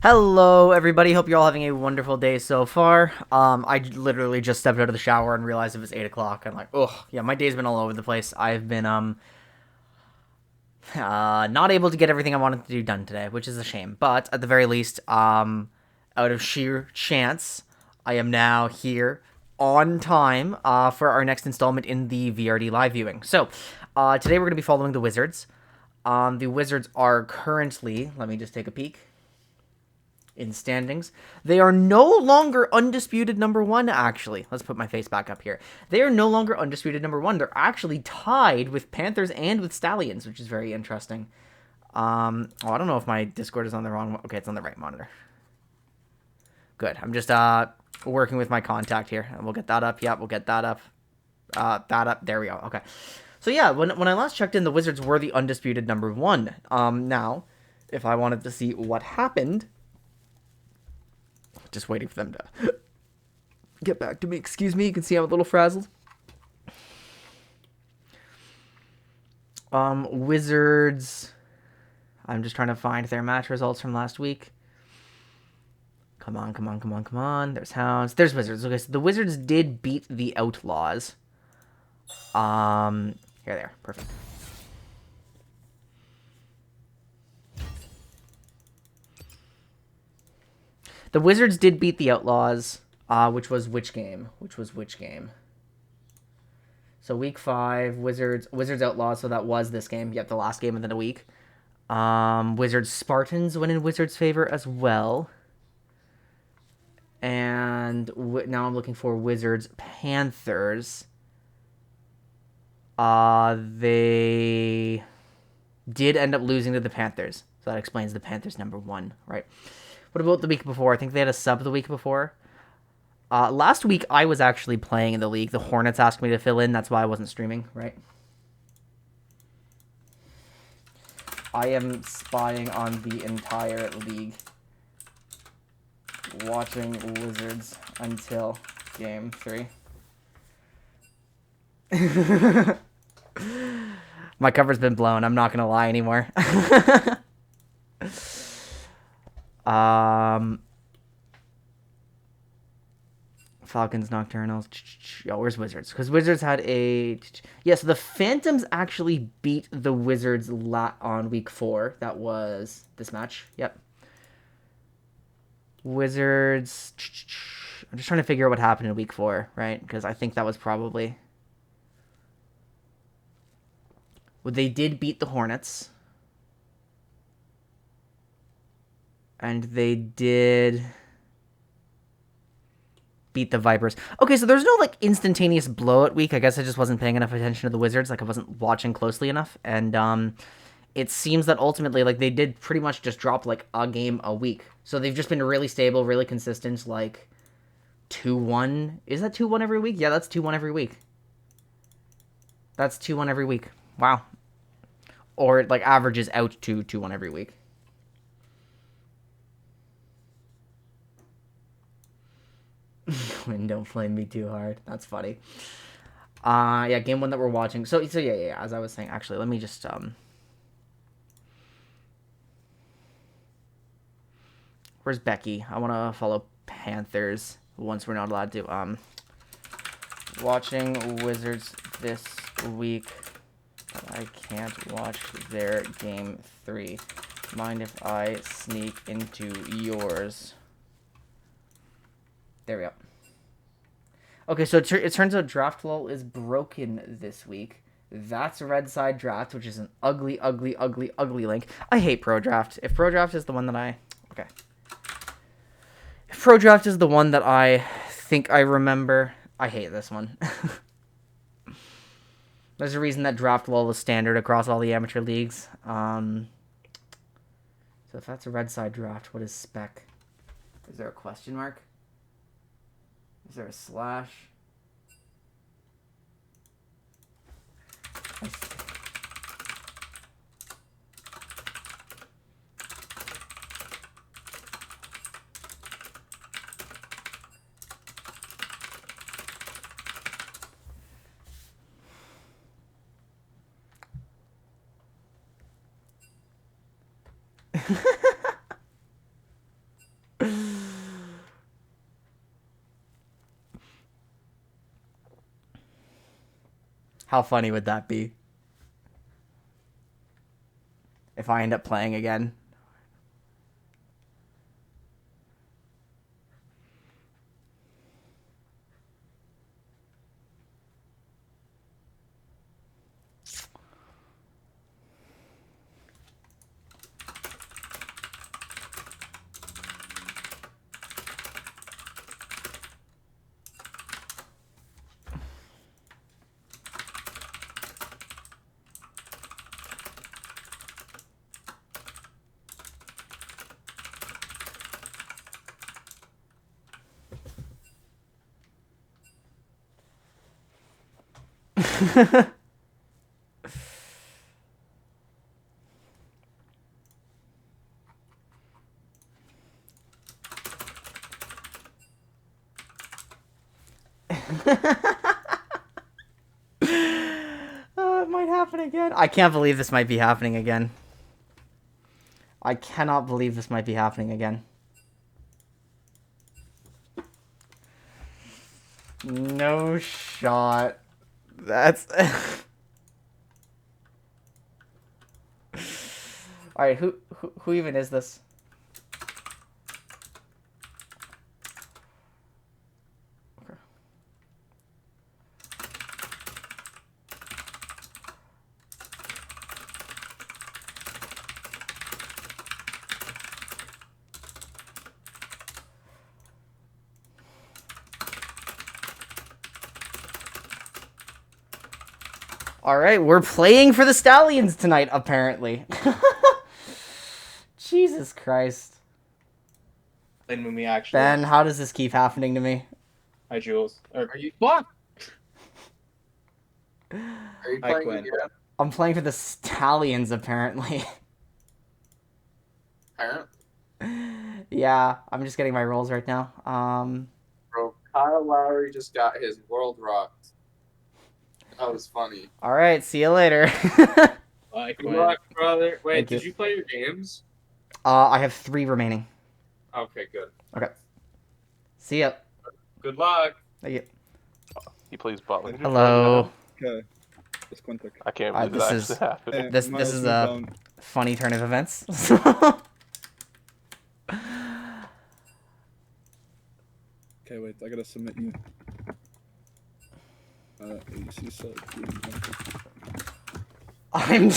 Hello, everybody. Hope you're all having a wonderful day so far. I literally just stepped out of the shower and realized it was 8 o'clock. I'm like, oh, yeah, my day's been all over the place. I've been, not able to get everything I wanted to do done today, which is a shame. But at the very least, out of sheer chance, I am now here on time, for our next installment in the VRD live viewing. So, today we're going to be following the Wizards. The Wizards are currently, let me just take a peek in standings. They are no longer undisputed number one, actually. Let's put my face back up here. They are no longer undisputed number one. They're actually tied with Panthers and with Stallions, which is very interesting. I don't know if my Discord is on the wrong one. Okay, it's on the right monitor. Good. I'm just working with my contact here. And we'll get that up. Yeah, we'll get that up. That up. There we go. Okay. So yeah, when I last checked in, the Wizards were the undisputed number one. Now, if I wanted to see what happened, just waiting for them to get back to me. Excuse me, you can see I'm a little frazzled. Wizards. I'm just trying to find their match results from last week. Come on, come on, come on, come on. There's Hounds. There's Wizards. Okay, so the Wizards did beat the Outlaws. Here they are. Perfect. The Wizards did beat the Outlaws, which was which game? So week 5, Wizards Outlaws, so that was this game. Yep, the last game of the week. Wizards Spartans went in Wizards' favor as well. And now I'm looking for Wizards Panthers. They did end up losing to the Panthers. So that explains the Panthers number 1, right? What about the week before? I think they had a sub the week before. Last week, I was actually playing in the league. The Hornets asked me to fill in. That's why I wasn't streaming, right? I am spying on the entire league. Watching Wizards until game 3. My cover's been blown. I'm not going to lie anymore. Falcons, Nocturnals. Yo, where's Wizards? Because Wizards had a... Yeah, so the Phantoms actually beat the Wizards on week 4. That was this match. Yep. Wizards... I'm just trying to figure out what happened in week 4, right? Because I think that was probably... Well, they did beat the Hornets. And they did beat the Vipers. Okay, so there's no, like, instantaneous blowout week. I guess I just wasn't paying enough attention to the Wizards. Like, I wasn't watching closely enough. And it seems that ultimately, like, they did pretty much just drop, like, a game a week. So they've just been really stable, really consistent, like, 2-1. Is that 2-1 every week? Yeah, that's 2-1 every week. That's 2-1 every week. Wow. Or it, like, averages out to 2-1 every week. Quinn, don't flame me too hard. That's funny. Yeah, game 1 that we're watching. So yeah, as I was saying, actually, let me just, where's Becky? I want to follow Panthers once we're not allowed to. Watching Wizards this week, but I can't watch their game 3. Mind if I sneak into yours? There we go. Okay, so it turns out Draft Lull is broken this week. That's Red Side Draft, which is an ugly, ugly, ugly, ugly link. I hate Pro Draft. If Pro Draft is the one that okay. If Pro Draft is the one that I think I remember, I hate this one. There's a reason that Draft Lull is standard across all the amateur leagues. So if that's a Red Side Draft, what is spec? Is there a question mark? Is there a slash? How funny would that be? If I end up playing again. It might happen again. I can't believe this might be happening again. I cannot believe this might be happening again. No shot. That's... Alright, who even is this? Okay. Alright, we're playing for the Stallions tonight, apparently. Jesus Christ. When we actually... Ben, how does this keep happening to me? Hi, Jules. Are you... What? Are you Hi, playing Quinn. again? I'm playing for the Stallions, apparently. Apparently. Yeah, I'm just getting my rolls right now. Bro, Kyle Lowry just got his world rocked. That was funny. Alright, see you later. Bye, Good Quinn. luck, brother. Wait, Thank did you. you play your games? I have 3 remaining. Okay, good. Okay. See ya. Good luck. Thank you. He plays bot lane. Hello. Okay. It's Quintic. I can't believe this that is- actually happened. Hey, This Miles, is move a down. funny turn of events. Okay, wait. I gotta submit you. AC sub. I'm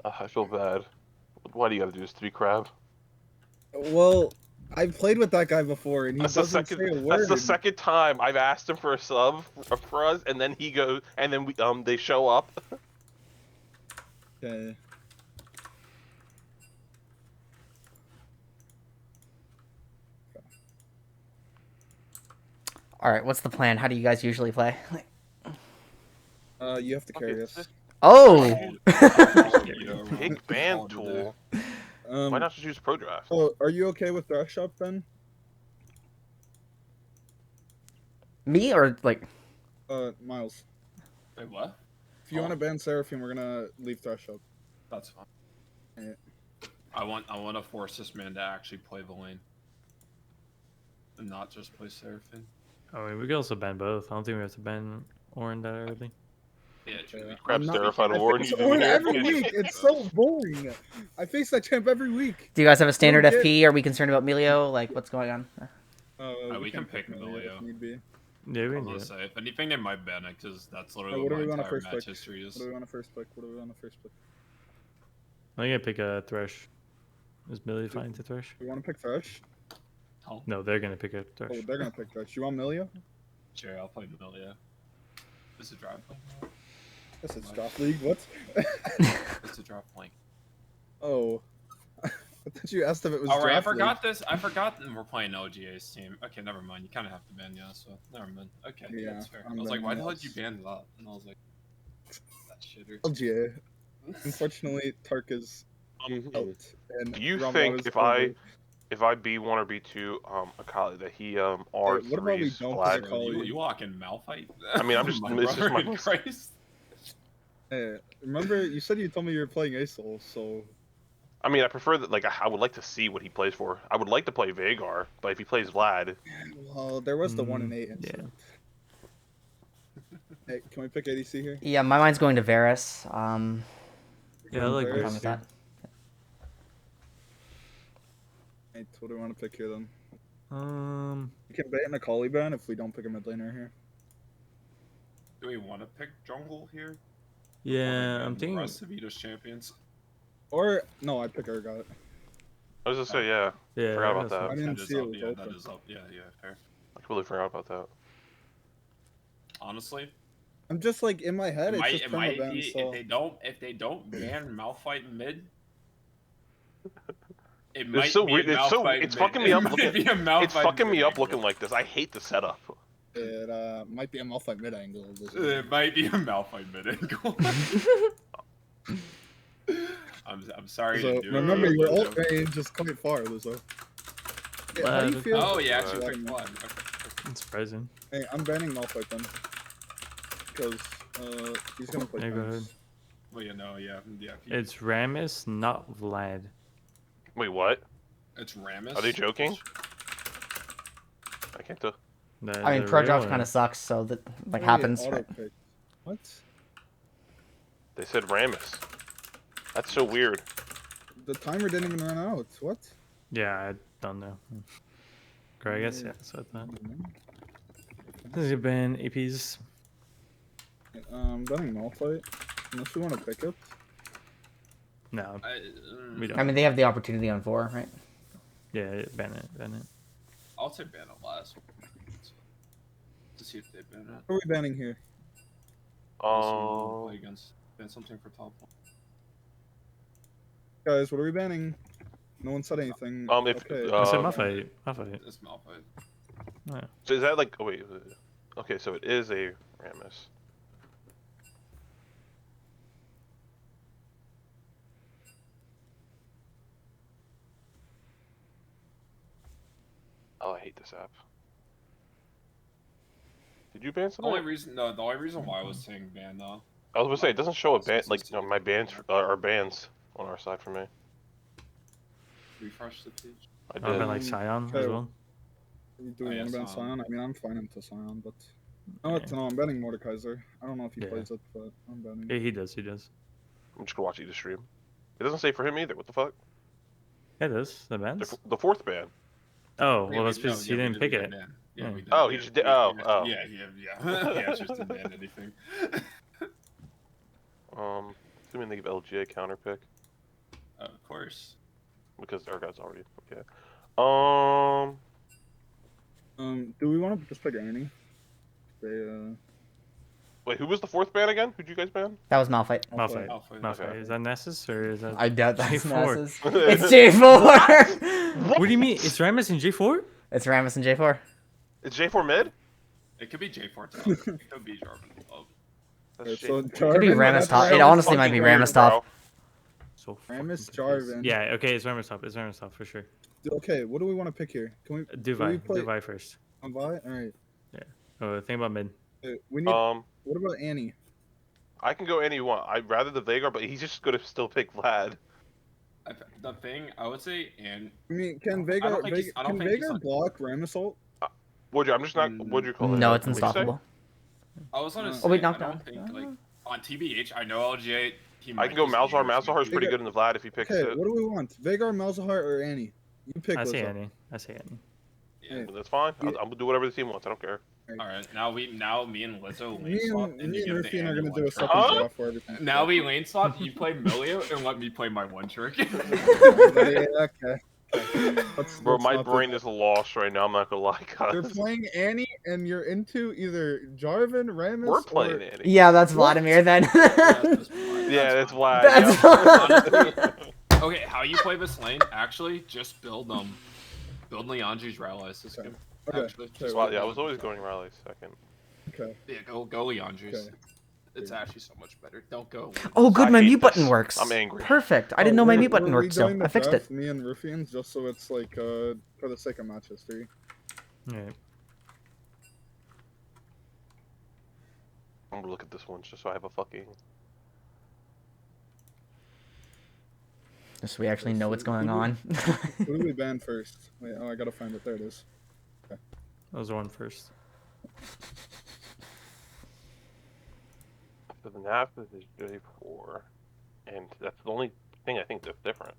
I feel bad. Why do you gotta do this to me, Crab? Well, I played with that guy before, and he That's the doesn't second. say a word. That's the second time I've asked him for a sub for us, and then he goes, and then we they show up. Okay. Alright, what's the plan? How do you guys usually play? You have to carry us. Oh! Big band tool. Why not just use Pro Draft? Oh, are you okay with Thresh Up, Ben? Me or, like... Miles. Wait, what? If you want to ban Seraphim, we're gonna leave Thresh Up. That's fine. Yeah. I want to force this man to actually play the lane. And not just play Seraphim. I mean, we could also ban both. I don't think we have to ban Orin that early. Yeah, true. Crab's I'm not- terrified of I Warren. face Orin every week. It's so boring. I face that champ every week. Do you guys have a standard Don't get- FP? Are we concerned about Melio? Like, what's going on? We can pick Milio. if need be. Yeah, we I can do was it. gonna say, if anything, they might ban it, because that's Hey, literally what do what we my want to entire first match pick? history is. What do we want to first pick? What do we want to first pick? I'm gonna pick a Thresh. Is Millie fine to Thresh? We want to pick Thresh. No, they're gonna pick a Oh, Thresh. they're gonna pick Thresh. You want Milio? Sure, I'll play Milio. It's a drop link. This is Drop League. What? It's a drop link. Oh. I thought You asked if it was All right, I draft forgot this. I forgot that we're playing LGA's team. Okay, never mind. You kind of have to ban Yasuo. So never mind. Okay, Yeah, that's fair. I'm I was like, why the hell banning did you ban that? And I was like, that shitter. LGA. Unfortunately, Tark is out. And Do you Ramon think is if over. I B1 or B2 Akali that he R3s what about we don't Vlad? pick Akali? You walking Malphite? I mean, I'm just My it's just brother my in Christ. Hey, remember you said you told me you were playing Asol, so I mean, I prefer that. Like, I would like to see what he plays for. I would like to play Vhagar, but if he plays Vlad, well, there was the 1 and 8 Yeah. incident. Hey, can we pick ADC here? Yeah, my mind's going to Varus. Yeah, I like Varus. I'm fine Varus with here. that. Hey, what do we want to pick here then? Um, We can bait an Akali ban if we don't pick a mid laner here. Do we want to pick jungle here? yeah, Or I'm the thinking. rest of Vito's champions. Or no, I'd pick Urgot. I was gonna say, yeah, Yeah, forgot about that's that. I fine. didn't That is see it up. was Yeah, that open. is up. Yeah, fair. I completely forgot about that. Honestly, I'm just like in my head, it it's might, just it might permaban, be so if they don't ban Malphite mid. It It's might so be a weird. Malphite It's mid. fucking me up. It might Looking, be a Malphite it's fucking me mid up angle. looking like this. I hate the setup. it might be a Malphite mid angle. It might be a Malphite mid angle. I'm sorry So to do remember, it. your ult range is quite far, Lizzo. Yeah, how do you Vlad. feel? Oh yeah, actually Vlad? picked Vlad. Okay. It's surprising. Hey, I'm banning Malphite then. Because he's gonna play Yeah, go tanks. ahead. Well, you know, yeah. It's Rammus, not Vlad. Wait, what? It's Rammus. Are they joking? I can't tell. I mean, pro drops kind of sucks, so that like happens. Auto pick. What? They said Rammus. That's so weird. The timer didn't even run out. What? Yeah, I don't know. Great, I guess, yeah, so I thought. This has been APs. Banning Malphite. Unless you want to pick it. No, we I don't. mean, they have the opportunity on 4, right? Yeah, ban it, ban it. I'll say ban it last. To see if they ban it. What are we banning here? Play against ban something for top one. Guys, what are we banning? No one said anything. If Okay. I said Malphite. Malphite. It's Malphite. Yeah. So is that like? Oh wait. Okay, so it is a Rammus. Oh, I hate this app. Did you ban The something? only reason why I was saying ban though. I was gonna say it doesn't show a ban like my bans are bans on our side for me. Refresh the page. I I've been did. like Scion Okay. as well. Do we yeah, want to ban Scion. Scion? I mean, I'm fine into Scion, but... No, it's, no, I'm banning Mordekaiser. I don't know if he Yeah. plays it, but I'm banning. Yeah, he does, he does. I'm just gonna watch either stream. It doesn't say for him either. What the fuck? Yeah, it does. The bans? The fourth ban. Oh, Yeah, well, that's we- because no, he yeah, we didn't pick did it. ban. Yeah, Hmm. we did. Oh, yeah, he just did- yeah, oh, yeah, oh. Yeah. Yeah, just didn't ban anything. Assuming they give LGA counter pick Of course. because our guy's already okay. Do we want to just pick Annie? They, Wait, who was the fourth ban again? Who'd you guys ban? That was Malphite. Malphite. Malphite. Malphite. Is that Nessus or is that I doubt that's J4? Nessus. It's J4! What do you mean? It's Rammus and J4? It's Rammus and J4. It's J4 mid. It could be J4 top. It could be Jarvan top. That's so Could be Jarvan, Rammus that's top. It Rammus honestly might be fucking Rammus top. So Rammus, fucking confused. Jarvan. Yeah, okay, it's Rammus top. It's Rammus top for sure. Okay, what do we want to pick here? Can we Do we Vi. play- Do Vi first. on Vi? Alright. Oh, think about mid. We need... what about Annie? I can go any you want. I'd rather the Vhagar, but he's just gonna still pick Vlad. The thing I would say, and I mean, can I don't Vhagar, think he's- I don't can think he's Vhagar on- block Rammus ult? Would you? I'm just not. What'd you call it? No, it's What'd you say? unstoppable. I was gonna say, Oh, wait, I knockdown. don't think like on TBH. I know LGA. He I might can go just Malzahar. use Malzahar is me. pretty good in the Vlad if he picks Okay, it. what do we want? Vhagar, Malzahar, or Annie? You pick I say Lizzo. Annie. I say Annie. Yeah. But that's fine. I'm gonna do whatever the team wants. I don't care. All right, now me and Lizzo Me lane swap, and, and me you and give the Rufine are Annie gonna do one a trick. second Huh? draft for everything. Now we lane swap. You play Millia and let me play my one trick. Yeah, okay. Bro, Let's my not do brain that. is lost right now. I'm not gonna lie, You're guys. playing Annie, and you're into either Jarvan, Rammus, We're playing or... Annie. Yeah, that's Vladimir then. Yeah, Yeah, that's fine. Vlad. That's yeah. Honestly, Okay, how you play this lane? Actually, just build Leandri's rallies this game. Okay. Actually, Okay, Well, yeah, I was always going rally second. Okay. yeah, go Leandri's. Okay. It's actually so much better. Don't go. Oh, good, I my hate mute button this. works. I'm angry. Perfect. I didn't know my mute button worked still. Redoing I the fixed draft, it. Me and Ruffians, just so it's like for the sake of match history. Alright. I'm gonna look at this one just so I have a fucking. Just so we actually know what's going on. Who do we ban first? Wait, oh, I gotta find it. There it is. That was the one first. So the nav is J4, and that's the only thing I think that's different.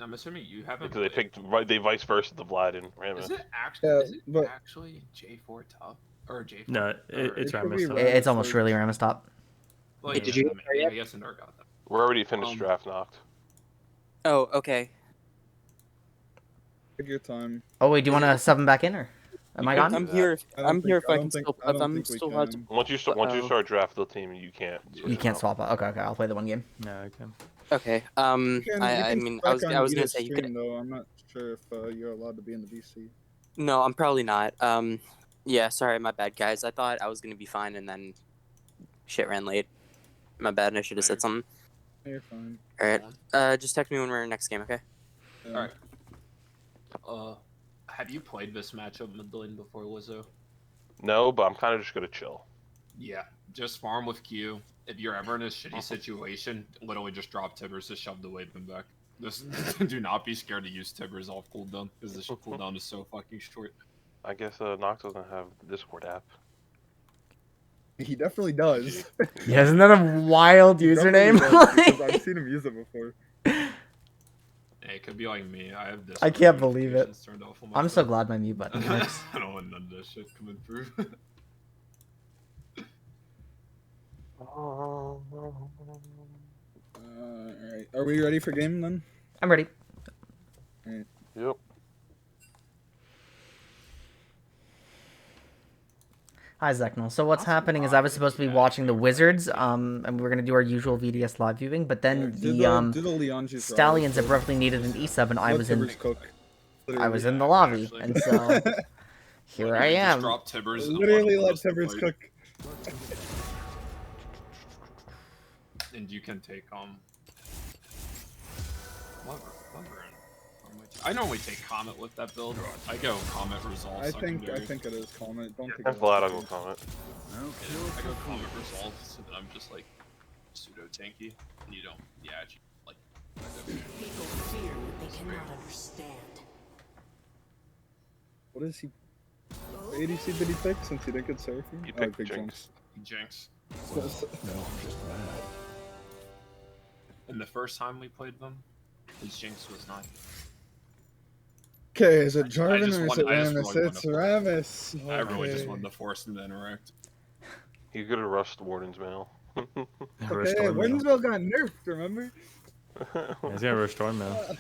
I'm assuming you haven't. Because they vice versa the Vlad and Ramus. Is it actually? Yeah, Is it but- actually J4 top or J4? No, or- it's it could Ramus. be though. Ramus. It's almost surely Ramus top. Like, Did you- I guess I never got that. We're already finished draft knocked. Oh, okay. Take your time. Oh wait, do you want to sub him back in or am I You can gone? I'm here. I don't I'm here think- if I I don't can think- still. I If don't I'm think we still allowed to. can. Once you start draft the team, you can't. switch You it can't out. swap it. Okay, I'll play the one game. No, okay. Okay. You can- you I can mean, spec I was on gonna either say you stream, could. Though I'm not sure if you're allowed to be in the VC. No, I'm probably not. Yeah. Sorry, my bad, guys. I thought I was gonna be fine, and then shit ran late. My bad. I should have said something. You're fine. All right. Just text me when we're in next game, okay? Yeah. Alright. Have you played this matchup mid lane before, Lizzo? No, but I'm kind of just gonna chill. Yeah. Just farm with Q. If you're ever in a shitty situation, literally just drop Tibbers to shove the weapon back. Just do not be scared to use Tibbers off cooldown, because this cooldown is so fucking short. I guess Nox doesn't have the Discord app. He definitely does. Yeah, isn't that a wild He definitely username? does, because I've seen him use it before. Hey, it could be like me. I have this. I can't believe it. Turned off on my I'm so phone. glad my mute button works. I don't want none of that shit coming through. Alright. Are we ready for game then? I'm ready. Yep. Hi, Zeknal. So what's happening is I was supposed to be watching the Wizards, and we were gonna do our usual VDS live viewing, but then Do the Leandri's Stallions rally, abruptly needed an E-sub, and I let was in Tibbers cook. I was in the lobby, and so here I Just am. drop Tibbers. and Literally the let rest of the Tibbers fight. cook. And you can take Lover. I normally take Comet with that build. I go Comet Resolve I think secondary. it is Comet. Don't take And it. Vlad, I'll go comment. I go Comet Resolve, so that I'm just like pseudo tanky, and you don't. Yeah, actually, like. People fear what they cannot understand. What is he? What ADC did he pick since he didn't get Seraphine? He Oh, picked big Jinx. Jinx. jumps. And the first time we played them, his Jinx was not. Okay, is it I Jarvan just or is want- it I just Ramus? really It's wanna- Ramus. I really just Okay. wanted to force him to interact. He's gonna rush the Warden's mail. Okay, Storm Mail. Winslow got nerfed, remember? Yeah, he's gonna rush Storm Mail.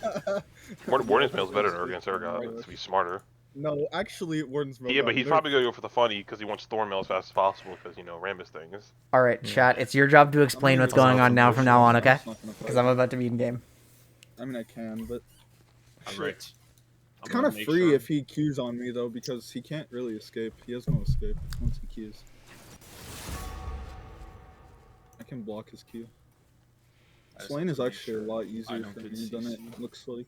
Warden's mail's better than against Urgot to be smarter. No, actually, Warden's Mail Yeah, got but he's nerfed. probably gonna go for the funny because he wants Storm mail as fast as possible because Rambus things. All right, chat. It's your job to explain what's going on now from now on, okay? Because I'm about to be in game. I mean, I can, but I'm right. it's kind of free if he queues on me, though, because he can't really escape. He has no escape once he queues. I can block his queue. This lane is actually a lot easier don't for get me than CC. it looks like.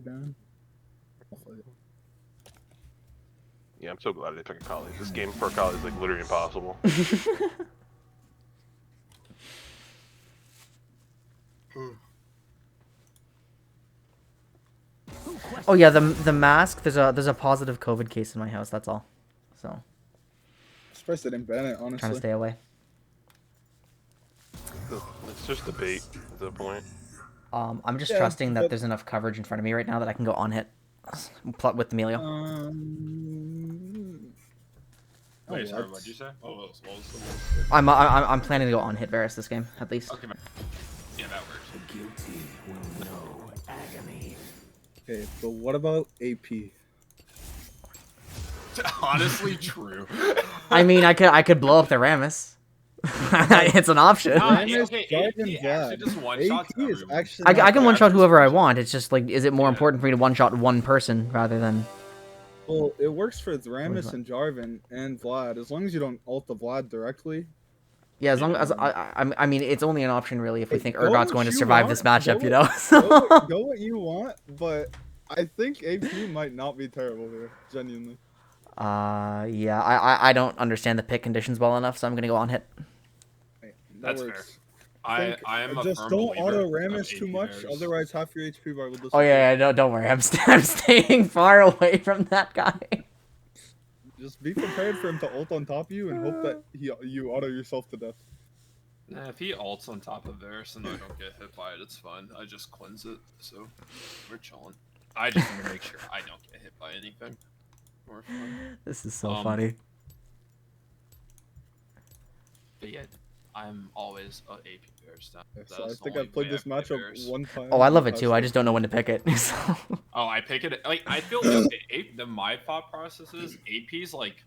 Down. I'll fight it. Yeah, I'm so glad they picked a college. This game for a college is like literally impossible. Oh yeah, the mask. There's a positive COVID case in my house. That's all. So Surprised they didn't ban it, trying to honestly. stay away. It's just debate at that point. I'm just Yeah, trusting that but- there's enough coverage in front of me right now that I can go on hit with the Melio. Wait, sorry, what? what'd you say? Oh, I'm planning to go on hit Varus this game at least. okay, yeah, that works. Guilty will know agony. Okay, but what about AP? Honestly, true. I mean, I could blow up the Rammus. It's an option. Nah, Rammus, okay, Jarvan, AP actually just one-shots AP is everyone. actually I not can bad. one shot Actually, whoever I one-shot. want. It's just like, is it more Yeah. important for me to one shot one person rather than? Well, it works for Where's Rammus that? and Jarvan and Vlad. As long as you don't ult the Vlad directly. Yeah, as long as Yeah. I mean, it's only an option really if we think Go Urgot's what going to you survive want, this matchup, go you know. what- go what you want, but I think AP might not be terrible here, genuinely. Yeah, I don't understand the pick conditions well enough, so I'm gonna go on hit. Hey, that That's works. I am a Just firm don't believer auto of Rammus AP too much, bears. otherwise half your HP bar will disappear. Oh yeah, don't worry, I'm staying far away from that guy. Just be prepared for him to ult on top of you and hope that you auto yourself to death. Nah, if he ults on top of Varus and I don't get hit by it, it's fine. I just cleanse it, so we're chilling. I just need to make sure I don't get hit by anything. We're fine. This is so funny. But yeah, I'm always a AP Bears down. Yeah, so I That's the think only I've played way this I play matchup Bears. one time. Oh, I love it I've too. I still- just don't know when to pick it. So. Oh, I pick it like I feel okay, my thought process is AP's like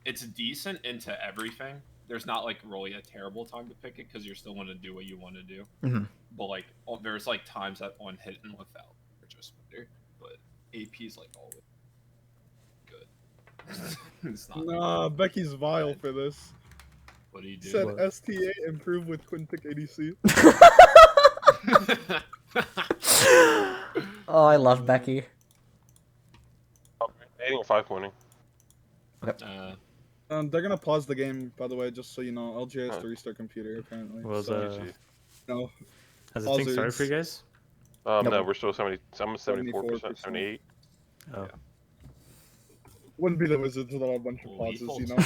it's decent into everything. There's not like really a terrible time to pick it because you're still going to do what you want to do. Mhm. But like there's like times that on hit and without are just better. But AP's like always good. It's not. Nah, Becky's vile for this. What do you do? Said STA improve with Quinn pick ADC. Oh, I love Becky. Dating or 5 pointing. They're gonna pause the game, by the way, just so you know. LJ has Oh. to restart computer apparently. Was so, no. has the thing started for you guys? No, we're still 70. I'm 74%. 74%, 78. Oh. Wouldn't be the Wizards without a bunch of pauses, you know.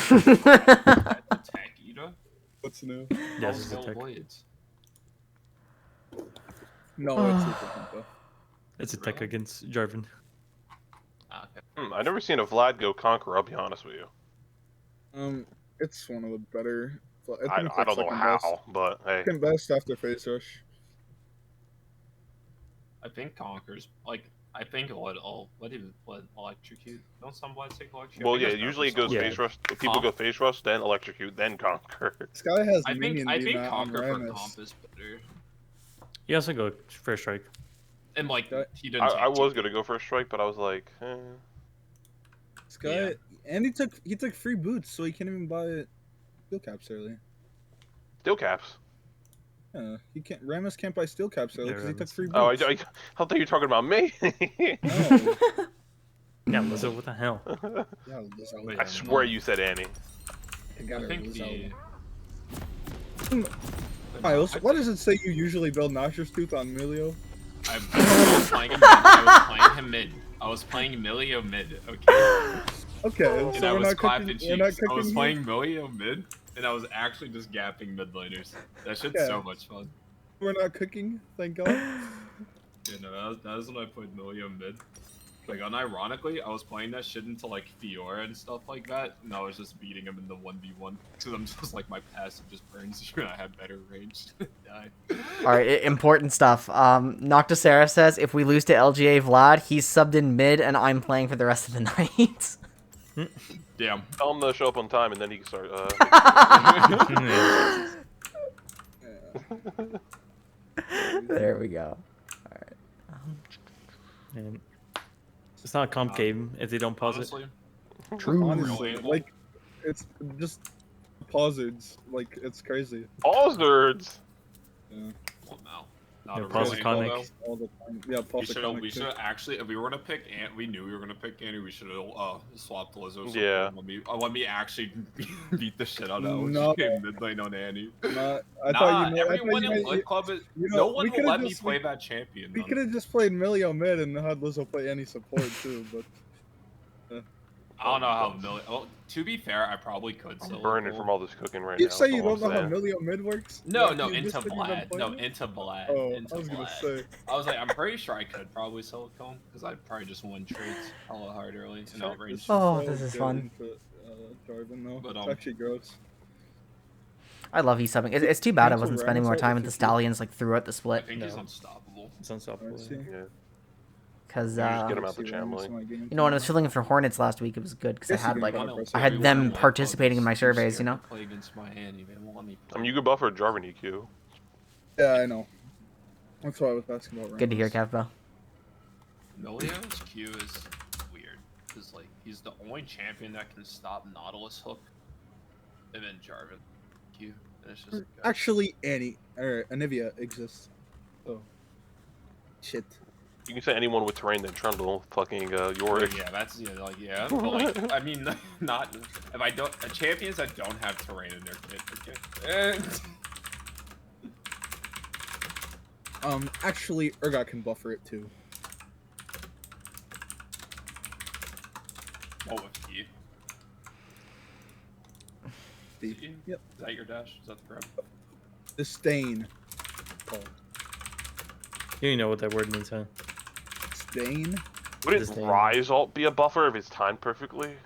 Attack Ida? What's new? Yes, it's a tech. Blades. No, it's different though. It's a tech against Jarvan. Okay. I've never seen a Vlad go conquer, I'll be honest with you. It's one of the better. I think it's don't know second how, best. but hey. Second best after Face Rush. I think Conquer's like I think what electrocute? Don't some Vlads take electrocute? Well, I think yeah, that's usually it Conquer's goes Yeah. face rush. People go face rush, then electrocute, then conquer. This guy has I think minion VMAT on Conquer for Rammus. comp is better. You also go first strike. And like Okay. he didn't. I take was TP. gonna go for a strike, but I was like, This guy, Yeah. and he took free boots, so he can't even buy steel caps early. steel caps. Yeah, he can't. Rammus can't buy steel caps early Yeah, because he took Rammus. free Oh, boots. I thought you were talking about me. No. Yeah, Lizzo, what the hell? Yeah, Lizzo. Wait, I swear you said Annie. I got I her, think Lizzo. the. Miles, why does it say you usually build Nosher's Tooth on Milio? I was playing him mid. I was playing him mid. I was playing Milio mid. Okay. Okay, And so I we're was not clapping cooking. cheeks. We're not I cooking. was here? playing Milio mid, and I was actually just gapping mid laners. That shit's Okay. so much fun. We're not cooking. Thank God. Yeah, no, that was when I played Milio mid. Like, unironically, I was playing that shit into like Fiora and stuff like that, and I was just beating him in the 1v1 because I'm just like my passive just burns you, and I have better range. Die. All right, important stuff. Noctisera says if we lose to LGA Vlad, he's subbed in mid, and I'm playing for the rest of the night. Damn. Tell him to show up on time, and then he can start. There we go. And it's not a comp game if they don't pause Honestly, Honestly, Really? like, it's just pausards. Like, it's crazy. All nerds. Yeah. well, no. Yeah, Not a pause really iconic. though. All the time. Yeah, pause We should actually, if we were gonna pick Ant, we knew we were gonna pick Annie. We should have swapped Lizzo. So Yeah. Let me actually beat the shit out of her. No. She came mid lane on Annie. I thought you everyone in might, Blood Club is. you know, No we one will could've let me just- play that champion. we though. could have just played Milio mid and had Lizzo play any support too, but I don't know how Millie. Well, to be fair, I probably could. I'm still burning go. from all this cooking right you now. say that's you all don't know I'm how saying. No mid works? No, Like, no, you into just said you don't Vlad. play No, it? into Vlad. Oh, into I was gonna Vlad. say. I was like, I'm pretty sure I could probably solo kill him because I probably just won trades hella hard early and outraged. Oh, So this is good fun. into, Jarvan, though. But, It's actually gross. I love e-subbing. It's too bad I Cancel wasn't spending more Rammus time out with the if you- Stallions like throughout the I split. think he's No. unstoppable. It's unstoppable. Alright, see. Yeah. Because You just get him I out the see randoms family. in my game. you know, when I was filling in for Hornets last week, it was good because I Yes, you had can like go to I had them participating in my surveys. You know. Play against Miami. They won't let me I mean, you could buffer Jarvan EQ. Yeah, I know. That's why I was asking about randoms. Good to hear, Kevbo. Milio's Q is weird. Because, like, he's the only champion that can stop Nautilus hook. And then Jarvan Q. And it's just like, Actually, Anivia exists. So, shit. You can say anyone with terrain than Trundle, fucking Yorick. yeah, that's yeah. But like, I mean, not if I don't champions that don't have terrain in their kit. Okay. Actually, Urgot can buffer it too. What with you? Yep. Is that your dash? Is that the grab? Disdain. Oh, You know what that word means, huh? Disdain? Wouldn't Disdain. Rise ult be a buffer if it's timed perfectly?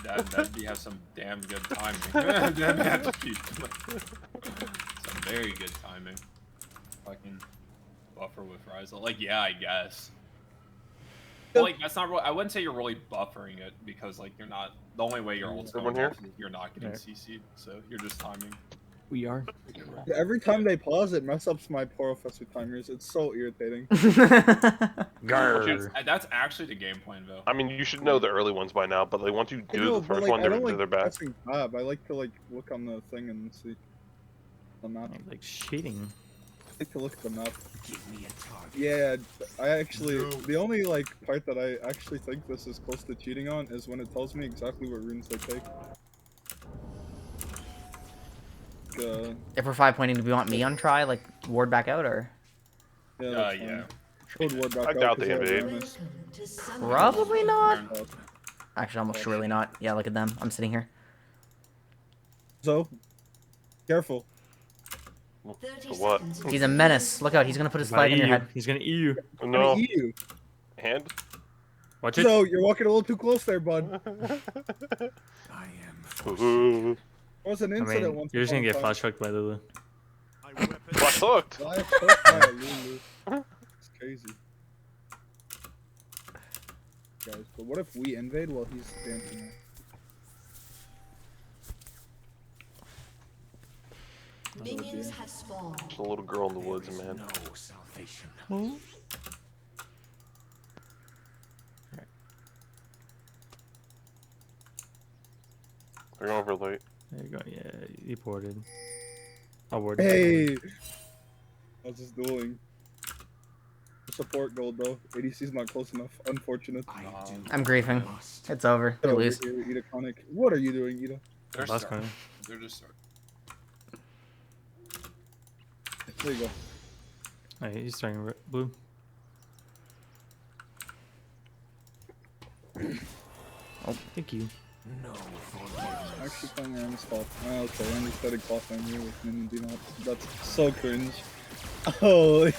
That'd be have some damn good timing. That'd have to keep some very good timing. Fucking buffer with Rise. Like, yeah, I guess. But, like, that's not really. I wouldn't say you're really buffering it because, like, you're not. The only way your ult's Everyone going here? off is if you're not getting Right. CC'd, so you're just timing. We are. Every time they pause, it messes up my Porofessor timers. It's so irritating. Gar. That's actually the game plan, though. I mean, you should know the early ones by now, but like once you I do know, the but, first like, one, I they're, don't like they're back. pressing tab. I like to like look on the thing and see the map. Like cheating. I like to look at the map. Yeah, I actually the only like part that I actually think this is close to cheating on is when it tells me exactly what runes they take. If we're 5-pointing, do we want me on try, like ward back out, or Yeah, that's Yeah. fine. Would ward back I out doubt 'cause they have invade. Rammus. Welcome to Sun. probably not? Uh, Actually, almost surely not. Yeah, look at them. I'm sitting here. So, careful. 30 What? seconds. He's a menace. Look out. He's gonna put his flag in your head. He's gonna eat you. I'm No. gonna eat you. Hand? Watch it. So you're walking a little too close there, bud. Ooh. There was an I incident mean, once. you're just gonna get upon a flash hooked by Lulu. Flash hooked! time. Live hook by a Lulu. It's crazy. Guys, but what if we invade while he's dancing there? Minions have spawned. There's a little girl in the woods, man. They're going for late. There you go. Yeah, he ported. I'll ward. Hey! I was just dueling. Support gold though. ADC's not close enough. Unfortunate. I'm griefing. It's over. Get We over lose. here, Ida Conic. What are you doing, Ida? They're Last starting. corner. They're just starting. There you go. Hey, he's starting blue. Oh, thank you. Actually playing Ram's top. Oh, okay, Randy started cloth memory with minion do not. That's so cringe. Oh. I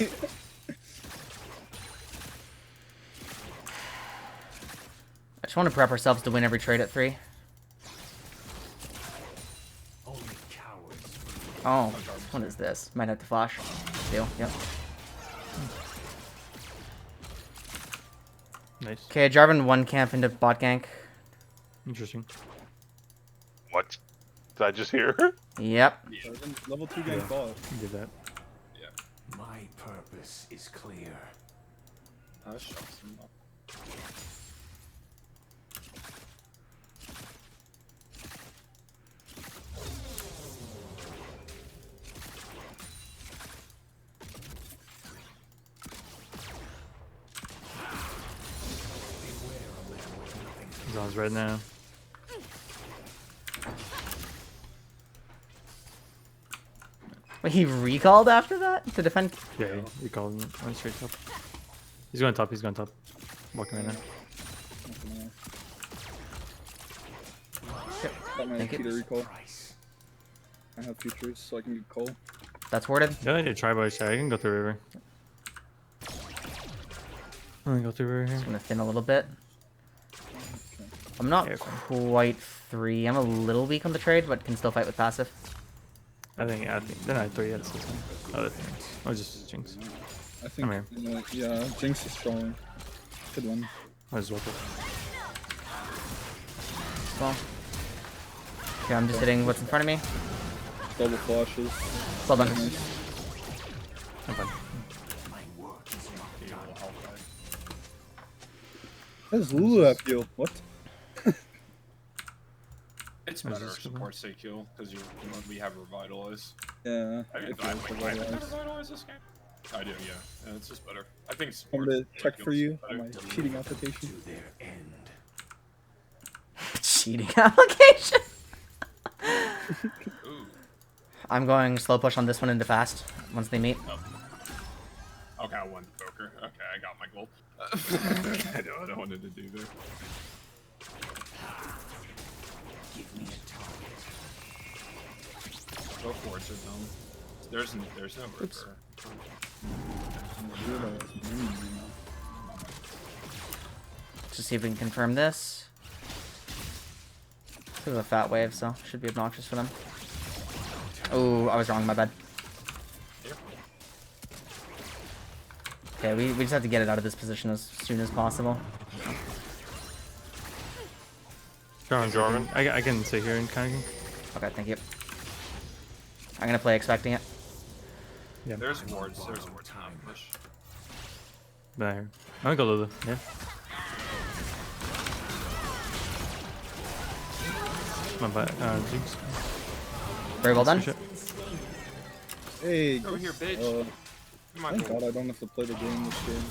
just want to prep ourselves to win every trade at 3. Oh, what is this? Might have to flash. Deal. Yep. Nice. Okay, Jarvan 1 camp into bot gank. Interesting. What? Did I just hear? Yep. Level 2 game bot. He did that. My purpose is clear. That shocks them up. He's on his red now. Wait, he recalled after that to defend? Yeah, he called him. Went straight top. He's going top. He's going top. Walking right now. Got my Thank you. Peter recall. I have futures so I can get coal. That's warded. Yeah, I need to try by shot. I can go through river. I'm gonna go through river here. Just gonna thin a little bit. I'm not quite 3. I'm a little weak on the trade, but can still fight with passive. I think they're not 3 yet. So oh, that's nice. Oh, just jinx. I think, I'm yeah, Jinx is strong. Good one. Might as well. Well. Okay, I'm just hitting what's in front of me. Double flashes. Well done. Nice. I'm fine. There's Lulu at you. What? It's What is better this support say kill because we have revitalize. Yeah. I mean, if do I you want to better revitalize. revitalize this game? I do, yeah. Yeah, it's just better. I think I'm support gonna check kills for you better. on my cheating application. To their end. Cheating application. Ooh. I'm going slow push on this one into fast once they meet. Oh. Okay, I won the poker. Okay, I got my goal. I know what I wanted to do there. Give me a target. Go forwards are dumb. There's no river. Just see if we can confirm this. This is a fat wave, so should be obnoxious for them. Oh, I was wrong. My bad. Okay, we just have to get it out of this position as soon as possible. Jarvan, I can sit here and kind of. Okay, thank you. I'm gonna play expecting it. Yeah. There's wards. There's wards. Not push. There. I'm gonna go Lulu. Yeah. My bad. Jinx. Very well done. Shit. Hey, Over here, bitch. My thank goal. God I don't have to play the game this game.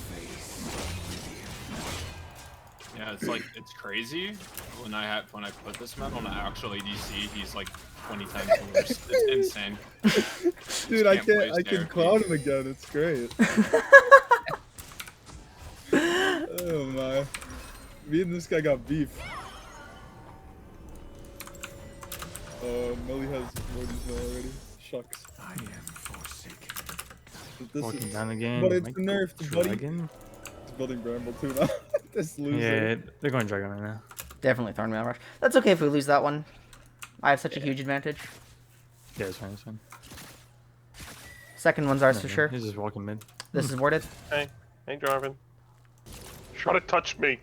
Yeah, it's like it's crazy when I put this map on an actual ADC, he's like 20 times worse. It's insane. Dude, I can clown him again. It's great. Oh my. Me and this guy got beef. Millie has Morty's already. Shucks. I am forsaken. But this Walking is, down again. but it's Like, nerfed, buddy. Dragon? It's building Bramble too now. This loser. Yeah, they're going Dragon right now. Definitely Thornmail Rush. That's okay if we lose that one. I have such a huge advantage. Yeah, it's fine. It's fine. Second one's ours No, for man, sure. He's just walking mid. This is warded. Hey, Jarvan. Try to touch me.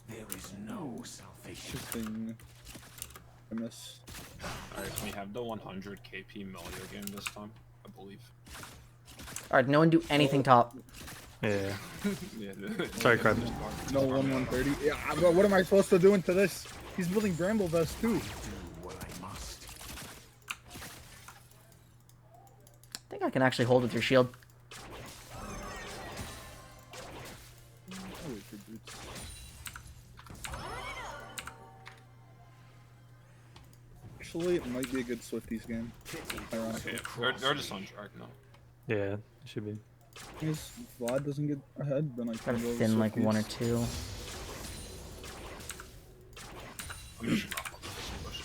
There is no salvation. Interesting. I miss. Alright, we have the 100 KP Melio game this time, I believe. Alright, no one do anything top. Yeah. Yeah, Sorry, Crab. No 130. Yeah, but what am I supposed to do into this? He's building Bramble Vest too. Do what I must. I think I can actually hold with your shield. Actually, it might be a good Swifties game. Okay, they're just on track now. Yeah, it should be. If Vlad doesn't get ahead, then I Gotta can go thin like Swifties. one or two. I'm just not on this push.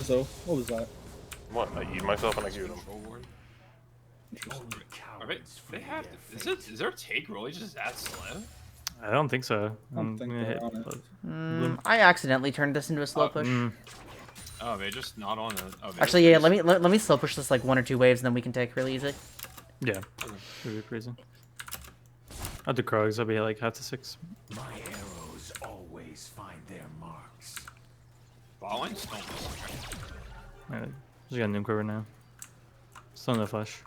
So, what was that? What? I eat myself and I give them. Interesting. They have. Is their take really just that slow? I don't think so. I don't think gonna they're hit. on it. I accidentally turned this into a slow push. Oh, they just not on it. Oh, Actually, yeah. Let me slow push this like one or two waves, and then we can take really easy. Yeah. Should be crazy. I'll do Krogs. I'll be like half to 6. My arrows always find their marks. Falling still missing. Alright. Just got a Noom cover now. Still no flash.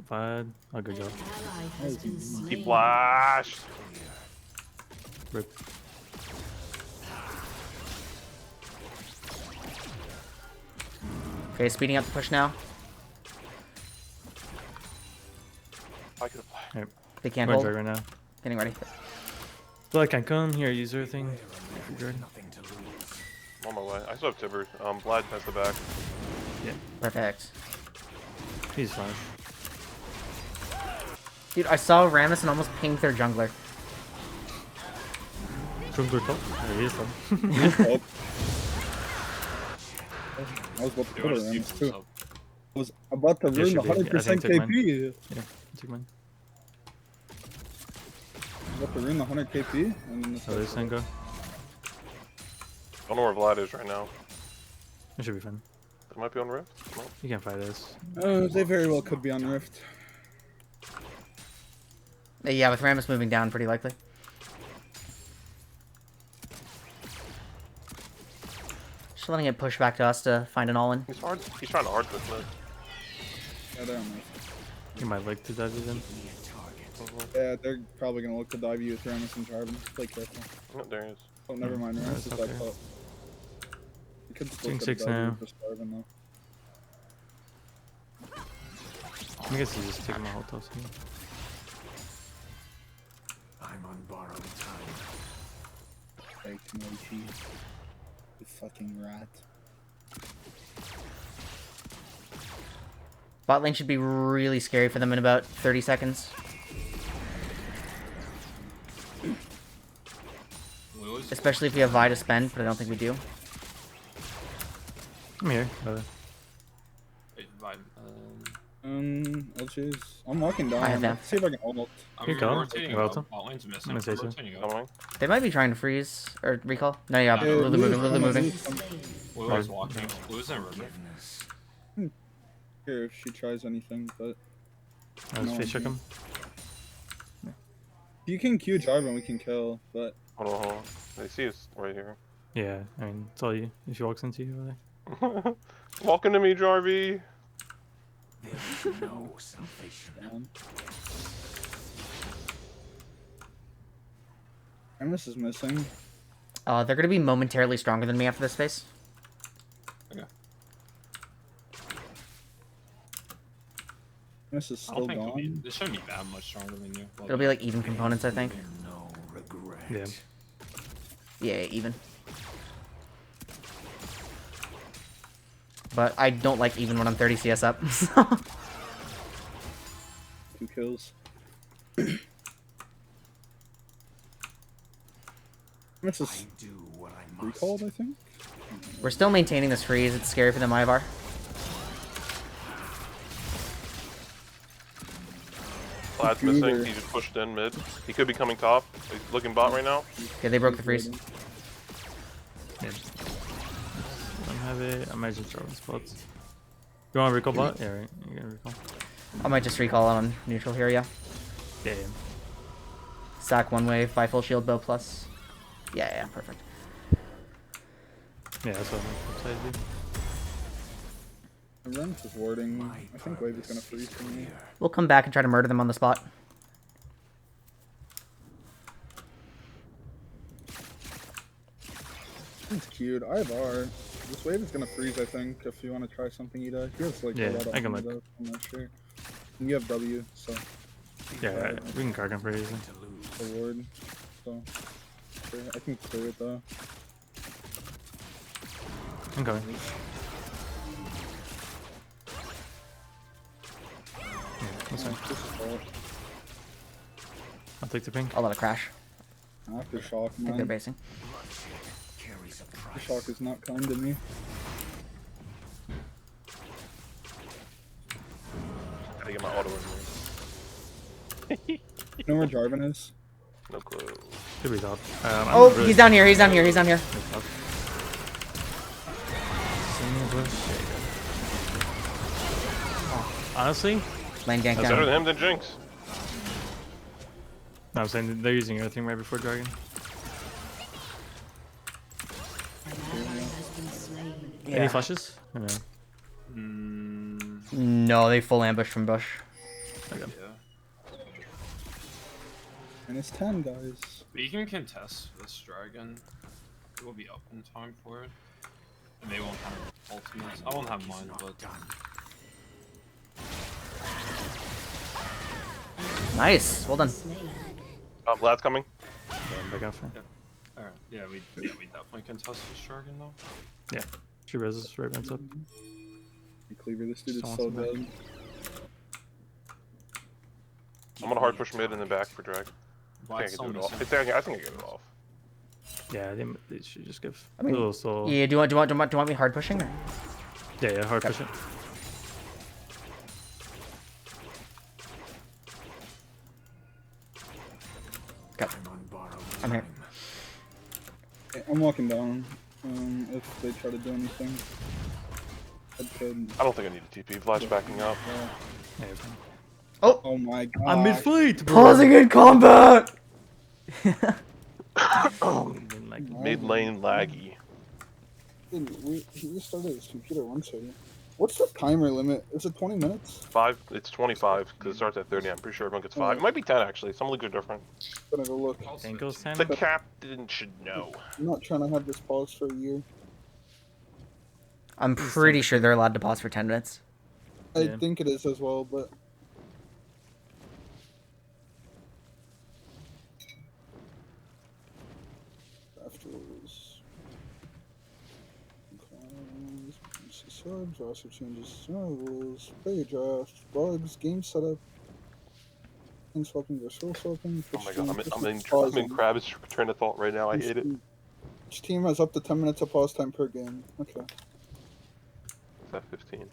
Fine. Oh, good job. He flashed. Rip. Okay, speeding up the push now. I could have. They can't Going hold. Drag right now. Getting ready. Black can come here. User thing. Jordan. Nothing to lose. I'm on my way. I still have Tibbers. Vlad has the back. Yeah. Perfect. He's fine. Dude, I saw Rammus and almost pinged their jungler. Jungler top. There he is top. Oh. I was about to They put wanna it see in this too. themselves. I was about to ruin should the be. I 100% think take mine. KP. Yeah. Take mine. About to ruin the 100 KP. And then this Oh, there's guy's- Sengo. don't know where Vlad is right now. It should be fun. It might be on Rift. No. You can fight us. They very well could be on Rift. Yeah, with Rammus moving down, pretty likely. Just letting it push back to us to find an all-in. He's hard. He's trying to hard push mid. I don't know. You might like to dive it in. Yeah, they're probably gonna look to dive you with Rammus and Jarvan. Play careful. Oh, there he is. Oh, never mind. Rammus is That's back okay. up. You could still Doing could 6 dive you now. with Jarvan though. I guess you just take my whole toss. I'm on borrowed time. Fake Mochi. You fucking rat. Bot lane should be really scary for them in about 30 seconds. Especially if we have Vi to spend, but I don't think we do. I'm here. I'll choose. I'm walking down. I have that. Let's see if I can ult. Here, come. Rotating You're up. welcome. Bot lane's missing. I'm gonna say so. Rotating up. Coming. They might be trying to freeze or recall. No, yeah, Yeah, Lulu moving, Lulu moving. Lulu is walking. Lulu's in river. Forgiveness. Here if she tries anything, but I was face check him. you can Q Jarvan, we can kill, but Hold on, hold on. They see us right here. Yeah, I mean, it's all you. If he walks into you over there. Walking to me, Jarvie. There's no salvation. down. Rammus is missing. They're gonna be momentarily stronger than me after this phase. Rammus is I still don't think gone. this shouldn't be that much stronger than you. It'll be like even components, I think. No regret. Yeah. Yeah, even. But I don't like even when I'm 30 CS up. So. 2 kills. Rammus is I do what I must. recalled, I think. We're still maintaining this freeze. It's scary for them, Ivar. Vlad's missing. He just pushed in mid. He could be coming top. He's looking bot right now. Okay, they broke the freeze. Yeah. I don't have it. I might just drop spots. You want to recall bot? Yeah, right. You're gonna recall. I might just recall on neutral here, yeah. Yeah. Sack one wave, buy full shield bow plus. Yeah, yeah, perfect. Yeah, that's what I'm excited to do. Rammus is warding. I think wave is gonna freeze for me. We'll come back and try to murder them on the spot. It's cute. I have R. This wave is gonna freeze, I think, if you want to try something, Ida. He has like Yeah, a lot of I can armor, look. though. I'm not sure. And you have W, so Yeah, we can card him pretty easily. the ward. So sure, I can clear it though. I'm coming. Yeah, that's fine. This is all. I'll take the pink. I'll let it crash. Aftershock, I think they're man. basing. Carries a price. Aftershock is not kind to me. Gotta get my auto in here. You know where Jarvan is? No clue. Could be top. Oh, he's down here, he's down here, he's down here. Top. Single bush. There you go. Honestly, Lane gank Better down. than him than Jinx. no, I'm saying they're using everything right before Dragon. Any Yeah. flushes? Or no. No, they full ambush from bush. Okay. Yeah. And it's 10, guys. But you can contest this dragon. It will be up in time for it. And they won't have ultimates. I won't have mine, but Nice, well done. Vlad's coming. Yeah, back off. alright. Yeah, we definitely contest this dragon though. Yeah. She reses right when up. Cleaver, this dude is Just so wants dead. I'm gonna hard push mid in the back for drag. I Vlad's think I still can do it off. missing. I think I get it off. Yeah, they should just give I mean, a little soul. Yeah, do you want me hard pushing? Or? Yeah, hard push it. Go. I'm on borrowed I'm here. time. Okay, I'm walking down. If they try to do anything. I don't think I need a TP. Vlad's backing up. Yeah, okay. Oh my god. I'm mid-fleet, bro. Pausing in combat! Mid lane laggy. Dude, he restarted his computer once already. What's the timer limit? Is it 20 minutes? 5. It's 25 because it starts at 30. I'm pretty sure everyone gets 5. It might be 10 actually. Some leagues are different. Gonna go look. I think it was 10. The captain should know. I'm not trying to have this pause for a year. I'm pretty sure they're allowed to pause for 10 minutes. I Yeah. think it is as well, but afterwards. Subs, roster changes, rules, player draft, bugs, game setup, and swapping or soul swapping. Oh my god, I'm in Krabs train of thought right now. I hate it. Each team has up to 10 minutes of pause time per game. Okay. It's at 15.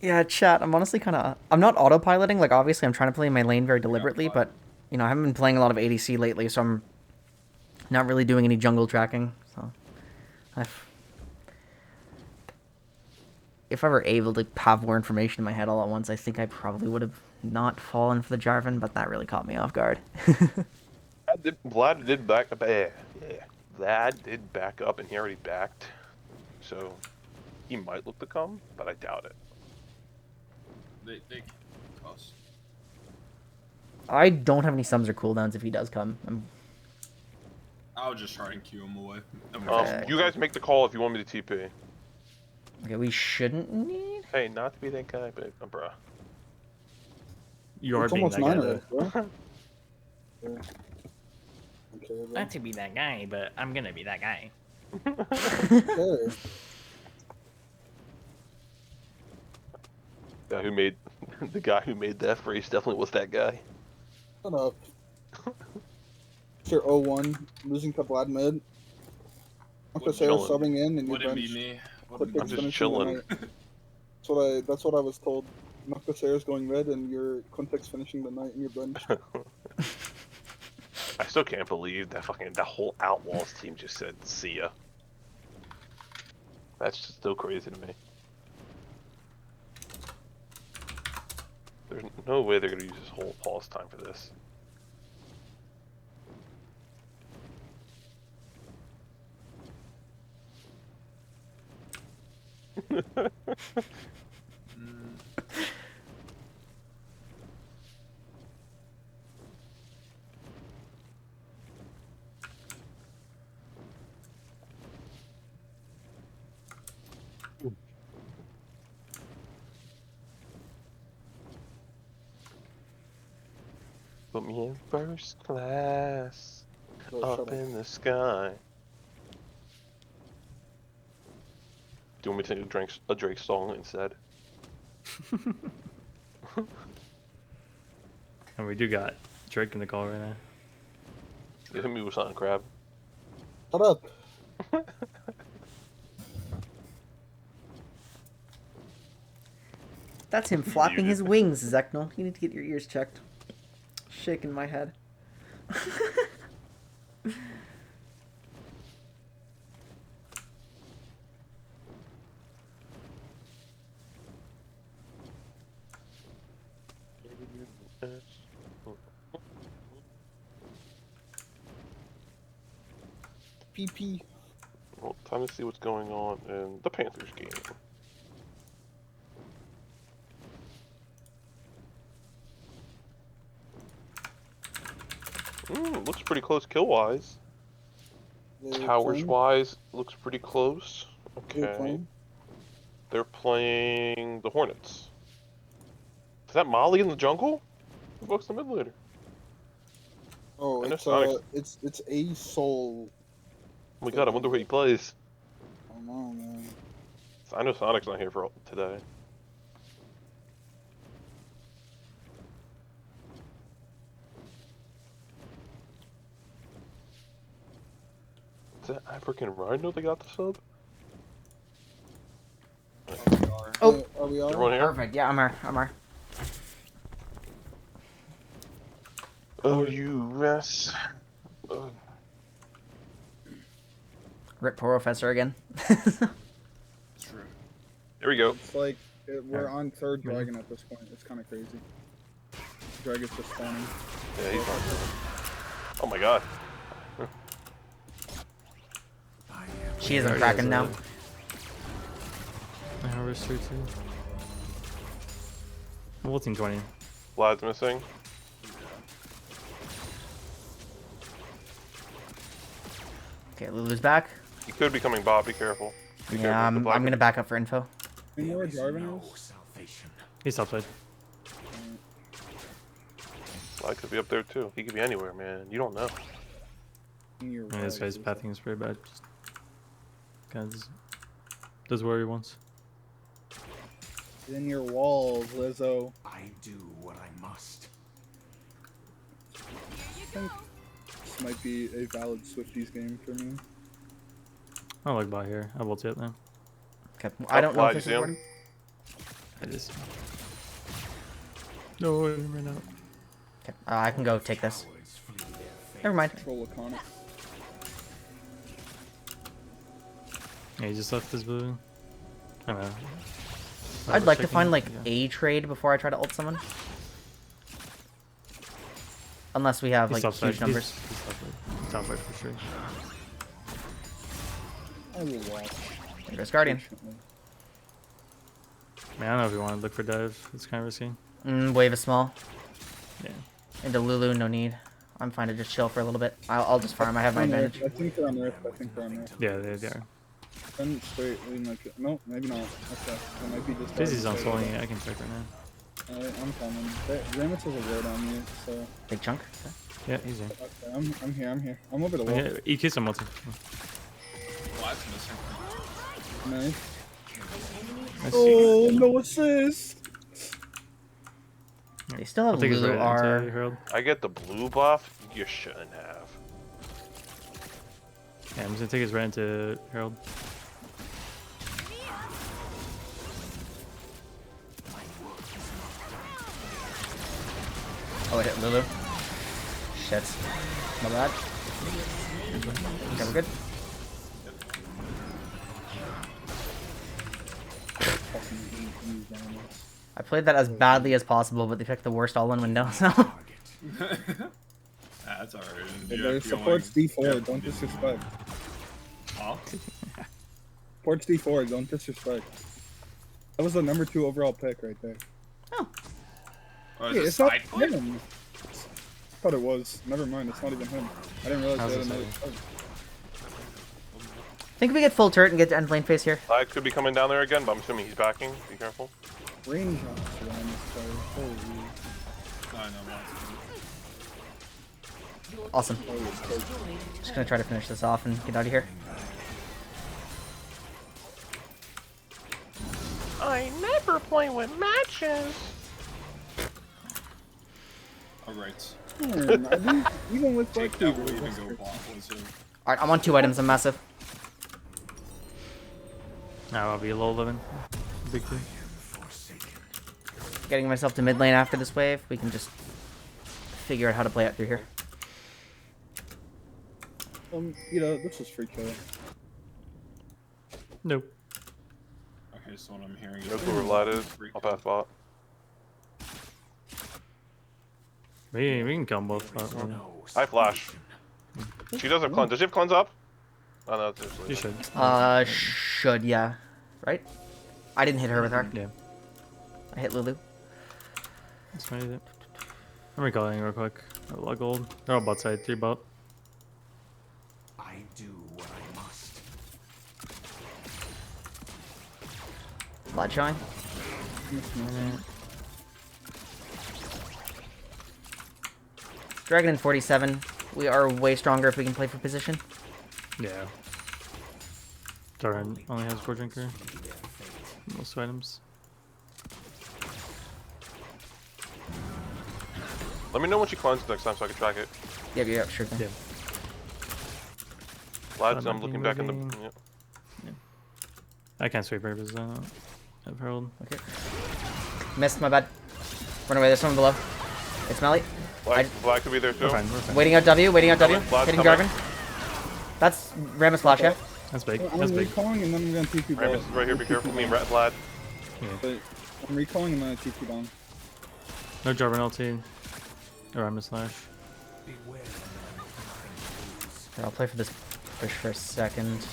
Yeah, chat, I'm honestly kind of... I'm not autopiloting. Like, obviously, I'm trying to play my lane very deliberately, but, you know, I haven't been playing a lot of ADC lately, so I'm not really doing any jungle tracking, so... If I were able to have more information in my head all at once, I think I probably would have not fallen for the Jarvan, but that really caught me off guard. Vlad did back up. Yeah. Vlad did back up, and he already backed. So, he might look to come, but I doubt it. They cost. I don't have any sums or cooldowns if he does come. I'll just try and queue him away. You guys make the call if you want me to TP. Okay, we shouldn't need... Hey, not to be that guy, but bruh. You are It's being almost that guy, 9 though. already, bro. Yeah. Okay, bro. Not to be that guy, but I'm gonna be that guy. Okay. The guy who made that phrase definitely was that guy. Shut up. It's your 0-1, losing to Vlad mid. Uncle Sarah chilling. subbing in and you Wouldn't bench. be me. Quick I'm just finishing the chilling. night. That's what I was told. Uncle Sarah's going red and your Quintex finishing the night and your bench. I still can't believe that that whole Outlaws team just said, see ya. That's just still crazy to me. There's no way they're gonna use this whole pause time for this. Put me in first class, up in the sky. Do you want me to sing a Drake song instead? And we do got Drake in the call right now. Hit me with something, Crab. Shut up. That's him flapping his wings, Zeknal. You need to get your ears checked. Shaking my head. PP. Well, time to see what's going on in the Panthers game. Looks pretty close kill-wise. Towers-wise, looks pretty close. Okay. They're playing the Hornets. Is that Molly in the jungle? Who fuck's the mid laner? Oh, it's a soul. Oh my god, I wonder where he plays. I don't know, man. I know Sonic's not here for today. Is that African Rhino they got the sub? Oh, we all? Everyone here? Perfect. Yeah, I'm here. I'm here. Oh, you mess. Rip Professor again. True. Here we go. It's like we're on third dragon at this point. It's kind of crazy. Dragon's just spawning. Yeah, he's fine. Oh my god. She isn't cracking now. My harvester too. What's in 20? Vlad's missing. Okay, Lulu's back. He could be coming bot, be careful. Be Yeah, careful. I'm gonna back up for info. You know where Jarvan is? Salvation. He's outside. Vlad could be up there too. He could be anywhere, man. You don't know. You're Yeah, this right. guy's pathing is pretty bad. Just guys, does where he wants. In your walls, Lizzo. I do what I must. I think this might be a valid Swifties game for me. I like bot here. I will it now. Okay, I don't know if Vlad, this you is see him? working. I just. No, I ran out. Okay, I can go take this. Never mind. Control Laconic. Yeah, he just left his blue. I don't know. I'd like to Checking, find like yeah. a trade before I try to ult someone. Unless we have He's like outside. huge numbers. He's outside for sure. I will watch. There goes Guardian. patiently. Man, I don't know if you want to look for dive. It's kind of risky. Wave is small. Yeah. Into Lulu, no need. I'm fine to just chill for a little bit. I'll just farm. I have my advantage. I think they're on Earth. I think they're on Earth. Yeah, they are. Then straight, we might be, no, maybe not. Okay, it might be just. Dizzy's on soloing. I can check right now. I'm coming. Ramus has a ward on me, so. Big chunk. Okay. Yeah, he's here. Okay, I'm here. I'm over the wall. Okay, EQ's on multi. Vlad's missing. Nice. Nice. Oh, no assist! They still I'll have take his Lulu right R. into Herald. I get the blue buff. You shouldn't have. Yeah, I'm just gonna take his right into Herald. Oh, it hit Lulu. Shit. My bad. Okay, we're good. I played that as badly as possible, but they picked the worst all-in window, so... That's alright. There's supports D4, don't disrespect. Huh? Supports D4, don't disrespect. That was the number 2 overall pick right there. Oh, is Yeah, it it's not side play? him. I thought it was. Never mind, it's not even him. I didn't realize How's they had it another. saying? think we get full turret and get to end lane phase here. Vlad could be coming down there again, but I'm assuming he's backing. Be careful. Range on this player. Holy. I know, Vlad's Awesome. Just gonna try to finish this off and get out of here. I never play with matches. alright. Even with Take Black that Cleaver, wave that's and go crazy. bot. Let's see. Alright, I'm on 2 items. I'm massive. Now I'll be a low 11. Big thing. Getting myself to mid lane after this wave. We can just figure out how to play it through here. This is free kill. Nope. Okay, so what I'm hearing Knows where Vlad is. I'll pass bot. We can kill them both. I flash. She doesn't cleanse. Does she have cleanse up? Oh no, it's You should. Should, yeah. Right? I didn't hit her with her. Yeah. I hit Lulu. That's right. I'm recalling real quick. A lot of gold. They're all bot side. 3 bot. I do what I must. Blood showing. Dragon in 47. We are way stronger if we can play for position. Yeah. Darn only has 4 drinker. Most items. Let me know when she cleanses next time so I can track it. Yeah, sure thing. Yeah. Vlad's, Not I'm looking back in the. moving. Yep. I can't sweep her because I've hurled. Okay. Missed, my bad. Run away, there's someone below. It's Melly. Black could be there too. We're fine. Waiting out W, waiting out W. Vlad's Hitting coming. Jarvan. That's Rammus flash, yeah? That's big. I'm That's big. recalling and then I'm gonna TP ball. Ramus is right here. Be careful. Me, Rat Vlad. But I'm recalling and then I TP down. No Jarvan ulti. Or I'm a slash. Here, I'll play for this push for a second.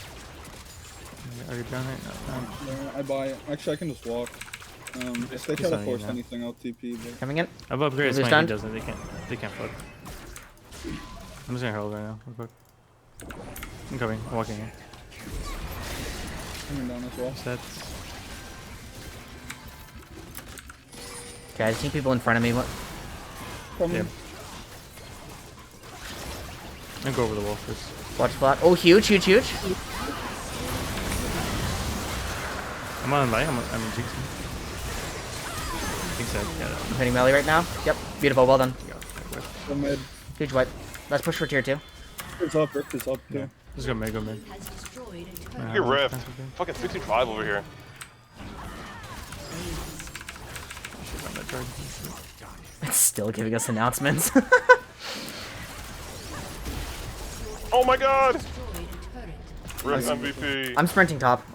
Are you down it? No. Yeah, I buy it. Actually, I can just walk. If they try to force anything, I'll TP. But Coming in. I've upgraded Who's Smite, he stunned? doesn't. They can't fuck. I'm just gonna herald right now, real quick. I'm coming, I'm walking in. coming down as well. Sets. Okay, I just need people in front of me. What? Coming. Yeah. I'm gonna go over the wall first. Watch spot. Oh, huge, huge, huge. I'm on invite, I'm jinxing. Jinx it, yeah. I'm hitting Melly right now. Yep, beautiful, well done. Go mid. Huge wipe. Let's push for tier 2. Rift is up too. Just go mid, go mid. Has destroyed a turret. Get rift. Fucking 65 over here. It's still giving us announcements. Oh my god! Destroyed a turret. Rift MVP. I'm sprinting top.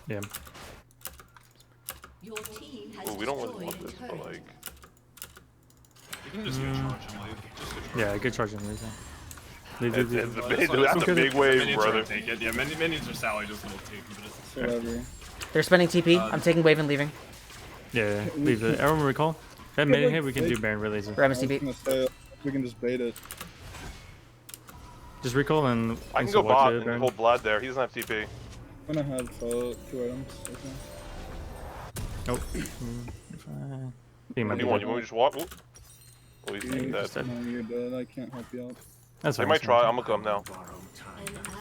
Yeah. Your team has Ooh, we don't really destroyed want this, a but turret. like. You can just get charged and leave. Just get charged. Yeah, good charge in there. Leave. It's a big, that's a big wave, Minions brother. are take it. Yeah, minions are Sally just gonna take it, but it's Whatever. They're spending TP. I'm taking wave and leaving. Yeah, leave it. Everyone recall. That mid hit, we can do Baron really easy. Rammus I was TP. gonna say, we can just bait it. Just recall and I can still go watch bot it, and Baron. hold Vlad there. He doesn't have TP. I'm gonna have 2 items. Okay. Nope. Fine. Being my What do you want? You want me to just walk? Oop. Oh, he's You- dead. No, you're dead. I can't help you out. That's They fine. might try. I'm gonna come now.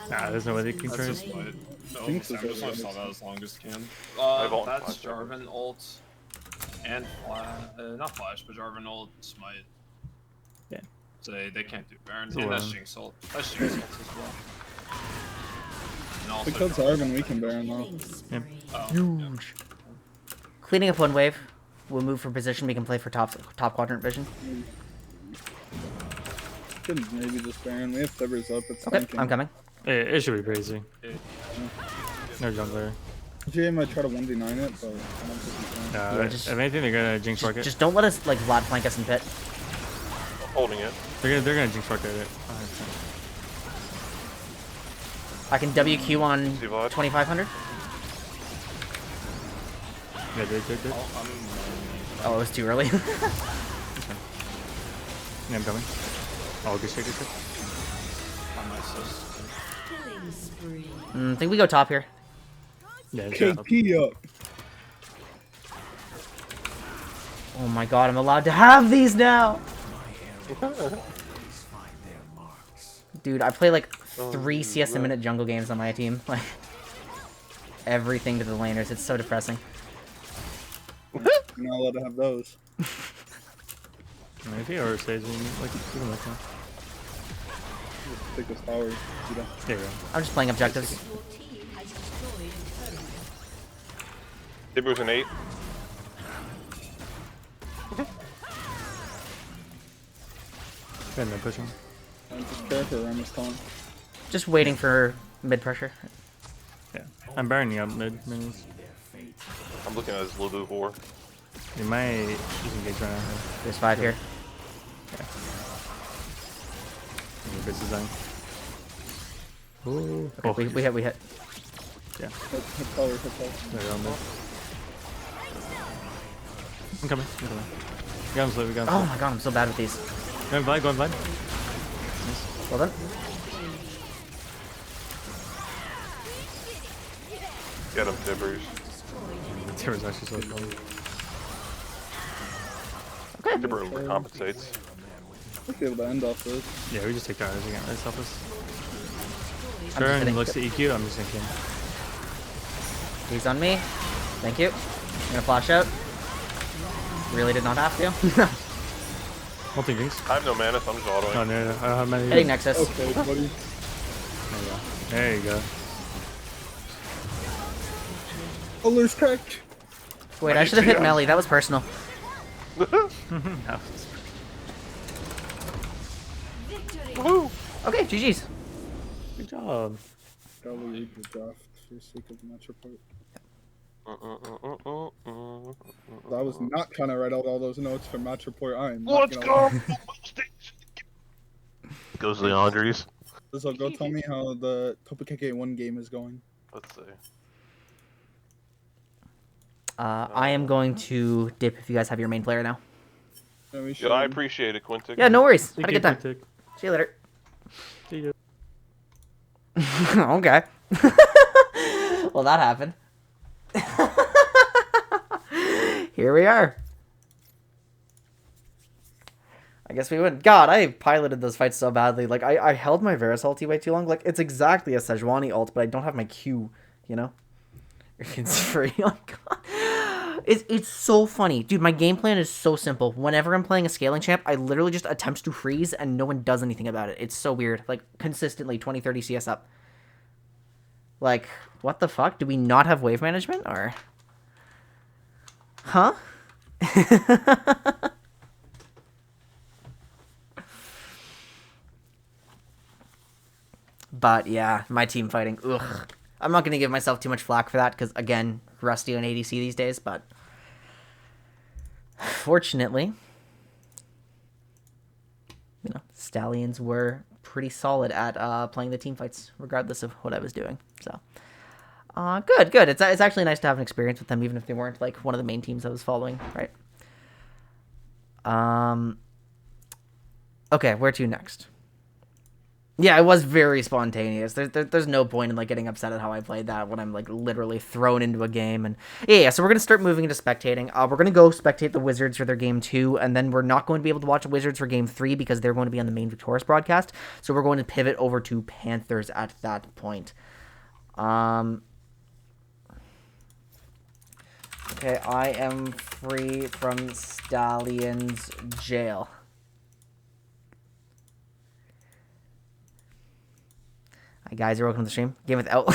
Nah, there's no way they can That's try. just what. No, I'm Jinx just is gonna okay. stall that as long as can. have ult in That's 5 seconds. Jarvan ult and not flash, but Jarvan ult smite. Yeah. So they can't do Baron, So, and that's Jinx ult. That's Jinx ult as well. And also, Because Arvin, we can Baron though. Yep. Huge. Cleaning up one wave. We'll move for position. We can play for top quadrant vision. Could maybe just Baron. We have Tibbers up. It's Okay, tanking. I'm coming. It should be pretty easy. Yeah. No jungler. GA might try to 1v9 it, but I don't think he can. Yeah, just- If anything, they're gonna jinx rocket. Just don't let us like Vlad flank us in pit. Holding it. They're gonna jinx rocket it. 100%. I can WQ on See Vlad? 2500. Yeah, they're. Oh, it was too early. Yeah, I'm coming. Oh, good shit, good shit. I'm assist. Killing spree. I think we go top here. Yeah, it's up. KP up. Oh my god, I'm allowed to have these now. Dude, I play like 3 CS a minute jungle games on my team. Like everything to the laners. It's so depressing. You're not allowed to have those. I mean, if he overstays, like, give him like that. Just take this tower. You know. There you go. I'm just playing objectives. Your team has destroyed a turret. Tibbers an 8. Go ahead and push him. Just care for Rammus time. Just waiting for mid pressure. Yeah. I'm burning up mid minis. I'm looking at his Lubu whore. You might use engage right now. There's 5 here. Good design. Ooh. Okay, Oh, we hit. yeah. Hit tower, hit tower. There you go, mid. I'm coming. We got him slow, we got him Oh slow. my god, I'm so bad with these. Go and blind, go and blind. Well done. Get him, Tibbers. Terror's actually so cool. Okay. Tibber overcompensates. Let's be able to end off this. Yeah, we just take towers again. Let's help us. I'm just Turn hitting. looks to EQ, I'm just thinking. He's on me. Thank you. I'm gonna flash out. Really did not have to. Multi jinx. I have no mana, so I'm just autoing. Oh, no, no. I don't have many. Hitting Nexus. Okay, buddy. There you go. There you go. Oh, there's crack. Wait, I should have hit Melly. That was personal. Woohoo! Okay, GG's. Good job. Gotta read the draft for the sake of the match report. I was not trying to write out all those notes for match report. I'm not Let's gonna go! lie. Goes to the Andres. So go tell me how the Topakeke 1 game is going. Let's see. I am going to dip if you guys have your main player now. Yeah, we Yeah, I should. appreciate it, Quintic. Yeah, no worries. Thank Had a you, good time. Quintic. See you later. See you. Okay. Well, that happened. Here we are. I guess we win. God, I piloted those fights so badly. Like, I held my Varus ulti way too long. Like, it's exactly a Sejuani ult, but I don't have my Q, you know? It's free. Oh, God. It's so funny. Dude, my game plan is so simple. Whenever I'm playing a scaling champ, I literally just attempt to freeze, and no one does anything about it. It's so weird. Like, consistently 20, 30 CS up. Like, what the fuck? Do we not have wave management, or... Huh? But yeah, my team fighting. Ugh. I'm not going to give myself too much flack for that because, again, rusty on ADC these days. But fortunately, you know, Stallions were pretty solid at playing the team fights, regardless of what I was doing. So, good, good. It's actually nice to have an experience with them, even if they weren't like one of the main teams I was following, right? Okay, where to next? Yeah, it was very spontaneous. There's no point in like getting upset at how I played that when I'm like literally thrown into a game. And yeah, so we're gonna start moving into spectating. We're gonna go spectate the Wizards for their game 2, and then we're not going to be able to watch the Wizards for game 3 because they're going to be on the main Victorious broadcast. So we're going to pivot over to Panthers at that point. Okay, I am free from Stallions jail. Hi guys, you're welcome to the stream. Game without.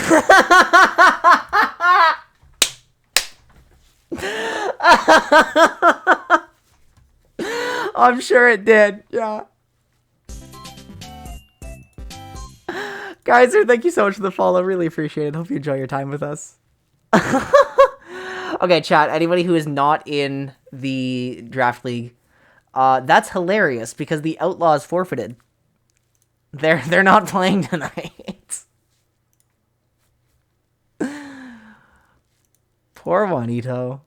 I'm sure it did. Yeah. Guys, thank you so much for the follow. Really appreciate it. Hope you enjoy your time with us. Okay, chat. Anybody who is not in the draft league, that's hilarious because the Outlaws forfeited. They're not playing tonight. Poor Juanito.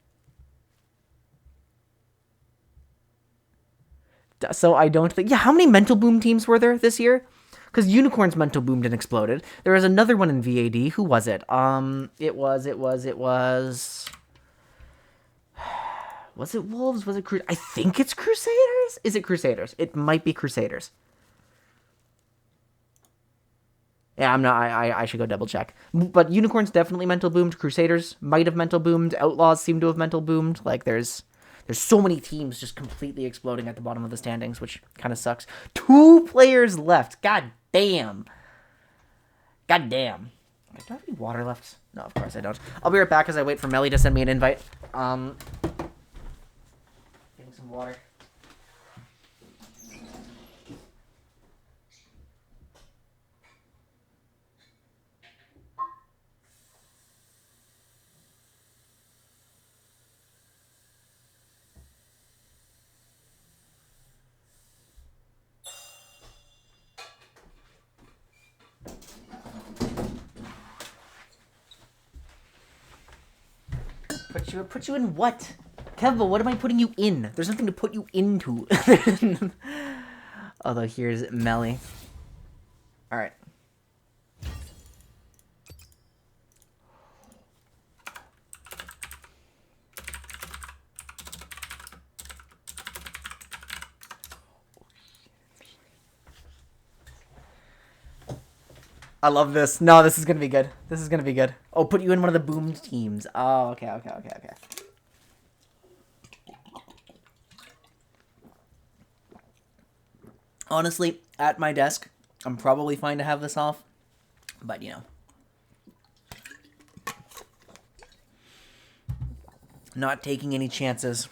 So I don't think... Yeah, how many Mental Boom teams were there this year? Because Unicorn's Mental Boomed and exploded. There was another one in VAD. Who was it? It was... Was it Wolves? Was it I think it's Crusaders? Is it Crusaders? It might be Crusaders. Yeah, I'm not. I should go double check. But Unicorns definitely mental boomed. Crusaders might have mental boomed. Outlaws seem to have mental boomed. Like there's so many teams just completely exploding at the bottom of the standings, which kind of sucks. 2 players left. God damn. God damn. Do I have any water left? No, of course I don't. I'll be right back as I wait for Melly to send me an invite. Getting some water. Put you in what? Kevin, what am I putting you in? There's nothing to put you into. Although here's Melly. Alright. I love this. No, this is gonna be good. This is gonna be good. Oh, put you in one of the boomed teams. Oh, okay. Honestly, at my desk, I'm probably fine to have this off. But, you know. Not taking any chances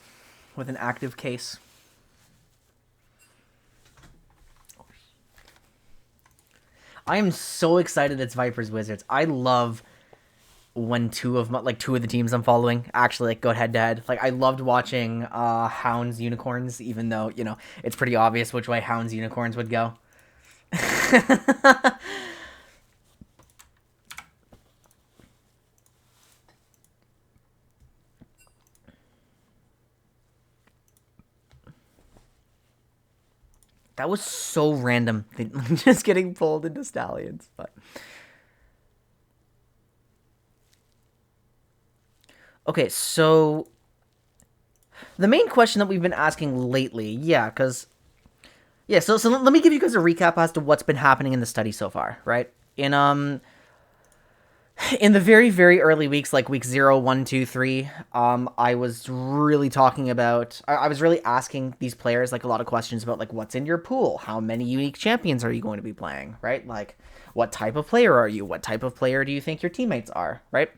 with an active case. I am so excited it's Vipers Wizards. I love when two of the teams I'm following actually like go head to head. Like I loved watching Hounds Unicorns, even though, you know, it's pretty obvious which way Hounds Unicorns would go. That was so random, just getting pulled into Stallions, but... Okay, so... The main question that we've been asking lately, yeah, because... Yeah, so let me give you guys a recap as to what's been happening in the study so far, right? In the very, very early weeks, like week 0, 1, 2, 3, I was really talking about... I was really asking these players, like, a lot of questions about, like, what's in your pool? How many unique champions are you going to be playing, right? Like, what type of player are you? What type of player do you think your teammates are, right?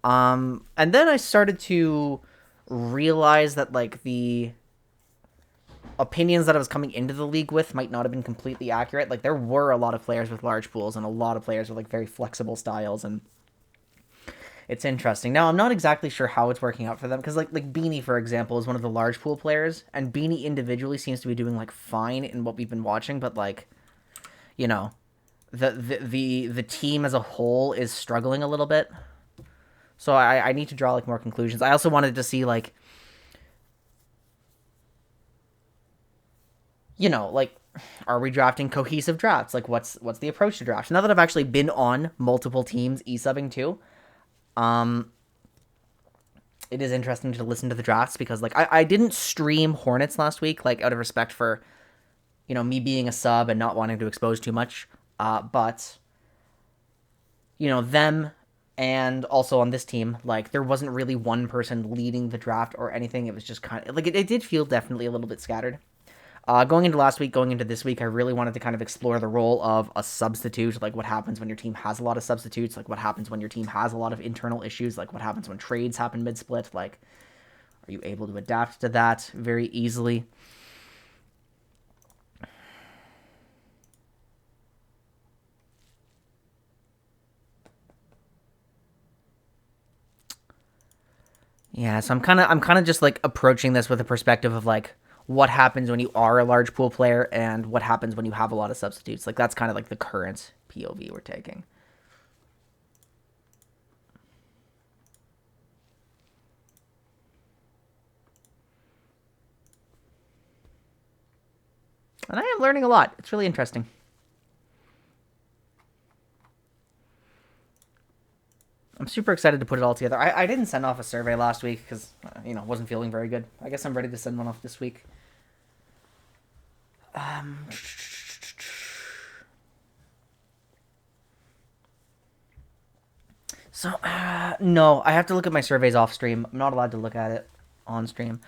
And then I started to realize that, like, the opinions that I was coming into the league with might not have been completely accurate. Like, there were a lot of players with large pools and a lot of players with, like, very flexible styles, and it's interesting. Now, I'm not exactly sure how it's working out for them, because, like Beanie, for example, is one of the large pool players, and Beanie individually seems to be doing, like, fine in what we've been watching, but, like, you know, the team as a whole is struggling a little bit. So I need to draw, like, more conclusions. I also wanted to see, like, you know, like, are we drafting cohesive drafts? Like, what's the approach to drafts? Now that I've actually been on multiple teams e-subbing too, it is interesting to listen to the drafts, because, like, I didn't stream Hornets last week, like, out of respect for, you know, me being a sub and not wanting to expose too much, but, you know, them, and also on this team, like, there wasn't really one person leading the draft or anything. It was just kind of, like, it did feel definitely a little bit scattered. Going into last week, going into this week, I really wanted to kind of explore the role of a substitute, like what happens when your team has a lot of substitutes, like what happens when your team has a lot of internal issues, like what happens when trades happen mid-split, like, are you able to adapt to that very easily? Yeah, so I'm kind of just, like, approaching this with a perspective of, like, what happens when you are a large pool player and what happens when you have a lot of substitutes. Like, that's kind of, like, the current POV we're taking. And I am learning a lot. It's really interesting. I'm super excited to put it all together. I didn't send off a survey last week because, you know, wasn't feeling very good. I guess I'm ready to send one off this week. So, no, I have to look at my surveys off stream. I'm not allowed to look at it on stream.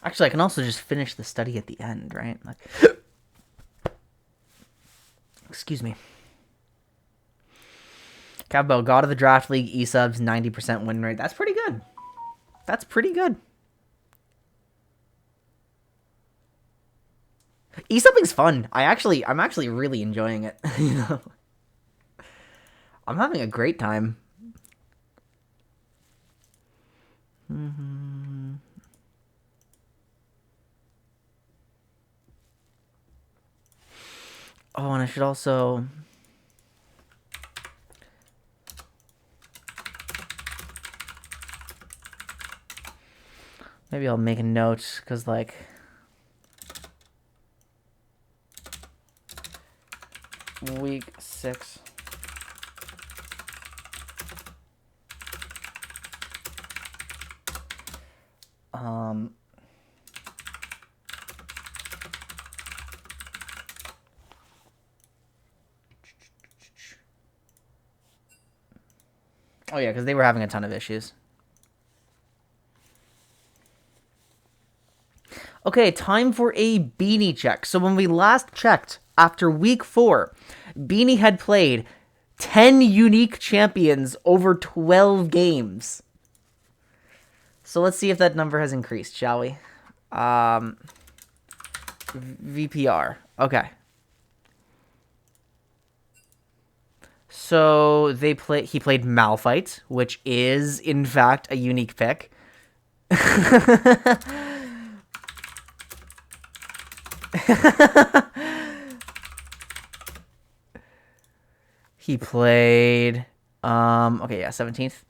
Actually, I can also just finish the study at the end, right? Like, excuse me. Cowbell, God of the Draft League, E-subs, 90% win rate. That's pretty good. That's pretty good. E-subbing's fun. I'm actually really enjoying it. You know, I'm having a great time. Oh, and I should also... Maybe I'll make a note, because, like... Week 6. Oh yeah, because they were having a ton of issues. Okay, time for a Beanie check. So when we last checked, after week 4, Beanie had played 10 unique champions over 12 games. So let's see if that number has increased, shall we? VPR. Okay. So he played Malphite, which is in fact a unique pick. He played okay, yeah, 17th.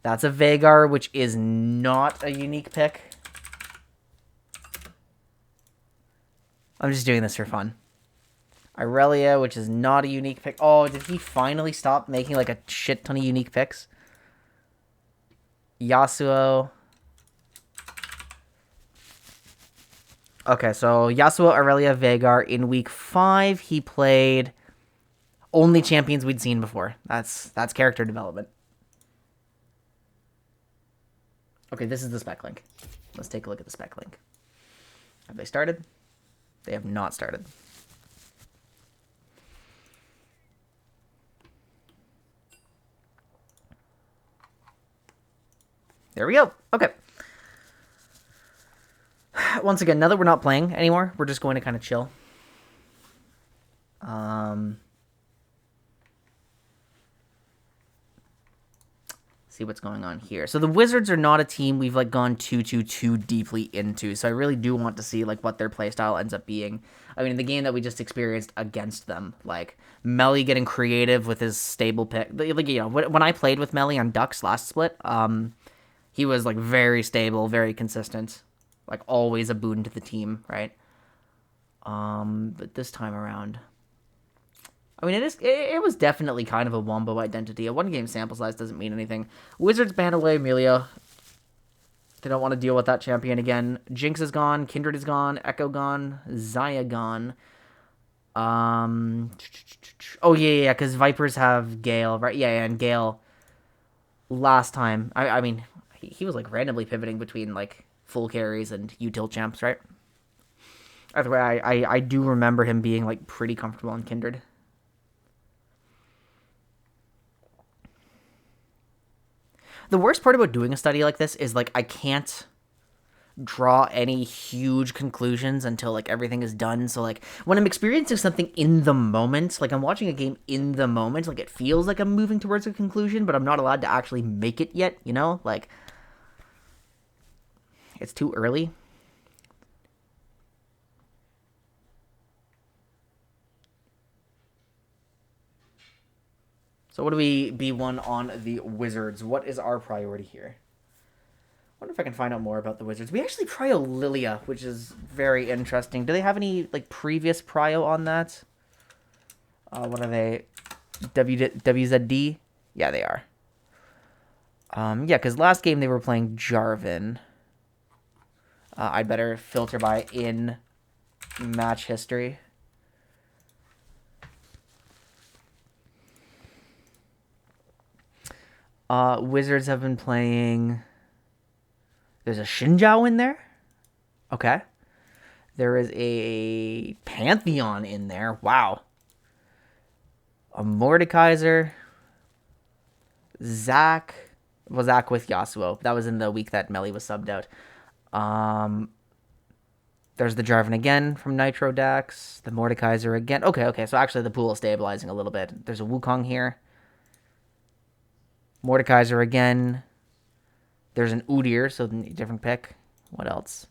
That's a Vagar, which is not a unique pick. I'm just doing this for fun. Irelia, which is not a unique pick. Oh, did he finally stop making like a shit ton of unique picks? Yasuo. Okay, so Yasuo, Irelia, Vagar. In week 5, he played only champions we'd seen before. That's character development. Okay, this is the spec link. Let's take a look at the spec link. Have they started? They have not started. There we go. Okay. Once again, now that we're not playing anymore, we're just going to kind of chill. See what's going on here. So the Wizards are not a team we've like gone too deeply into. So I really do want to see like what their playstyle ends up being. I mean, the game that we just experienced against them, like Melly getting creative with his stable pick. Like, you know, when I played with Melly on Ducks last split, he was like very stable, very consistent, like always a boon to the team, right? But this time around, I mean, it was definitely kind of a Wombo identity. A one-game sample size doesn't mean anything. Wizards ban away Amelia. They don't want to deal with that champion again. Jinx is gone. Kindred is gone. Echo gone. Xayah gone. Oh, yeah, because Vipers have Gale, right? Yeah, and Gale last time. I mean, he was, like, randomly pivoting between, like, full carries and util champs, right? Either way, I do remember him being, like, pretty comfortable on Kindred. The worst part about doing a study like this is, like, I can't draw any huge conclusions until, like, everything is done. So, like, when I'm experiencing something in the moment, like, I'm watching a game in the moment, like, it feels like I'm moving towards a conclusion, but I'm not allowed to actually make it yet, you know? Like, it's too early. So what do we B1 on the Wizards? What is our priority here? I wonder if I can find out more about the Wizards. We actually prio Lilia, which is very interesting. Do they have any like previous prio on that? What are they? WZD? Yeah, they are. Yeah, because last game they were playing Jarvan. I'd better filter by in match history. Wizards have been playing... There's a Xinjiao in there? Okay. There is a Pantheon in there. Wow. A Mordekaiser. Zach. Well, Zach with Yasuo. That was in the week that Melly was subbed out. There's the Jarvan again from Nitro Dax. The Mordekaiser again. Okay. So actually the pool is stabilizing a little bit. There's a Wukong here. Mordekaiser again. There's an Udyr, so different pick. What else?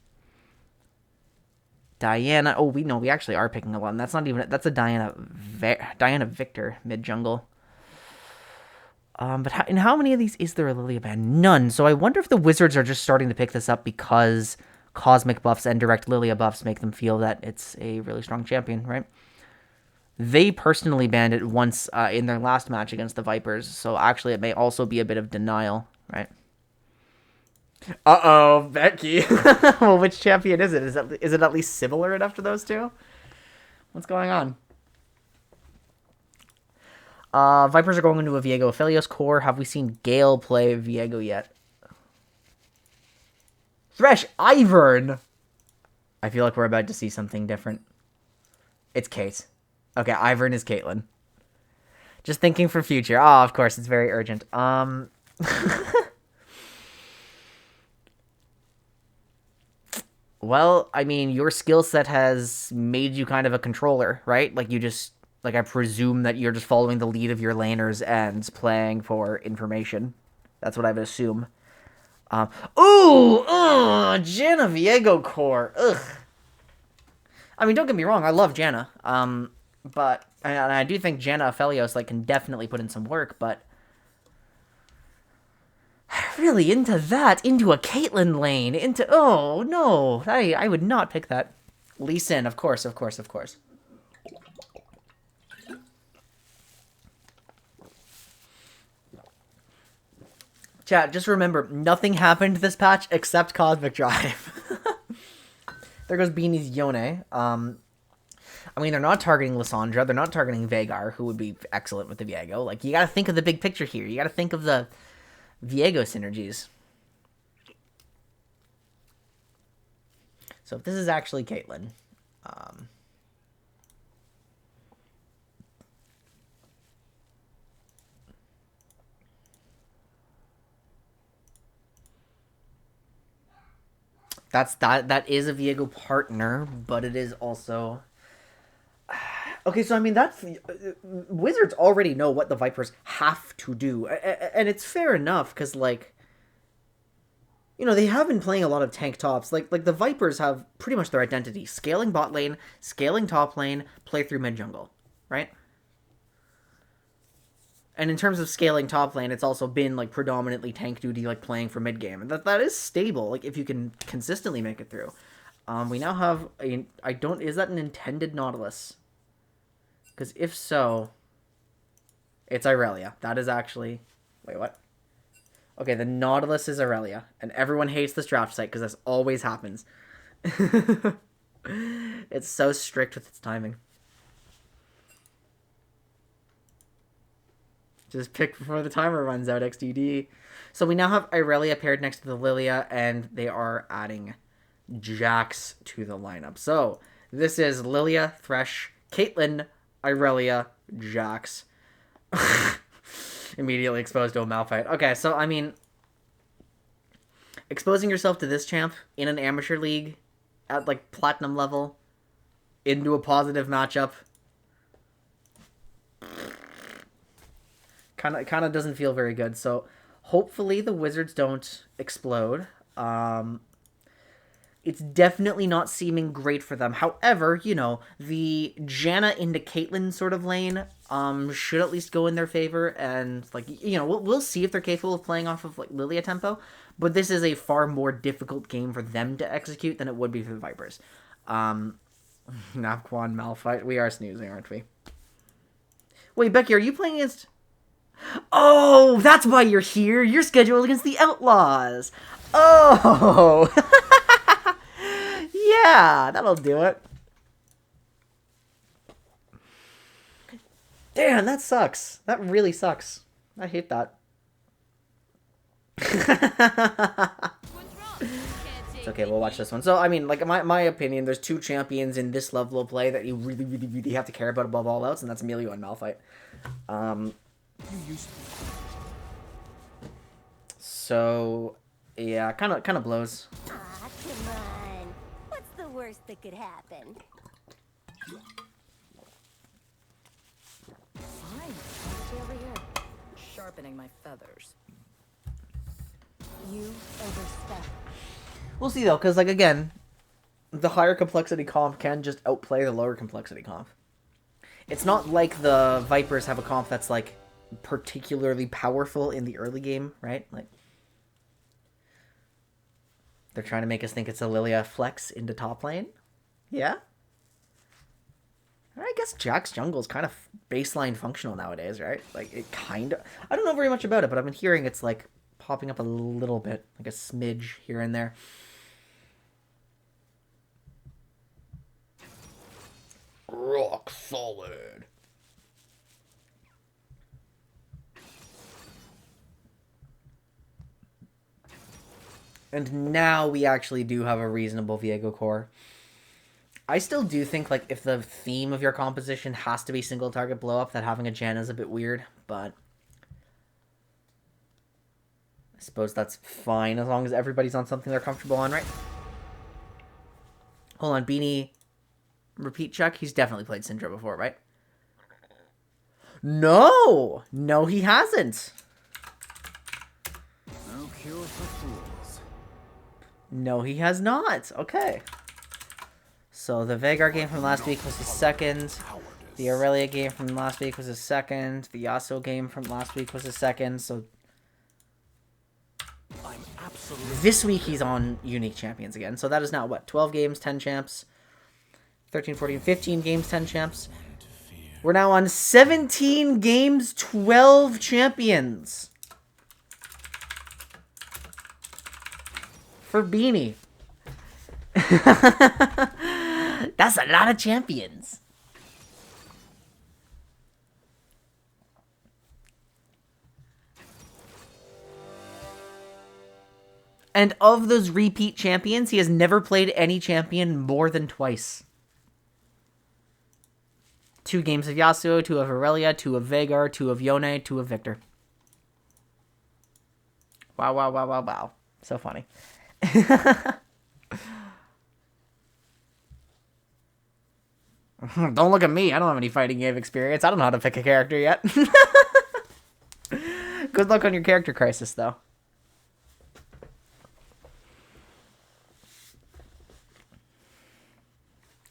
Diana. Oh, we actually are picking a lot. And that's not even... That's a Diana Victor mid-jungle. But in how many of these is there a Lilia ban? None. So I wonder if the Wizards are just starting to pick this up because cosmic buffs and direct Lilia buffs make them feel that it's a really strong champion, right? They personally banned it once in their last match against the Vipers, so actually it may also be a bit of denial, right? Uh-oh, Becky. Well, which champion is it? Is it at least similar enough to those two? What's going on? Vipers are going into a Viego Aphelios core. Have we seen Gale play Viego yet? Thresh Ivern! I feel like we're about to see something different. It's Kate. Okay, Ivern is Caitlyn. Just thinking for future. Oh, of course, it's very urgent. Well, I mean, your skill set has made you kind of a controller, right? Like, you just... Like, I presume that you're just following the lead of your laners and playing for information. That's what I would assume. Janna Viego core. Ugh. I mean, don't get me wrong, I love Janna. But and I do think Janna Aphelios like can definitely put in some work, but really into a Caitlyn lane, oh no, I would not pick that. Lee Sin, of course. Chat, just remember, nothing happened this patch except Cosmic Drive. There goes Beanie's Yone. I mean, they're not targeting Lissandra. They're not targeting Veigar, who would be excellent with the Viego. Like, you gotta think of the big picture here. You gotta think of the Viego synergies. So if this is actually Caitlyn, that is a Viego partner, but it is also... Okay, so I mean, that's... Wizards already know what the Vipers have to do, and it's fair enough, because, like... You know, they have been playing a lot of tank tops. Like the Vipers have pretty much their identity. Scaling bot lane, scaling top lane, play through mid jungle, right? And in terms of scaling top lane, it's also been, like, predominantly tank duty, like, playing for mid game. And that is stable, like, if you can consistently make it through. We now have a... Is that an intended Nautilus? Because if so... It's Irelia. That is actually... Wait, what? Okay, the Nautilus is Irelia. And everyone hates this draft site, because this always happens. It's so strict with its timing. Just pick before the timer runs out, XDD. So we now have Irelia paired next to the Lilia, and they are adding Jax to the lineup. So this is Lilia, Thresh, Caitlyn, Irelia, Jax. Immediately exposed to a Malphite. Okay, so I mean, exposing yourself to this champ in an amateur league at, like, platinum level into a positive matchup kind of doesn't feel very good. So hopefully the Wizards don't explode. It's definitely not seeming great for them. However, you know, the Janna into Caitlyn sort of lane should at least go in their favor. And, like, you know, we'll see if they're capable of playing off of, like, Lilia tempo. But this is a far more difficult game for them to execute than it would be for the Vipers. Napquan, Malphite. We are snoozing, aren't we? Wait, Becky, are you playing against... Oh, that's why you're here. You're scheduled against the Outlaws. Oh... Yeah, that'll do it. Damn, that sucks. That really sucks. I hate that. It's okay, we'll watch this one. So, I mean, like, my opinion, there's two champions in this level of play that you really, really, really have to care about above all else, and that's Emilio and Malphite. So, yeah, kind of blows. Come on. What's the worst that could happen? Fine. I'll stay over here, sharpening my feathers. You overstep. We'll see, though, because, like, again, the higher complexity comp can just outplay the lower complexity comp. It's not like the Vipers have a comp that's, like, particularly powerful in the early game, right? Like, they're trying to make us think it's a Lilia flex into top lane. Yeah? I guess Jack's jungle is kind of baseline functional nowadays, right? Like, it kind of... I don't know very much about it, but I've been hearing it's, like, popping up a little bit. Like a smidge here and there. Rock solid. And now we actually do have a reasonable Viego core. I still do think, like, if the theme of your composition has to be single target blow up, that having a Jan is a bit weird, but I suppose that's fine as long as everybody's on something they're comfortable on, right? Hold on, Beanie. Repeat check. He's definitely played Syndra before, right? No! No, he hasn't. No cure for fools. No, he has not. Okay. So the Veigar game from last week was his second. The Aurelia game from last week was his second. The Yasuo game from last week was his second. So this week he's on Unique Champions again. So that is now, what, 12 games, 10 champs. 13, 14, 15 games, 10 champs. We're now on 17 games, 12 champions. For Beanie. That's a lot of champions. And of those repeat champions, he has never played any champion more than twice. 2 games of Yasuo, 2 of Aurelia, 2 of Veigar, 2 of Yone, 2 of Victor. Wow, wow, wow, wow, wow. So funny. Don't look at me. I don't have any fighting game experience. I don't know how to pick a character yet. Good luck on your character crisis, though.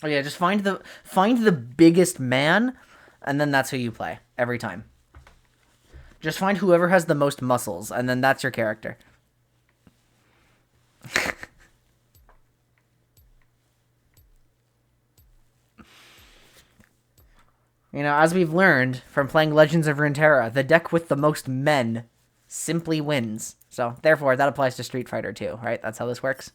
Oh yeah, just find the biggest man, and then that's who you play every time. Just find whoever has the most muscles, and then that's your character. You know, as we've learned from playing Legends of Runeterra, the deck with the most men simply wins. So, therefore, that applies to Street Fighter too, right? That's how this works.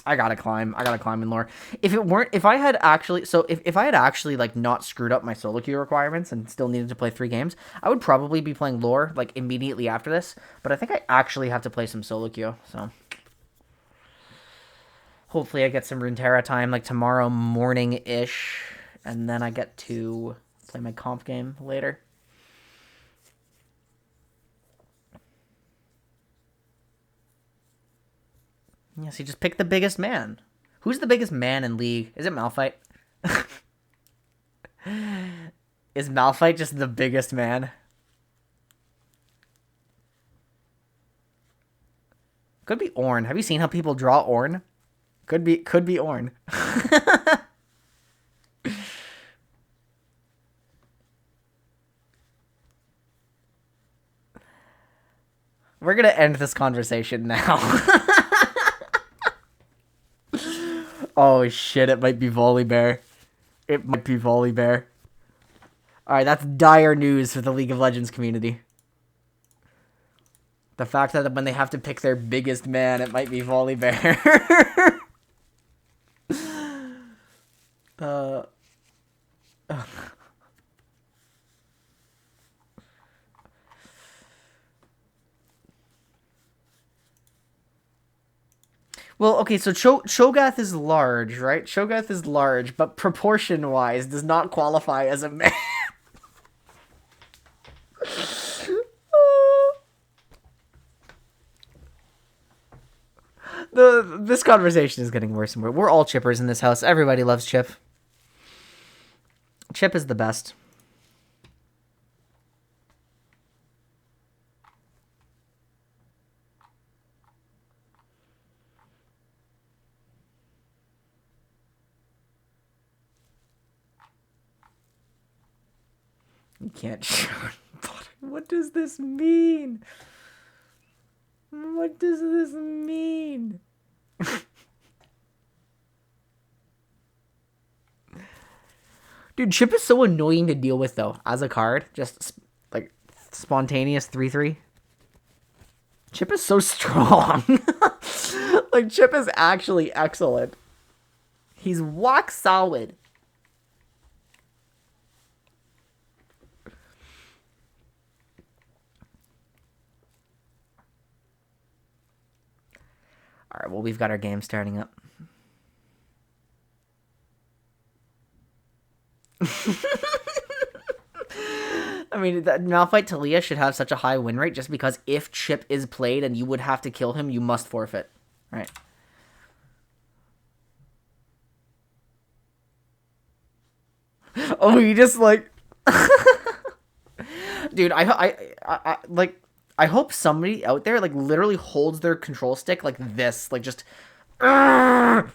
I gotta climb in lore. If I had actually like not screwed up my solo queue requirements and still needed to play 3 games, I would probably be playing lore like immediately after this. But I think I actually have to play some solo queue, so hopefully I get some Runeterra time like tomorrow morning-ish, and then I get to play my comp game later. Yes, you just pick the biggest man. Who's the biggest man in League? Is it Malphite? Is Malphite just the biggest man? Could be Ornn. Have you seen how people draw Ornn? Could be Ornn. We're gonna end this conversation now. Oh shit, it might be Volibear. It might be Volibear. Alright, that's dire news for the League of Legends community. The fact that when they have to pick their biggest man, it might be Volibear. Well, okay, so Cho'Gath is large, right? Cho'Gath is large, but proportion-wise does not qualify as a man. This conversation is getting worse and worse. We're all chippers in this house. Everybody loves Chip. Chip is the best. You can't shoot. What does this mean? What does this mean? Dude, Chip is so annoying to deal with, though, as a card. Just, like, spontaneous 3-3. Chip is so strong. Like, Chip is actually excellent. He's rock solid. Alright, well, we've got our game starting up. I mean, that Malphite Talia should have such a high win rate just because if Chip is played and you would have to kill him, you must forfeit. Right. Oh, you just like... Dude, I like... I hope somebody out there, like, literally holds their control stick like this. Like, just... Right?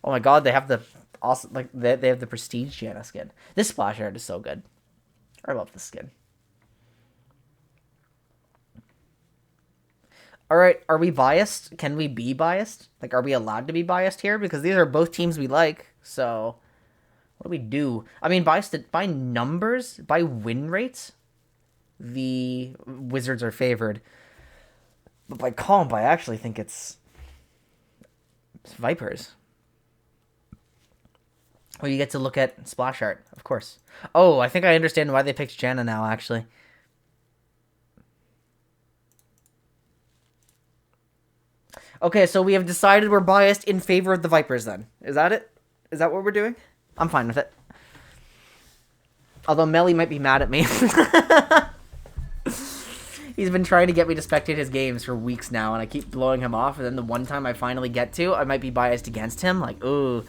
Oh my god, they have the... Awesome, like, they have the Prestige Janna skin. This splash art is so good. I love this skin. Alright, are we biased? Can we be biased? Like, are we allowed to be biased here? Because these are both teams we like, so... What do we do? I mean, by numbers, by win rates, the Wizards are favored. But by comp, I actually think it's Vipers. Well, you get to look at splash art, of course. Oh, I think I understand why they picked Janna now, actually. Okay, so we have decided we're biased in favor of the Vipers, then. Is that it? Is that what we're doing? I'm fine with it. Although Melly might be mad at me. He's been trying to get me to spectate his games for weeks now, and I keep blowing him off, and then the one time I finally get to, I might be biased against him. Like, ooh,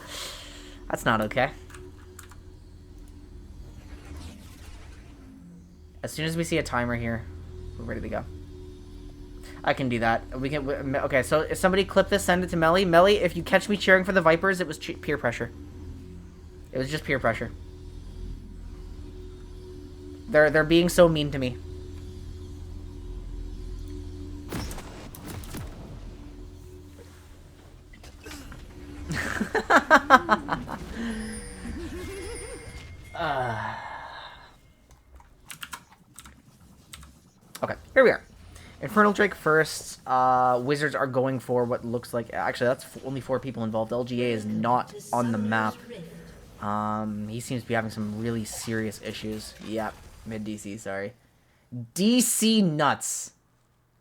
that's not okay. As soon as we see a timer here, we're ready to go. I can do that. We can. Okay, so if somebody clip this, send it to Melly. Melly, if you catch me cheering for the Vipers, it was peer pressure. It was just peer pressure. They're being so mean to me. Okay, here we are. Infernal Drake first. Wizards are going for what looks like... Actually, that's only 4 people involved. LGA is not on the map. He seems to be having some really serious issues. Yep, mid DC, sorry. DC nuts.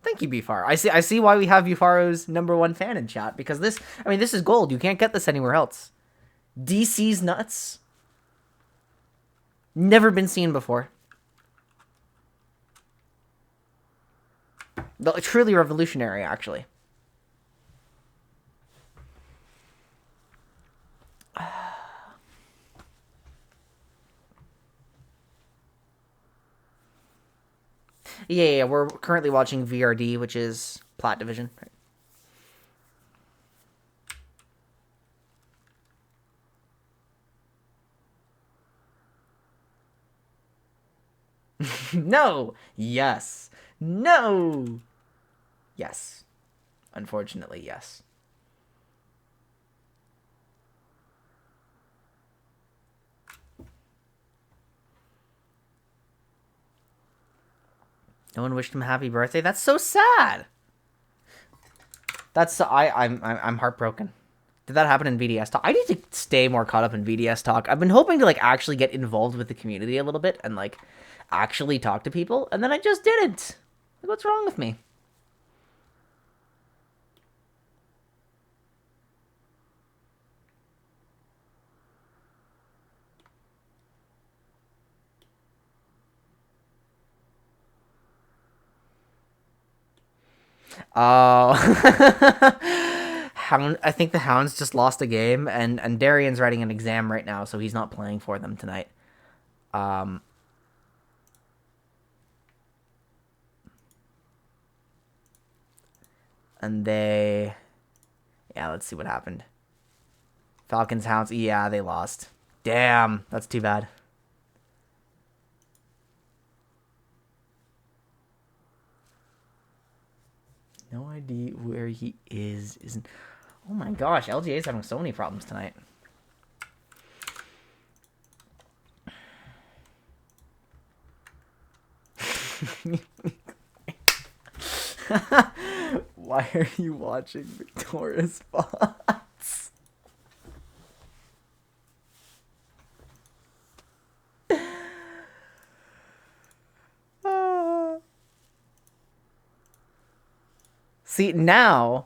Thank you, Bufaro. I see why we have Bufaro's #1 fan in chat, because this, I mean, this is gold. You can't get this anywhere else. DC's nuts. Never been seen before. Truly revolutionary, actually. Yeah, we're currently watching VRD, which is Plat Division. No! Yes. No! Yes. Unfortunately, yes. No one wished him a happy birthday. That's so sad. That's I'm heartbroken. Did that happen in VDS talk? I need to stay more caught up in VDS talk. I've been hoping to like actually get involved with the community a little bit and like actually talk to people, and then I just didn't. Like, what's wrong with me? Oh. Hound, I think the Hounds just lost a game, and Darian's writing an exam right now, so he's not playing for them tonight. And they... Yeah, let's see what happened. Falcons, Hounds, yeah, they lost. Damn, that's too bad. No idea where he is. Isn't. Oh my gosh, LGA is having so many problems tonight. Why are you watching Victoria's bots? See, now...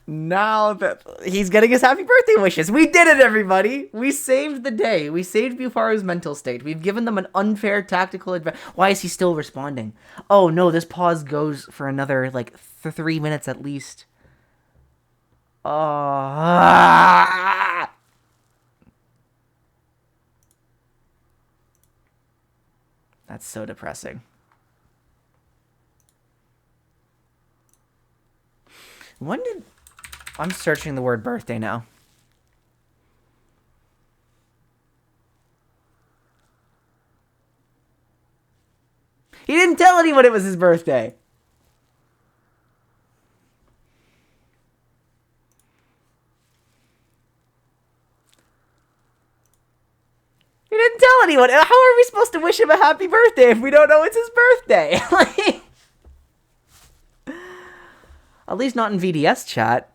Now that he's getting his happy birthday wishes. We did it, everybody. We saved the day. We saved Bufaru's mental state. We've given them an unfair tactical advantage. Why is he still responding? Oh, no, this pause goes for another, like, 3 minutes at least. Oh. That's so depressing. When did... I'm searching the word birthday now. He didn't tell anyone it was his birthday. He didn't tell anyone. How are we supposed to wish him a happy birthday if we don't know it's his birthday? Like, at least not in VDS chat.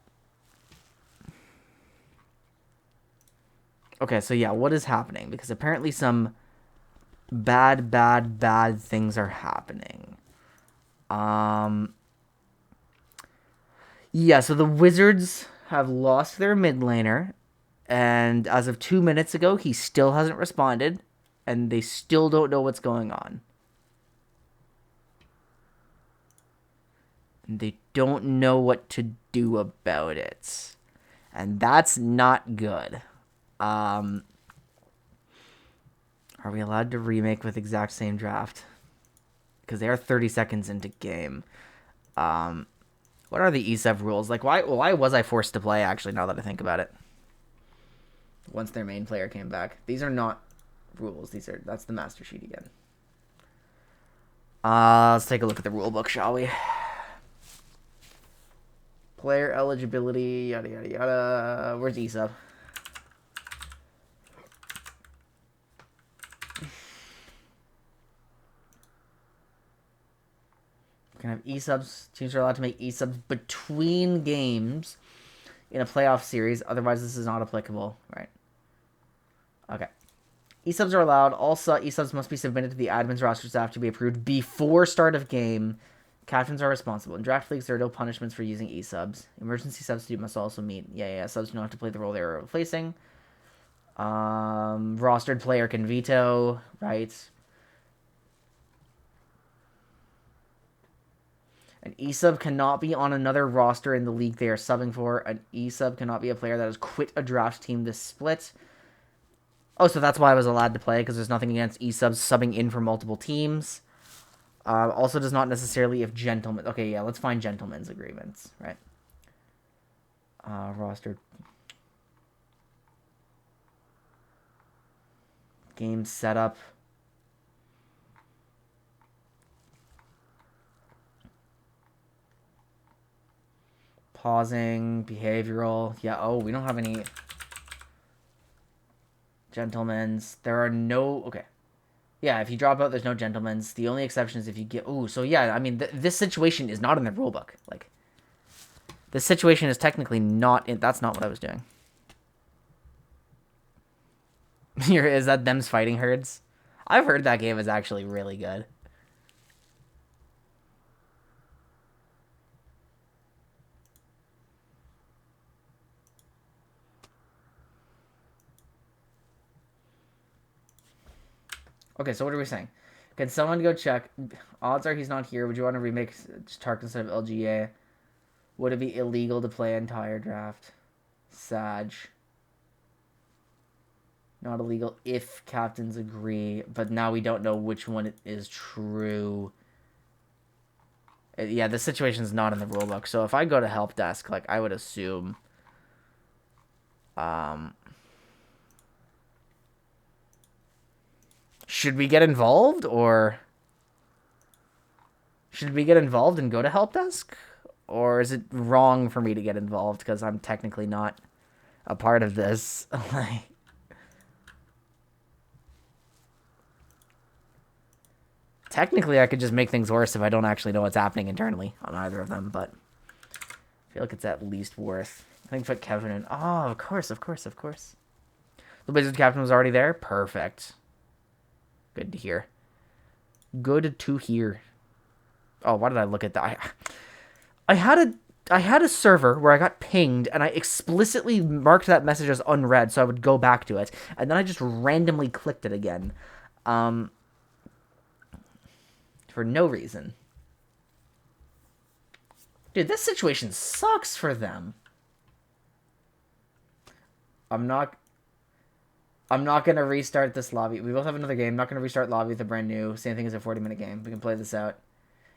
Okay, so yeah, what is happening? Because apparently some bad things are happening. Yeah, so the Wizards have lost their mid laner, and as of 2 minutes ago, he still hasn't responded, and they still don't know what's going on. And they don't know what to do about it. And that's not good. Are we allowed to remake with exact same draft? Because they are 30 seconds into game. What are the ESEV rules? Like, why was I forced to play, actually, now that I think about it? Once their main player came back. These are not rules. That's the master sheet again. Let's take a look at the rule book, shall we? Player eligibility, yada, yada, yada. Where's ESEV? Can have E-subs. Teams are allowed to make E-subs between games in a playoff series. Otherwise, this is not applicable. Right. Okay. E-subs are allowed. Also, E-subs must be submitted to the admin's roster staff to be approved before start of game. Captains are responsible. In draft leagues, there are no punishments for using E-subs. Emergency substitute must also meet. Yeah. Subs do not have to play the role they are replacing. Rostered player can veto. Right. An E-sub cannot be on another roster in the league they are subbing for. An E-sub cannot be a player that has quit a draft team this split. Oh, so that's why I was allowed to play, because there's nothing against E-subs subbing in for multiple teams. Also does not necessarily if gentlemen... Okay, yeah, let's find gentlemen's agreements, right? Roster... Game setup... Pausing, behavioral. Yeah, oh, we don't have any gentlemen's. There are no... Okay. Yeah, if you drop out, there's no gentlemen's. The only exception is if you get... Ooh, so yeah, I mean, this situation is not in the rulebook. Like, this situation is technically not in... That's not what I was doing. Is that them's fighting herds? I've heard that game is actually really good. Okay, so what are we saying? Can someone go check? Odds are he's not here. Would you want to remake Tark instead of LGA? Would it be illegal to play entire draft? Sag. Not illegal if captains agree, but now we don't know which one is true. Yeah, this situation is not in the rulebook. So if I go to help desk, like, I would assume... Should we get involved, or... Should we get involved and go to help desk? Or is it wrong for me to get involved, because I'm technically not a part of this? Technically, I could just make things worse if I don't actually know what's happening internally on either of them, but... I feel like it's at least worth... I think put Kevin in... Oh, of course. The Wizard captain was already there? Perfect. Good to hear. good to hear. Oh, why did I look at that? I had a server where I got pinged, and I explicitly marked that message as unread, so I would go back to it, and then I just randomly clicked it again, for no reason. Dude, this situation sucks for them. I'm not gonna restart this lobby. We both have another game. I'm not gonna restart lobby with a brand new. Same thing as a 40-minute game. We can play this out.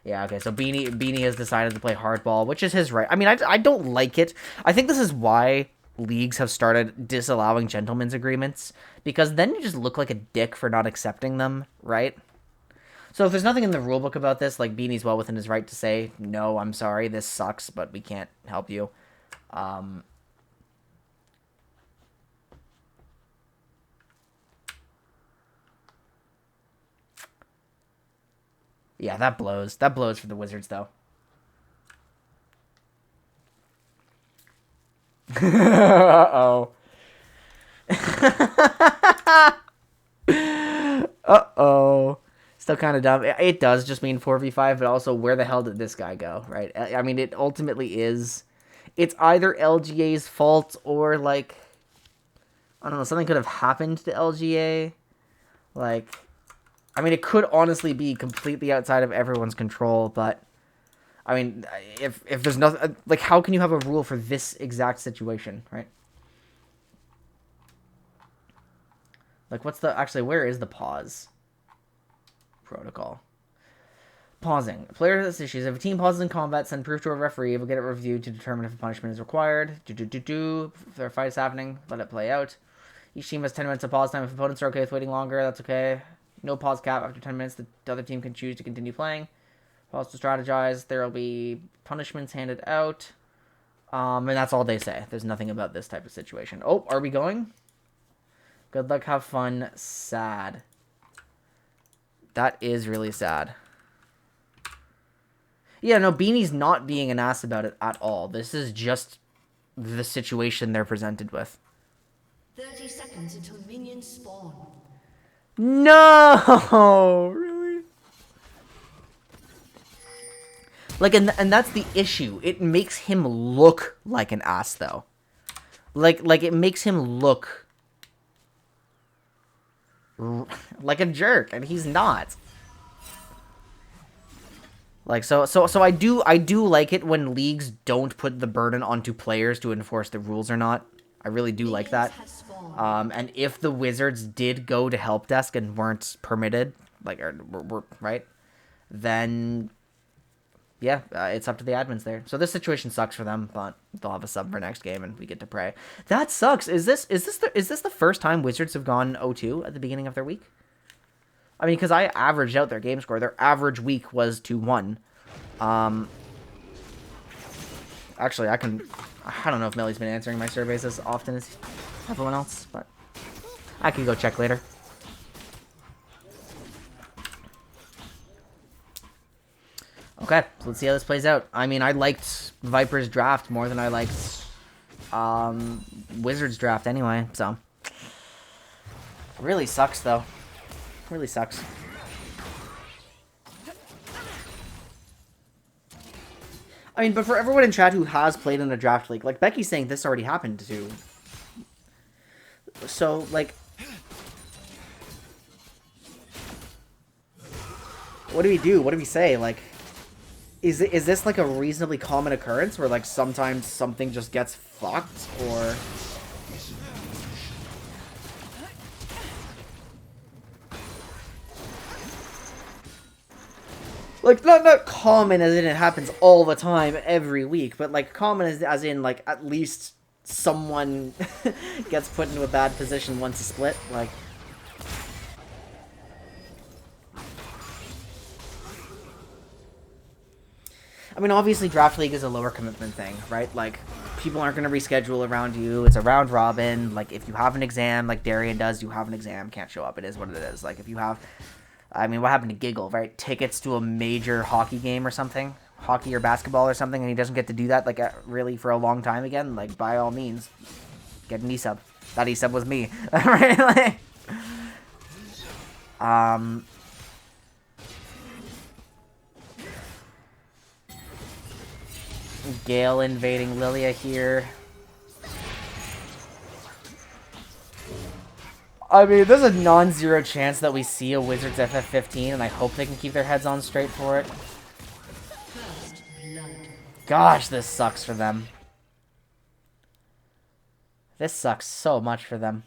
Yeah, okay, so Beanie has decided to play hardball, which is his right. I mean, I don't like it. I think this is why leagues have started disallowing gentlemen's agreements, because then you just look like a dick for not accepting them, right? So if there's nothing in the rulebook about this, like, Beanie's well within his right to say, no, I'm sorry, this sucks, but we can't help you. Yeah, that blows. That blows for the Wizards, though. Uh-oh. Uh-oh. Still kind of dumb. It does just mean 4v5, but also where the hell did this guy go, right? I mean, it ultimately is... It's either LGA's fault or, like... I don't know, something could have happened to LGA. Like... I mean, it could honestly be completely outside of everyone's control, but... I mean, if there's nothing... Like, how can you have a rule for this exact situation, right? Like, what's the... Actually, where is the pause protocol? Pausing. Player has issues. If a team pauses in combat, send proof to a referee. We'll get it reviewed to determine if a punishment is required. If there are fights happening, let it play out. Each team has 10 minutes of pause time. If opponents are okay with waiting longer, that's okay. No pause cap. After 10 minutes, the other team can choose to continue playing. Pause to strategize. There will be punishments handed out. And that's all they say. There's nothing about this type of situation. Oh, are we going? Good luck, have fun. Sad. That is really sad. Yeah, no, Beanie's not being an ass about it at all. This is just the situation they're presented with. 30 seconds until minions spawn. No! Really? Like, and that's the issue. It makes him look like an ass, though. Like it makes him look like a jerk, and he's not. Like, so I do like it when leagues don't put the burden onto players to enforce the rules or not. I really do like that. And if the Wizards did go to help desk and weren't permitted, like, were right, then yeah, it's up to the admins there. So this situation sucks for them, but they'll have a sub for next game, and we get to pray. That sucks. Is this the first time Wizards have gone 0-2 at the beginning of their week? I mean, because I averaged out their game score. Their average week was 2-1. Actually, I don't know if Millie's been answering my surveys as often as everyone else, but I can go check later. Okay, so let's see how this plays out. I mean, I liked Viper's draft more than I liked Wizards draft anyway, so. Really sucks, though. Really sucks. I mean, but for everyone in chat who has played in a draft league, like, Becky's saying this already happened to. So, like, what do we do? What do we say? Like, is this like a reasonably common occurrence where, like, sometimes something just gets fucked, or... Like, not common as in it happens all the time, every week, but, like, common as in, like, at least someone gets put into a bad position once a split, like... I mean, obviously, Draft League is a lower commitment thing, right? Like, people aren't going to reschedule around you. It's a round robin. Like, if you have an exam, like Darian does, you have an exam, can't show up. It is what it is. Like, if you have... I mean, what happened to Giggle, right? Tickets to a major hockey game or something? Hockey or basketball or something, and he doesn't get to do that, like, really for a long time again? Like, by all means, get an E-sub. That E-sub was me. Right? Like, Gale invading Lilia here. I mean, there's a non-zero chance that we see a Wizards FF15, and I hope they can keep their heads on straight for it. Gosh, this sucks for them. This sucks so much for them.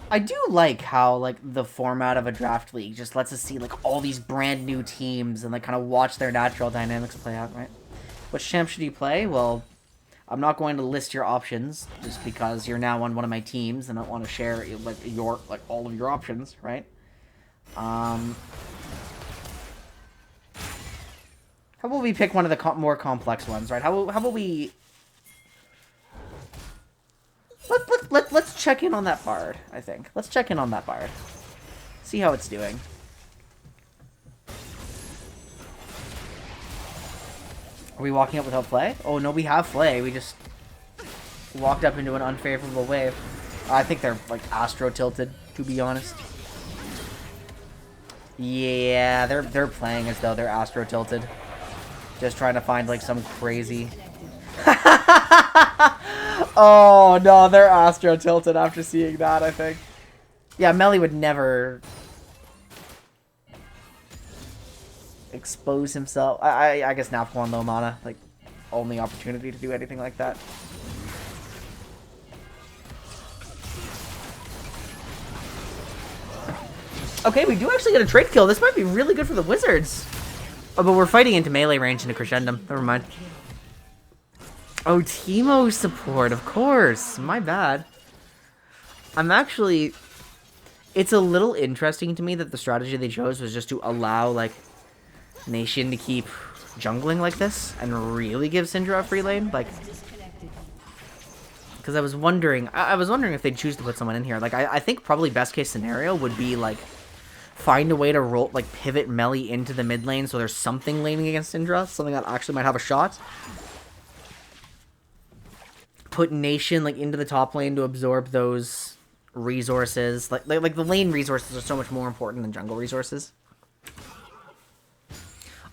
I do like how, like, the format of a draft league just lets us see, like, all these brand new teams and, like, kind of watch their natural dynamics play out, right? Which champ should you play? Well, I'm not going to list your options just because you're now on one of my teams and I don't want to share, like, all of your options, right? How about we pick one of the more complex ones, right? How about we... Let's check in on that Bard, I think. Let's check in on that Bard. See how it's doing. Are we walking up without Flay? Oh, no, we have Flay. We just walked up into an unfavorable wave. I think they're, like, astro-tilted, to be honest. Yeah, they're playing as though they're astro-tilted. Just trying to find, like, some crazy... Oh, no, they're astro-tilted after seeing that, I think. Yeah, Melly would never... expose himself. I guess Napco on low mana, like, only opportunity to do anything like that. Okay, we do actually get a trade kill. This might be really good for the Wizards. Oh, but we're fighting into melee range into Crescendum. Never mind. Oh, Teemo support, of course. My bad. I'm actually... It's a little interesting to me that the strategy they chose was just to allow, like, Nation to keep jungling like this and really give Syndra a free lane. Like, because I was wondering if they'd choose to put someone in here. Like, I think probably best case scenario would be, like, find a way to roll, like, pivot Melly into the mid lane so there's something laning against Syndra, something that actually might have a shot. Put Nation, like, into the top lane to absorb those resources. Like the lane resources are so much more important than jungle resources.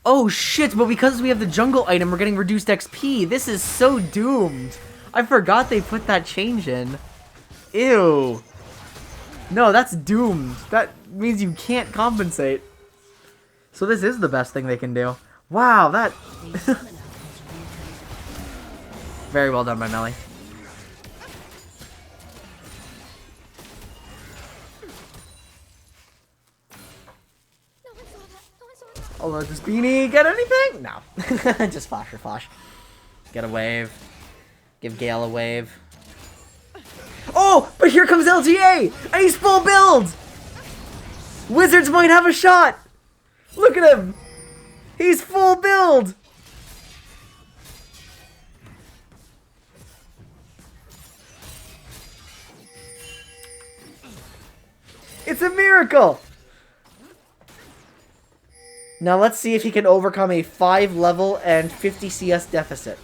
Oh shit, but because we have the jungle item, we're getting reduced XP. This is so doomed. I forgot they put that change in. Ew. No, that's doomed. That means you can't compensate. So this is the best thing they can do. Wow, that... Very well done by Melly. Oh, does this beanie get anything? No. Just flash or flash. Get a wave. Give Gale a wave. Oh, but here comes LTA! And he's full build! Wizards might have a shot! Look at him! He's full build! It's a miracle! Now let's see if he can overcome a 5 level and 50 CS deficit.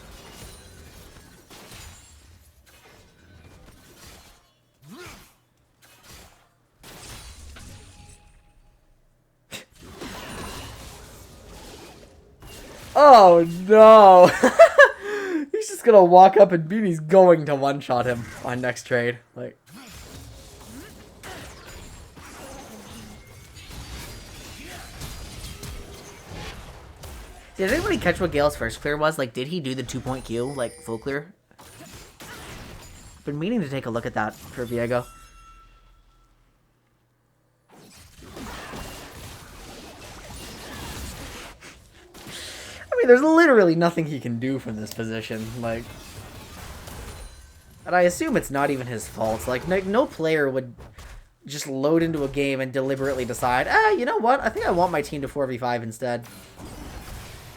Oh no! He's just gonna walk up and Beanie's going to one-shot him on next trade. Like... Did anybody catch what Gale's first clear was? Like, did he do the 2-point Q, like, full clear? I've been meaning to take a look at that for Viego. I mean, there's literally nothing he can do from this position, like... And I assume it's not even his fault. Like, no player would just load into a game and deliberately decide, you know what? I think I want my team to 4v5 instead.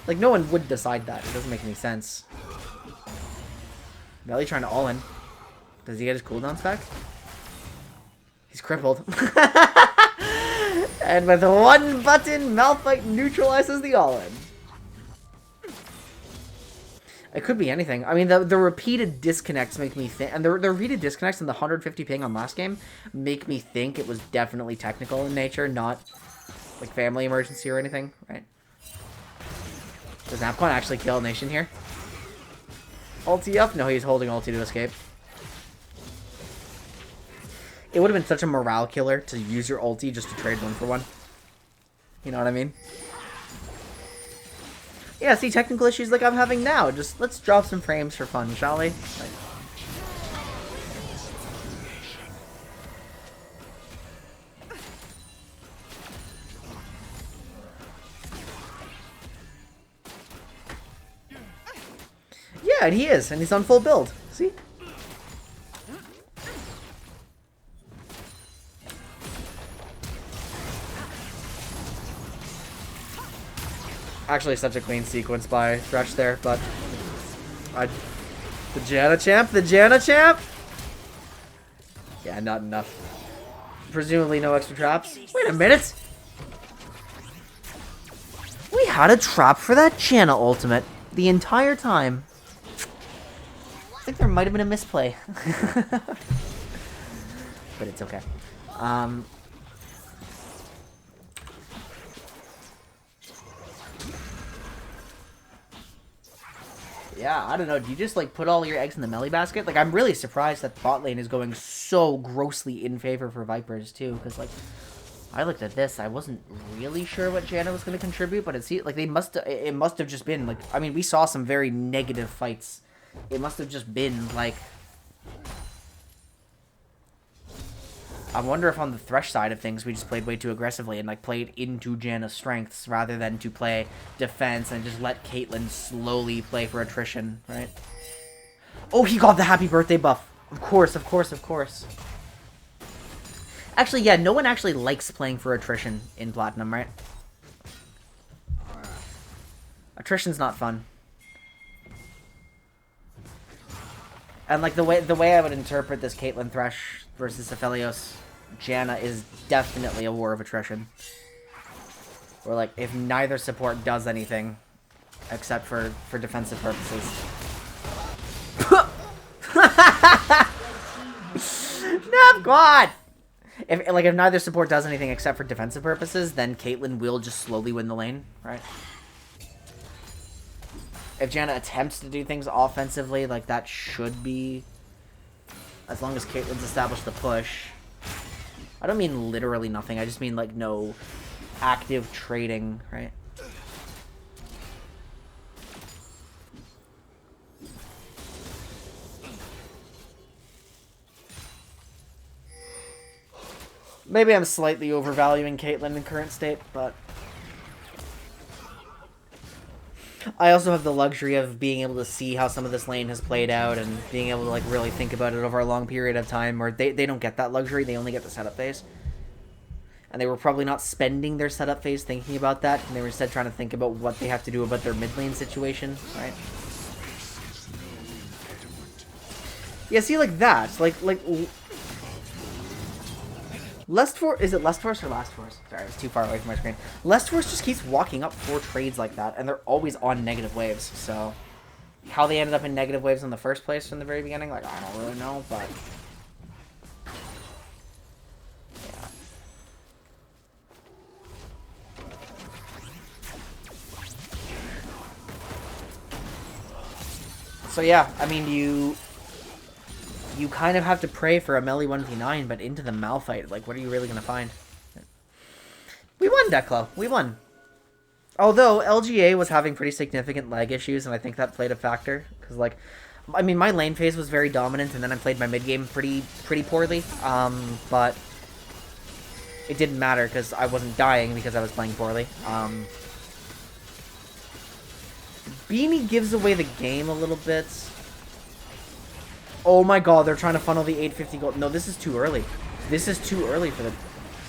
Like, no one would decide that. It doesn't make any sense. Melly trying to all-in. Does he get his cooldowns back? He's crippled. And with one button, Malphite neutralizes the all-in. It could be anything. I mean, the repeated disconnects make me think... And the repeated disconnects in the 150 ping on last game make me think it was definitely technical in nature, not, like, family emergency or anything, right? Does Napcon actually kill Nation here? Ulti up? No, he's holding ulti to escape. It would have been such a morale killer to use your ulti just to trade 1-for-1. You know what I mean? Yeah, see, technical issues like I'm having now. Just, let's drop some frames for fun, shall we? Like... Yeah, and he is, and he's on full build. See? Actually, such a clean sequence by Thresh there, but... the Janna champ? The Janna champ? Yeah, not enough. Presumably no extra traps. Wait a minute! We had a trap for that Janna ultimate the entire time. I think there might have been a misplay. But it's okay. Yeah, I don't know. Do you just, like, put all your eggs in the melee basket? Like, I'm really surprised that bot lane is going so grossly in favor for Vipers, too. Because, like, I looked at this. I wasn't really sure what Janna was going to contribute. But it seemed like it must have just been, like... I mean, we saw some very negative fights. It must have just been, like... I wonder if on the Thresh side of things, we just played way too aggressively and, like, played into Janna's strengths rather than to play defense and just let Caitlyn slowly play for attrition, right? Oh, he got the happy birthday buff. Of course, of course, of course. Actually, yeah, no one actually likes playing for attrition in Platinum, right? Attrition's not fun. And, like, the way I would interpret this Caitlyn Thresh versus Aphelios Janna is definitely a war of attrition. Or, like, if neither support does anything except for defensive purposes. No, God! If neither support does anything except for defensive purposes, then Caitlyn will just slowly win the lane, right? If Janna attempts to do things offensively, like, that should be... As long as Caitlyn's established the push. I don't mean literally nothing, I just mean, like, no active trading, right? Maybe I'm slightly overvaluing Caitlyn in current state, but... I also have the luxury of being able to see how some of this lane has played out and being able to, like, really think about it over a long period of time, where they don't get that luxury, they only get the setup phase. And they were probably not spending their setup phase thinking about that, and they were instead trying to think about what they have to do about their mid lane situation, right? Yeah, see, like that, like... Lustforce, is it Lustforce or Lastforce? Sorry, I was too far away from my screen. Lustforce just keeps walking up 4 trades like that, and they're always on negative waves, so... How they ended up in negative waves in the first place from the very beginning, like, I don't really know, but... Yeah. So yeah, I mean, you kind of have to pray for a melee 1v9, but into the Malphite, like, what are you really going to find? We won, Declo. We won. Although, LGA was having pretty significant lag issues, and I think that played a factor. Because, like, I mean, my lane phase was very dominant, and then I played my mid-game pretty poorly. But it didn't matter, because I wasn't dying because I was playing poorly. Beanie gives away the game a little bit. Oh my god, they're trying to funnel the 850 gold. No, this is too early. This is too early for the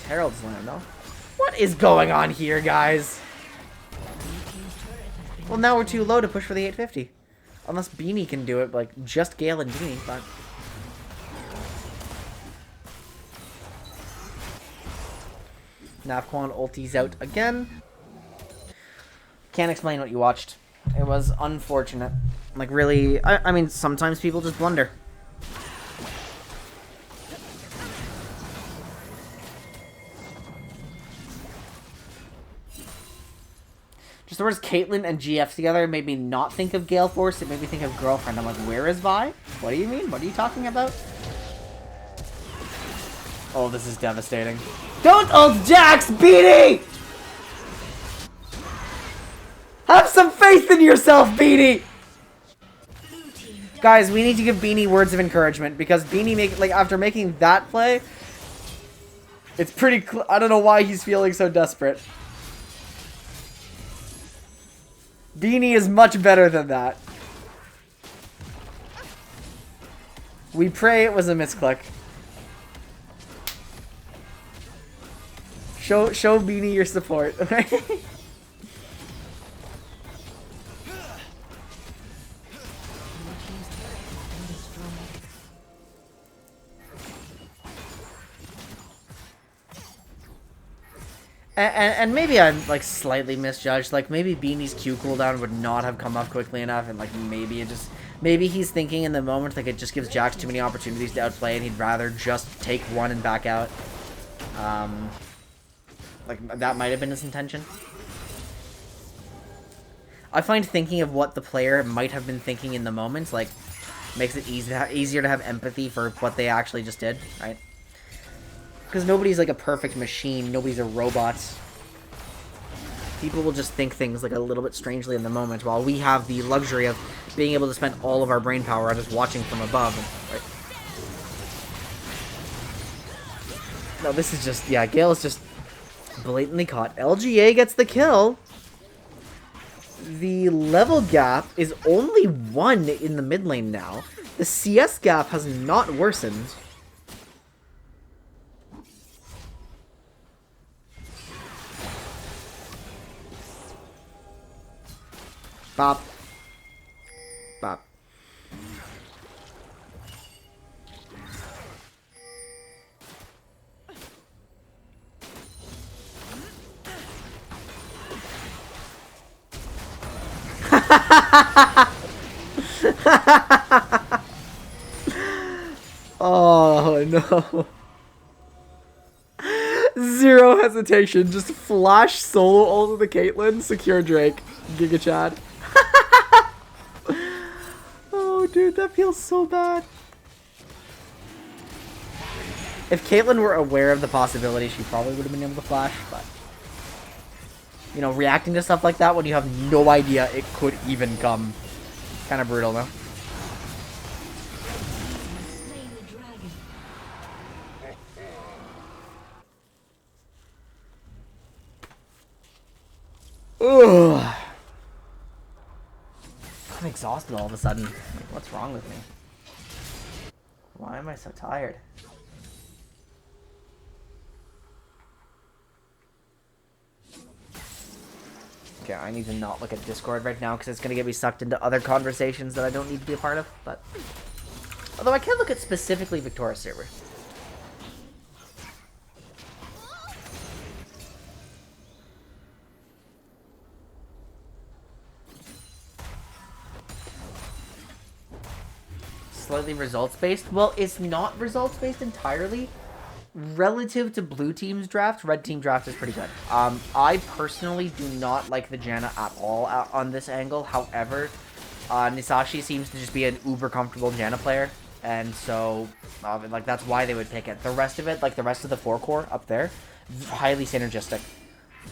Herald's Land, though. What is going on here, guys? Well, now we're too low to push for the 850. Unless Beanie can do it, like, just Gale and Beanie, but... Navquan ulti's out again. Can't explain what you watched. It was unfortunate. Like, really, I mean, sometimes people just blunder. Just the words Caitlyn and GF together made me not think of Gale Force. It made me think of Girlfriend. I'm like, where is Vi? What do you mean? What are you talking about? Oh, this is devastating. Don't ult Jax, Beanie! Have some faith in yourself, Beanie! Guys, we need to give Beanie words of encouragement because Beanie, after making that play, it's pretty I don't know why he's feeling so desperate. Beanie is much better than that. We pray it was a misclick. Show Beanie your support, okay? And maybe I'm, like, slightly misjudged. Like, maybe Beanie's Q cooldown would not have come up quickly enough, and, like, maybe he's thinking in the moment, like, it just gives Jax too many opportunities to outplay, and he'd rather just take one and back out. Like, that might have been his intention. I find thinking of what the player might have been thinking in the moment, like, makes it easier to have empathy for what they actually just did, right? Because nobody's, like, a perfect machine. Nobody's a robot. People will just think things, like, a little bit strangely in the moment, while we have the luxury of being able to spend all of our brain power on just watching from above. Right? No, this is just... Yeah, Gale is just blatantly caught. LGA gets the kill. The level gap is only 1 in the mid lane now. The CS gap has not worsened. Bop. Bop. Oh no. Zero hesitation. Just flash solo ult the Caitlyn, secure Drake. Giga Chad. Oh, dude, that feels so bad. If Caitlyn were aware of the possibility, she probably would have been able to flash, but... You know, reacting to stuff like that when you have no idea it could even come. Kind of brutal, though. Ugh. I'm exhausted all of a sudden. Like, what's wrong with me? Why am I so tired? Okay, I need to not look at Discord right now because it's going to get me sucked into other conversations that I don't need to be a part of, but... Although I can look at specifically Victoria's server. Slightly results-based? Well, it's not results-based entirely. Relative to blue team's draft, red team draft is pretty good. I personally do not like the Janna at all on this angle. However, Nisashi seems to just be an uber comfortable Janna player, and so like that's why they would pick it. The rest of it, like the rest of the 4 core up there, highly synergistic.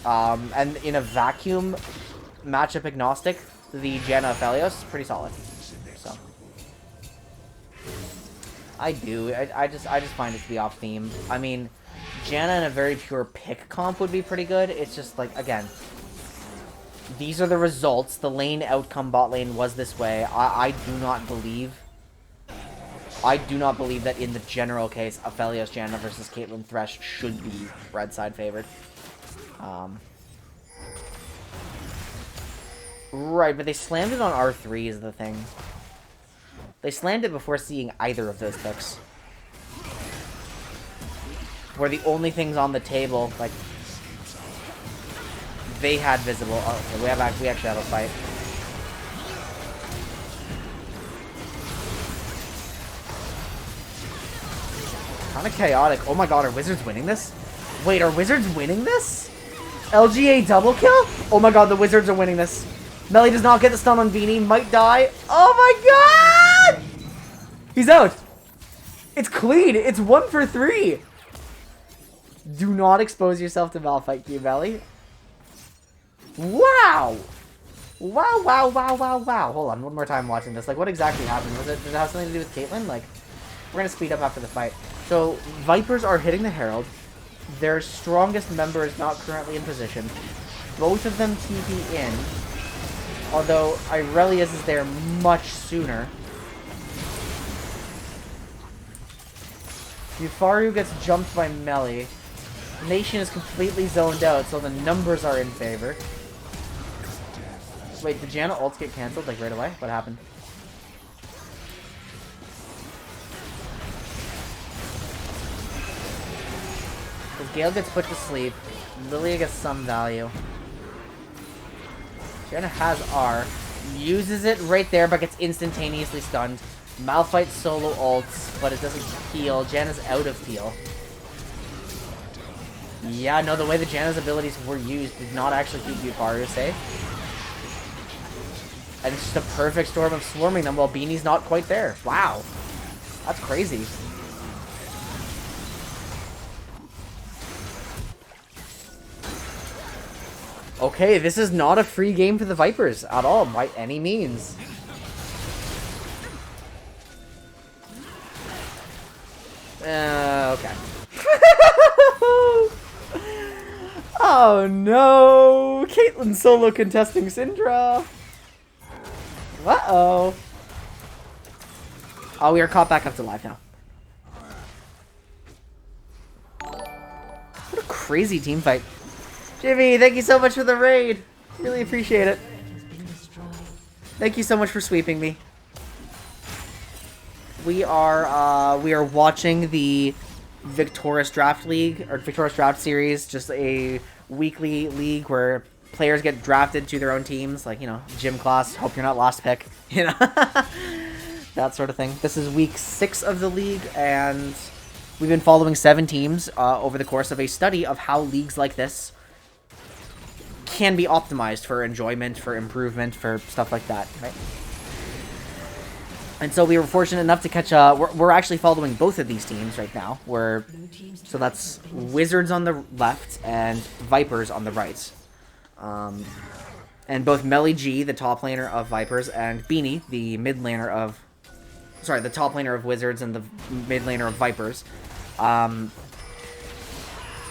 And in a vacuum matchup agnostic, the Janna Aphelios is pretty solid. So. I do. I just find it to be off theme. I mean, Janna in a very pure pick comp would be pretty good. It's just like, again, these are the results. The lane outcome bot lane was this way. I do not believe I do not believe that in the general case, Aphelios Janna versus Caitlyn Thresh should be red side favored. Right, but they slammed it on R3 is the thing. They slammed it before seeing either of those picks. Where the only things on the table, like, they had visible. Oh, okay, we actually have a fight. Kind of chaotic. Oh my god, are Wizards winning this? Wait, are Wizards winning this? LGA double kill? Oh my god, the Wizards are winning this. Melly does not get the stun on Beanie. Might die. Oh my god! He's out. It's clean. It's 1 for 3. Do not expose yourself to Malphite, Q Melly. Wow! Wow, wow, wow, wow, wow. Hold on, one more time watching this. Like, what exactly happened? Did it have something to do with Caitlyn? Like, we're gonna speed up after the fight. So, Vipers are hitting the Herald. Their strongest member is not currently in position. Both of them TP in. Although, Irelia is there much sooner. Yufaru gets jumped by Melly. Nation is completely zoned out, so the numbers are in favor. Wait, did Janna ults get cancelled, like, right away? What happened? Because Gale gets put to sleep. Lilia gets some value. Janna has R. Uses it right there, but gets instantaneously stunned. Malphite solo ults, but it doesn't heal. Janna's out of heal. Yeah, no, the way that Janna's abilities were used did not actually keep Yufaru safe. And it's just a perfect storm of swarming them while Beanie's not quite there. Wow. That's crazy. Okay, this is not a free game for the Vipers at all, by any means. Okay. Oh no! Caitlyn solo contesting Syndra. Uh-oh. Oh, we are caught back up to life now. What a crazy team fight. Jimmy, thank you so much for the raid. Really appreciate it. Thank you so much for sweeping me. We are watching the Victorious Draft League, or Victorious Draft Series, just a weekly league where players get drafted to their own teams, like, you know, gym class, hope you're not last pick, you know, that sort of thing. This is week 6 of the league, and we've been following 7 teams over the course of a study of how leagues like this can be optimized for enjoyment, for improvement, for stuff like that, right? And so we were fortunate enough to catch, we're actually following both of these teams right now. So that's Wizards on the left and Vipers on the right. And both Melly G, the top laner of Vipers, and Beanie, the mid laner of... Sorry, the top laner of Wizards and the mid laner of Vipers.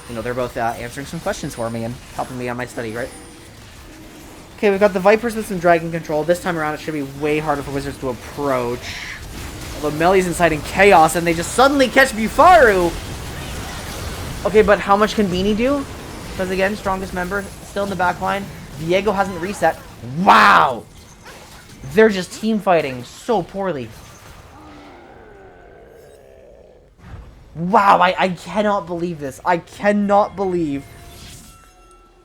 You know, they're both answering some questions for me and helping me on my study, right? Okay, we've got the Vipers with some Dragon Control. This time around, it should be way harder for Wizards to approach. Although Melly's inciting chaos, and they just suddenly catch Bufaru! Okay, but how much can Beanie do? Because again, strongest member, still in the back line. Diego hasn't reset. Wow! They're just team fighting so poorly. Wow, I cannot believe this. I cannot believe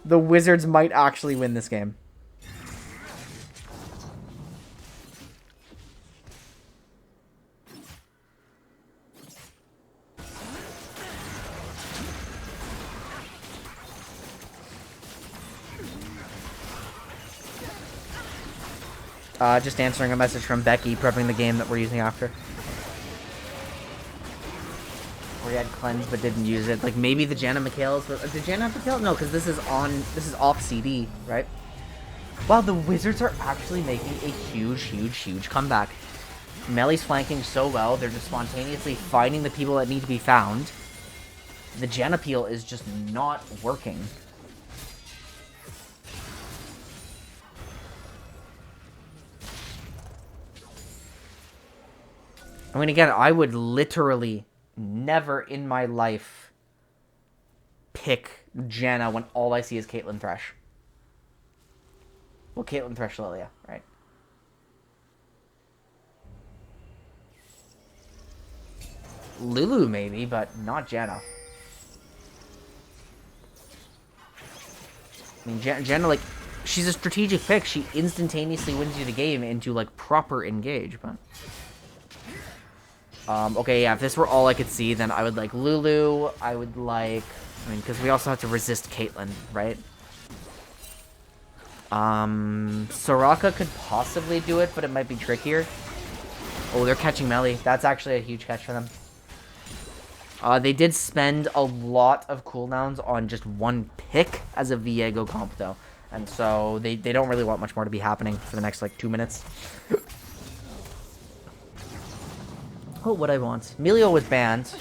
the Wizards might actually win this game. Just answering a message from Becky, prepping the game that we're using after. We had cleanse but didn't use it. Like maybe the Janna McHale's. Did Janna have to kill? No, because this is off CD, right? Wow, the Wizards are actually making a huge comeback. Melly's flanking so well, they're just spontaneously finding the people that need to be found. The Janna peel is just not working. I mean, again, I would literally never in my life pick Janna when all I see is Caitlyn Thresh. Well, Caitlyn Thresh Lilia, right? Lulu maybe, but not Janna. I mean, Janna, like, she's a strategic pick. She instantaneously wins you the game into, like, proper engage, but... okay, yeah, if this were all I could see, then I would like Lulu, I would like... I mean, because we also have to resist Caitlyn, right? Soraka could possibly do it, but it might be trickier. Oh, they're catching Melee. That's actually a huge catch for them. They did spend a lot of cooldowns on just one pick as a Viego comp, though. And so they don't really want much more to be happening for the next, like, 2 minutes. Oh, what I want. Melio was banned.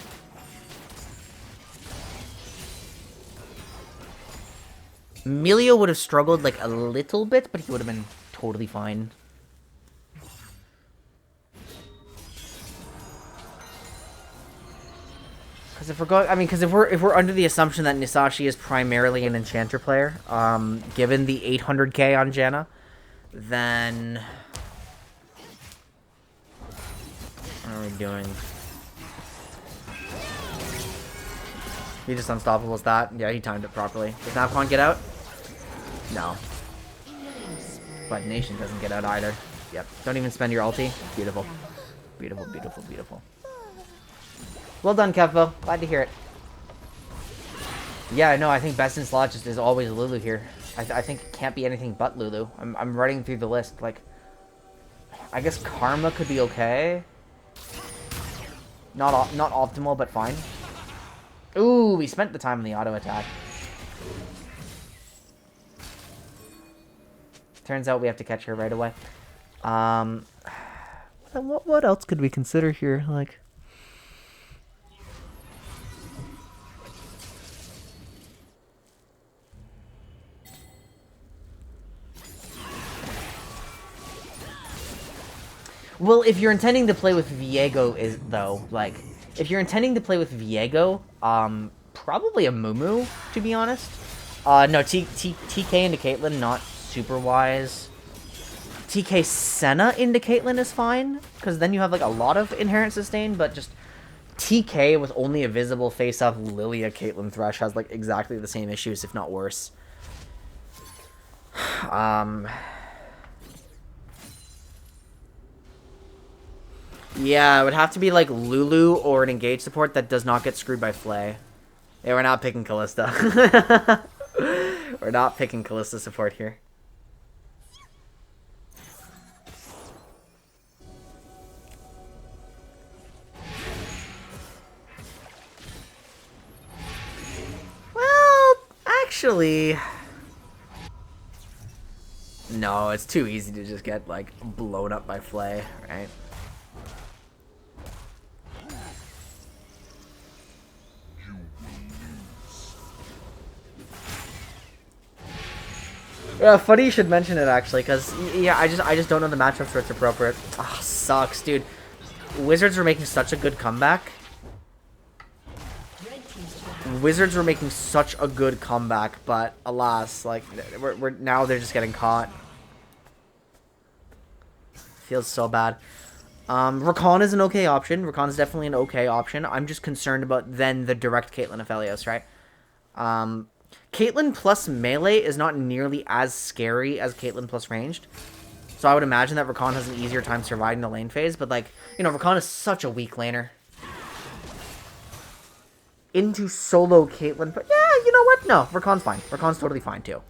Melio would have struggled, like, a little bit, but he would have been totally fine. Because if we're going, I mean, because if we're under the assumption that Nisashi is primarily an Enchanter player, given the 800k on Janna, then what are we doing? He just unstoppable as that. Yeah, he timed it properly. Does Navcon get out? No. But Nation doesn't get out either. Yep. Don't even spend your ulti. Beautiful. Beautiful, beautiful, beautiful. Well done, Kevbo. Glad to hear it. Yeah, no, I think best in slot just is always Lulu here. I think it can't be anything but Lulu. I'm running through the list. Like, I guess Karma could be okay. Not optimal, but fine. Ooh, we spent the time on the auto attack. Turns out we have to catch her right away. What else could we consider here? Like, well, if you're intending to play with Viego, if you're intending to play with Viego, probably a Mumu, to be honest. No, TK into Caitlyn, not super wise. TK Senna into Caitlyn is fine, because then you have, like, a lot of inherent sustain, but just TK with only a visible face-up Lilia Caitlyn Thresh has, like, exactly the same issues, if not worse. Yeah, it would have to be, like, Lulu or an engage support that does not get screwed by Flay. Yeah, we're not picking Kalista. We're not picking Kalista support here. Well, actually... no, it's too easy to just get, like, blown up by Flay, right? Funny you should mention it, actually, because, yeah, I just don't know the matchups where it's appropriate. Ah, sucks, dude. Wizards were making such a good comeback. Wizards were making such a good comeback, but alas, like, now they're just getting caught. Feels so bad. Rakan is an okay option. Rakan is definitely an okay option. I'm just concerned about then the direct Caitlyn Aphelios, right? Caitlyn plus melee is not nearly as scary as Caitlyn plus ranged. So I would imagine that Rakan has an easier time surviving the lane phase, but, like, you know, Rakan is such a weak laner. Into solo Caitlyn, but yeah, you know what? No, Rakan's fine. Rakan's totally fine too.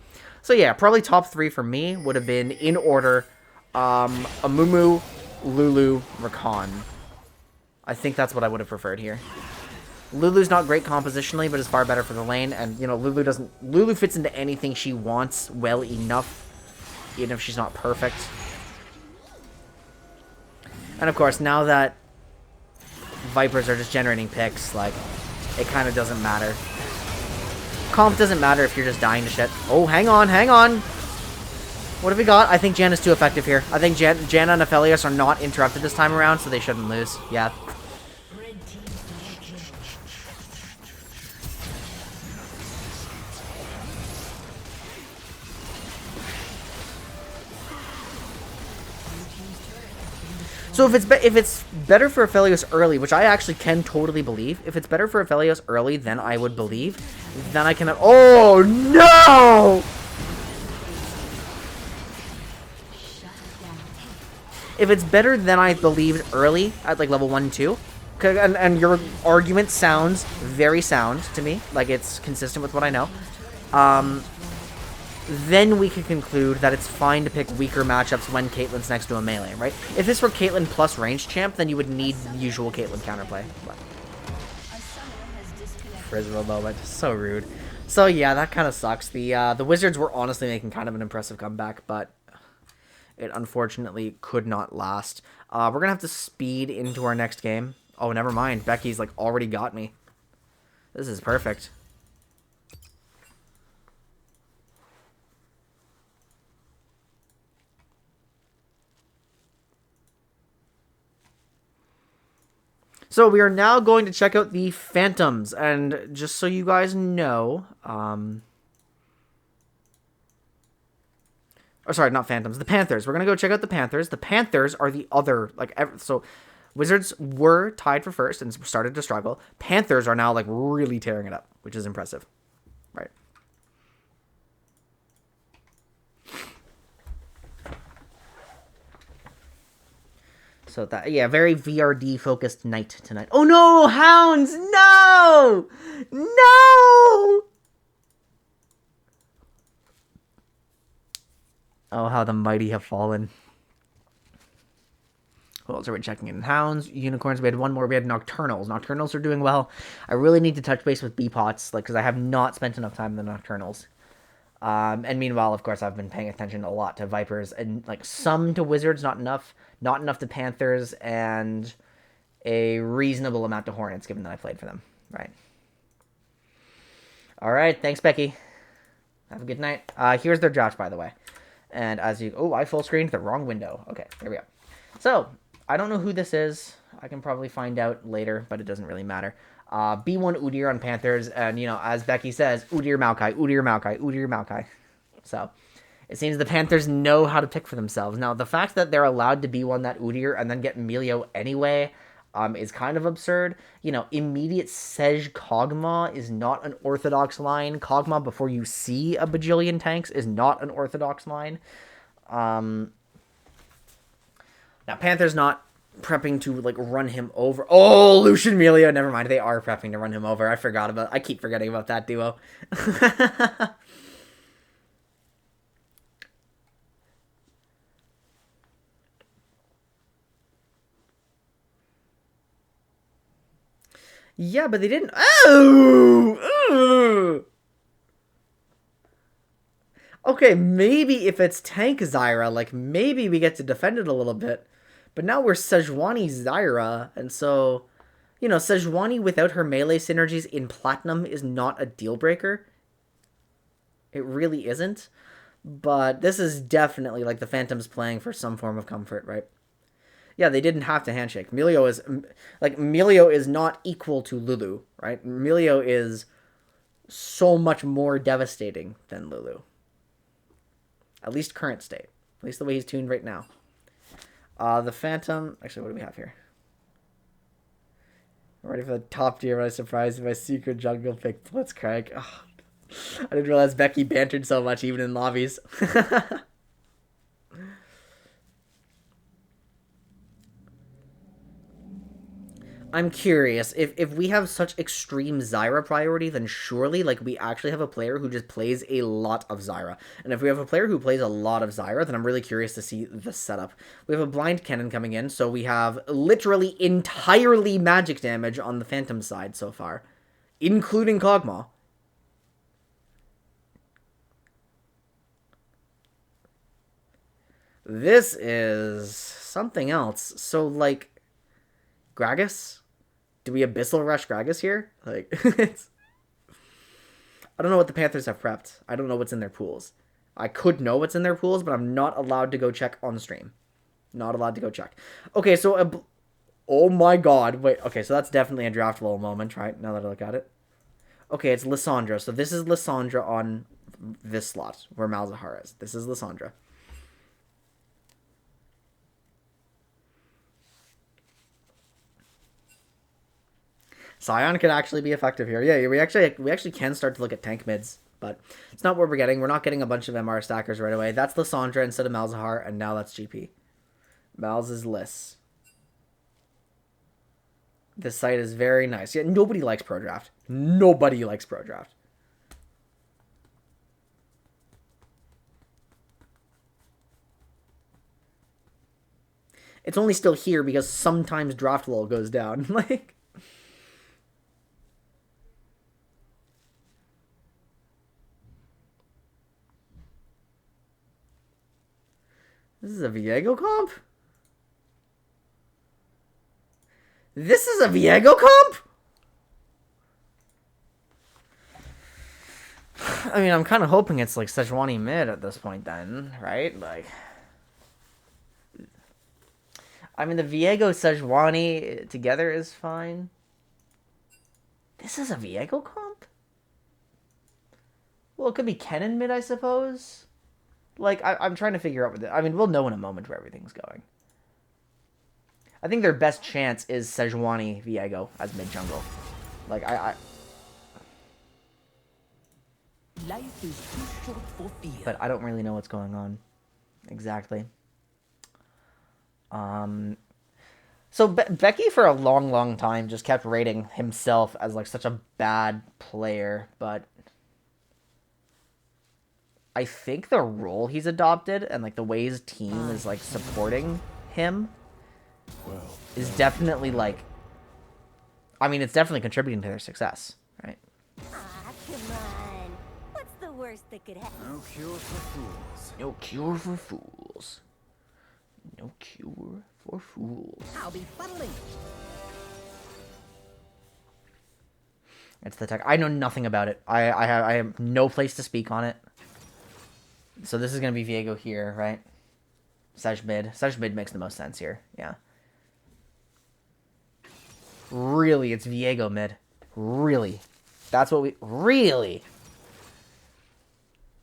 So yeah, probably top 3 for me would have been, in order, Amumu, Lulu, Rakan. I think that's what I would have preferred here. Lulu's not great compositionally, but is far better for the lane, and, you know, Lulu fits into anything she wants well enough, even if she's not perfect. And of course, now that Vipers are just generating picks, like, it kind of doesn't matter. Comp doesn't matter if you're just dying to shit. Oh, hang on, hang on! What have we got? I think Jan is too effective here. I think Janna and Aphelios are not interrupted this time around, so they shouldn't lose. Yeah. So if it's better for Aphelios early, which I actually can totally believe, if it's better for Aphelios early than I would believe, then I can... Oh, no! If it's better than I believed early at like level 1 and 2, and your argument sounds very sound to me, like it's consistent with what I know, then we can conclude that it's fine to pick weaker matchups when Caitlyn's next to a melee, right? If this were Caitlyn plus ranged champ, then you would need the usual Caitlyn counterplay. But... Frizzo moment. So rude. So yeah, that kind of sucks. The Wizards were honestly making kind of an impressive comeback, but it unfortunately could not last. We're going to have to speed into our next game. Oh, never mind. Becky's like already got me. This is perfect. So we are now going to check out the Phantoms, and just so you guys know, oh, sorry, not Phantoms, the Panthers. We're going to go check out the Panthers. The Panthers are the other, so Wizards were tied for first and started to struggle. Panthers are now, like, really tearing it up, which is impressive. Right. So that, yeah, very VRD focused night tonight. Oh no, Hounds, no! No! Oh, how the mighty have fallen. Who else are we checking in? Hounds, Unicorns, we had one more, we had Nocturnals. Nocturnals are doing well. I really need to touch base with B-Pots, like, because I have not spent enough time in the Nocturnals. And meanwhile, of course, I've been paying attention a lot to Vipers, and, like, some to Wizards, not enough to Panthers, and a reasonable amount to Hornets, given that I played for them. Right. Alright, thanks, Becky. Have a good night. Here's their draft, by the way. And as you... Oh, I full screened the wrong window. Okay, there we go. So, I don't know who this is. I can probably find out later, but it doesn't really matter. B1 Udyr on Panthers, and, you know, as Becky says, Udyr Maokai, Udyr Maokai, Udyr Maokai. So, it seems the Panthers know how to pick for themselves. Now, the fact that they're allowed to B1 that Udyr and then get Emilio anyway is kind of absurd. You know, immediate Sej Kog'Maw is not an orthodox line. Kog'Maw before you see a bajillion tanks is not an orthodox line. Now, Panthers not prepping to, like, run him over. Oh, Lucian Emilio. Never mind. They are prepping to run him over. I keep forgetting about that duo. Yeah, but they didn't. Oh! Okay, maybe if it's Tank Zyra, like, maybe we get to defend it a little bit. But now we're Sejuani Zyra, and so, you know, Sejuani without her melee synergies in Platinum is not a deal breaker. It really isn't. But this is definitely, like, the Phantoms playing for some form of comfort, right? Yeah, they didn't have to handshake. Emilio is not equal to Lulu, right? Emilio is so much more devastating than Lulu. At least current state. At least the way he's tuned right now. The Phantom... Actually, what do we have here? I'm ready for the top tier, but I was surprised my secret jungle pick Blitzcrank. Oh, I didn't realize Becky bantered so much even in lobbies. I'm curious, if we have such extreme Zyra priority, then surely, like, we actually have a player who just plays a lot of Zyra. And if we have a player who plays a lot of Zyra, then I'm really curious to see the setup. We have a blind cannon coming in, so we have literally entirely magic damage on the Phantom side so far, including Kog'Maw. This is something else. So, like, Gragas? Do we Abyssal Rush Gragas here? Like, it's... I don't know what the Panthers have prepped. I don't know what's in their pools. I could know what's in their pools, but I'm not allowed to go check on stream. Not allowed to go check. Okay, so... oh my god. Wait, okay, so that's definitely a draftable moment, right? Now that I look at it. Okay, it's Lissandra. So this is Lissandra on this slot, where Malzahar is. This is Lissandra. Scion could actually be effective here. Yeah, we actually can start to look at tank mids, but it's not what we're getting. We're not getting a bunch of MR stackers right away. That's Lissandra instead of Malzahar, and now that's GP. Malz is Liss. This site is very nice. Yeah, nobody likes Pro Draft. Nobody likes Pro Draft. It's only still here because sometimes draft lull goes down. Like... this is a Viego comp? This is a Viego comp? I mean, I'm kind of hoping it's like Sejuani mid at this point then, right? Like... I mean, the Viego Sejuani together is fine. This is a Viego comp? Well, it could be Kennen mid, I suppose. Like, I'm trying to figure out what I mean, we'll know in a moment where everything's going. I think their best chance is Sejuani Viego as mid jungle. Like, Life is too short for fear. But I don't really know what's going on exactly. So Becky for a long time just kept rating himself as like such a bad player, but I think the role he's adopted and like the way his team is like supporting him is definitely like, I mean, it's definitely contributing to their success, right? Ah, come on. What's the worst that could happen? No cure for fools. No cure for fools. No cure for fools. I'll be fuddling. It's the tech. I know nothing about it. I have no place to speak on it. So this is gonna be Viego here, right? Sej mid. Sej mid makes the most sense here. Yeah. Really, it's Viego mid. Really. That's what we... Really?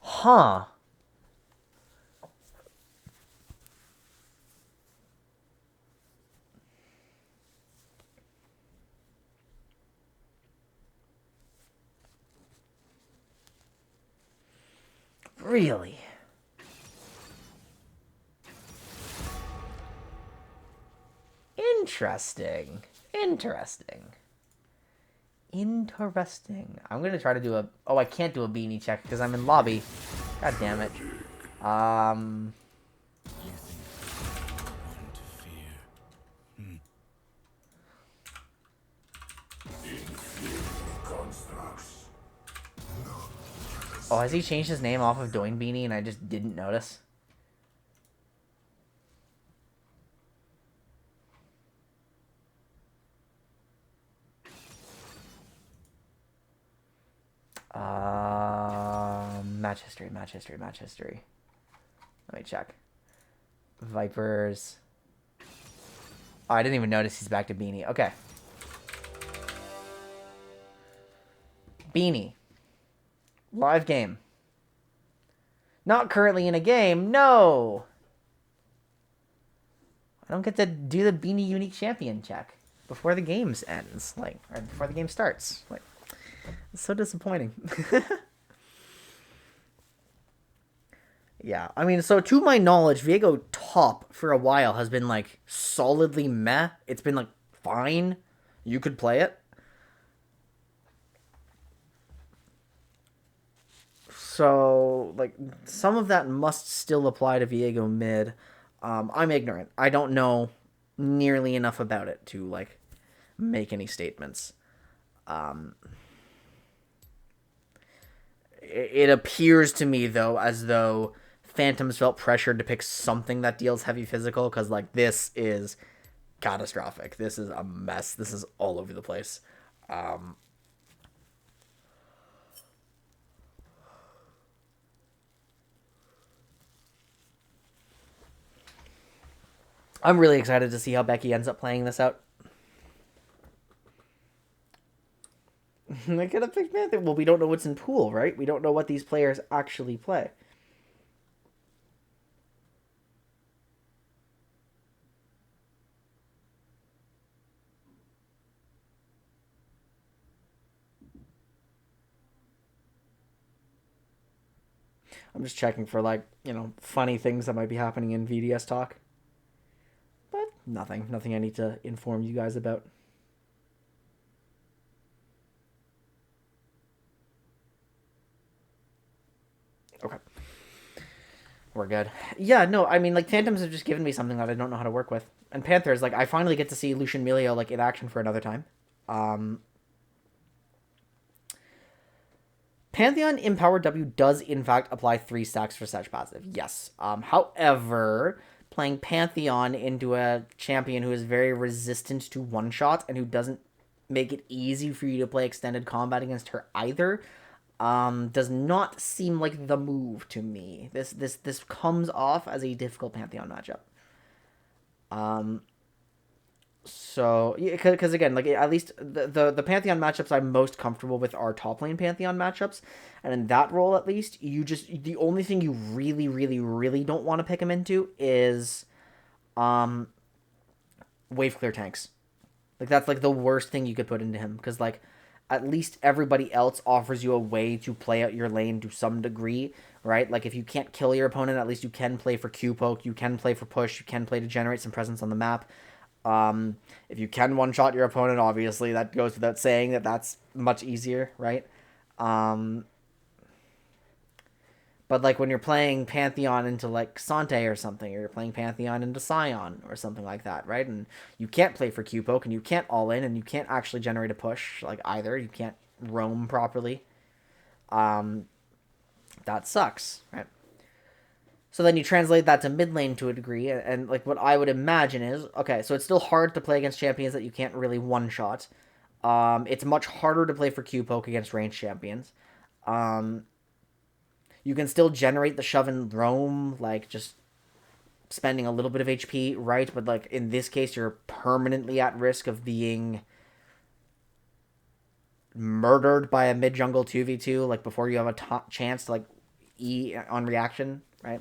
Huh. Really? Interesting. Interesting. Interesting. I'm gonna try to do a... Oh, I can't do a beanie check because I'm in lobby. God damn it. Oh, has he changed his name off of Doing Beanie and I just didn't notice? Match history. Let me check. Vipers. Oh, I didn't even notice he's back to Beanie. Okay. Beanie. Live game. Not currently in a game. No! I don't get to do the Beanie Unique Champion check before the game ends. Like, or before the game starts. Like, it's so disappointing. Yeah, I mean, so to my knowledge, Viego top for a while has been, like, solidly meh. It's been, like, fine. You could play it. So, like, some of that must still apply to Viego mid. I'm ignorant. I don't know nearly enough about it to, like, make any statements. It appears to me, though, as though Phantoms felt pressured to pick something that deals heavy physical, because, like, this is catastrophic. This is a mess. This is all over the place. I'm really excited to see how Becky ends up playing this out. I could have picked Panther. Well, we don't know what's in pool, right? We don't know what these players actually play. I'm just checking for, like, you know, funny things that might be happening in VDS talk. But nothing. Nothing I need to inform you guys about. Okay. We're good. Yeah, no, I mean, like, Phantoms have just given me something that I don't know how to work with. And Panthers, like, I finally get to see Lucian Melio, like, in action for another time. Pantheon Empower W does, in fact, apply 3 stacks for such passive. Yes. However, playing Pantheon into a champion who is very resistant to one-shot and who doesn't make it easy for you to play extended combat against her either, does not seem like the move to me. This comes off as a difficult Pantheon matchup. So, because again, like, at least the Pantheon matchups I'm most comfortable with are top lane Pantheon matchups, and in that role, at least, the only thing you really, really, really don't want to pick him into is, wave clear tanks. Like, that's, like, the worst thing you could put into him, because, like, at least everybody else offers you a way to play out your lane to some degree, right? Like, if you can't kill your opponent, at least you can play for Q poke, you can play for push, you can play to generate some presence on the map. If you can one-shot your opponent, obviously, that goes without saying that that's much easier, right? But, like, when you're playing Pantheon into, like, Sante or something, or you're playing Pantheon into Scion or something like that, right? And you can't play for Q-Poke, and you can't all-in, and you can't actually generate a push, like, either. You can't roam properly. That sucks, right? So then you translate that to mid lane to a degree, and like, what I would imagine is, okay, so it's still hard to play against champions that you can't really one-shot. It's much harder to play for Q-Poke against ranged champions. You can still generate the shove and roam, like, just spending a little bit of HP, right? But, like, in this case, you're permanently at risk of being murdered by a mid-jungle 2v2, like, before you have a chance to, like, E on reaction, right?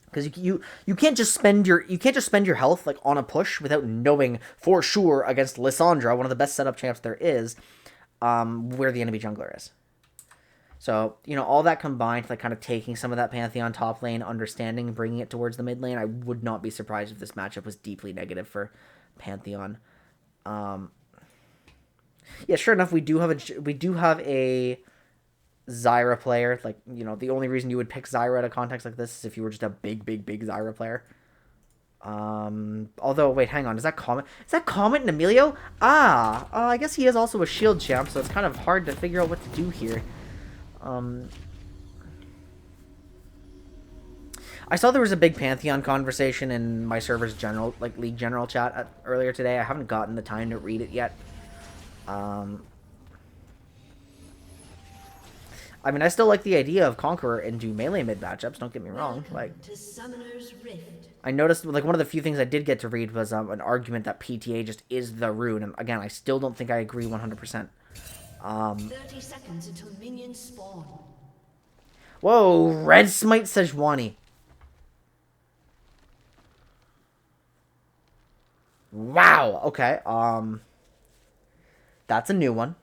Because you can't just spend your health, like, on a push without knowing for sure against Lissandra, one of the best setup champs there is, where the enemy jungler is. So, you know, all that combined, like, kind of taking some of that Pantheon top lane understanding and bringing it towards the mid lane, I would not be surprised if this matchup was deeply negative for Pantheon. Yeah, sure enough, we do have a Zyra player. Like, you know, the only reason you would pick Zyra at a context like this is if you were just a big Zyra player. Although, wait, hang on. Is that Comet? Is that Comet and Emilio? I guess he is also a shield champ, so it's kind of hard to figure out what to do here. I saw there was a big Pantheon conversation in my server's League general chat earlier today. I haven't gotten the time to read it yet. I mean, I still like the idea of Conqueror into melee mid matchups, don't get me wrong. Like, I noticed, like, one of the few things I did get to read was an argument that PTA just is the rune, and again, I still don't think I agree 100%. 30 seconds until minions spawn. Whoa, Red Smite Sejuani. Wow, okay, that's a new one.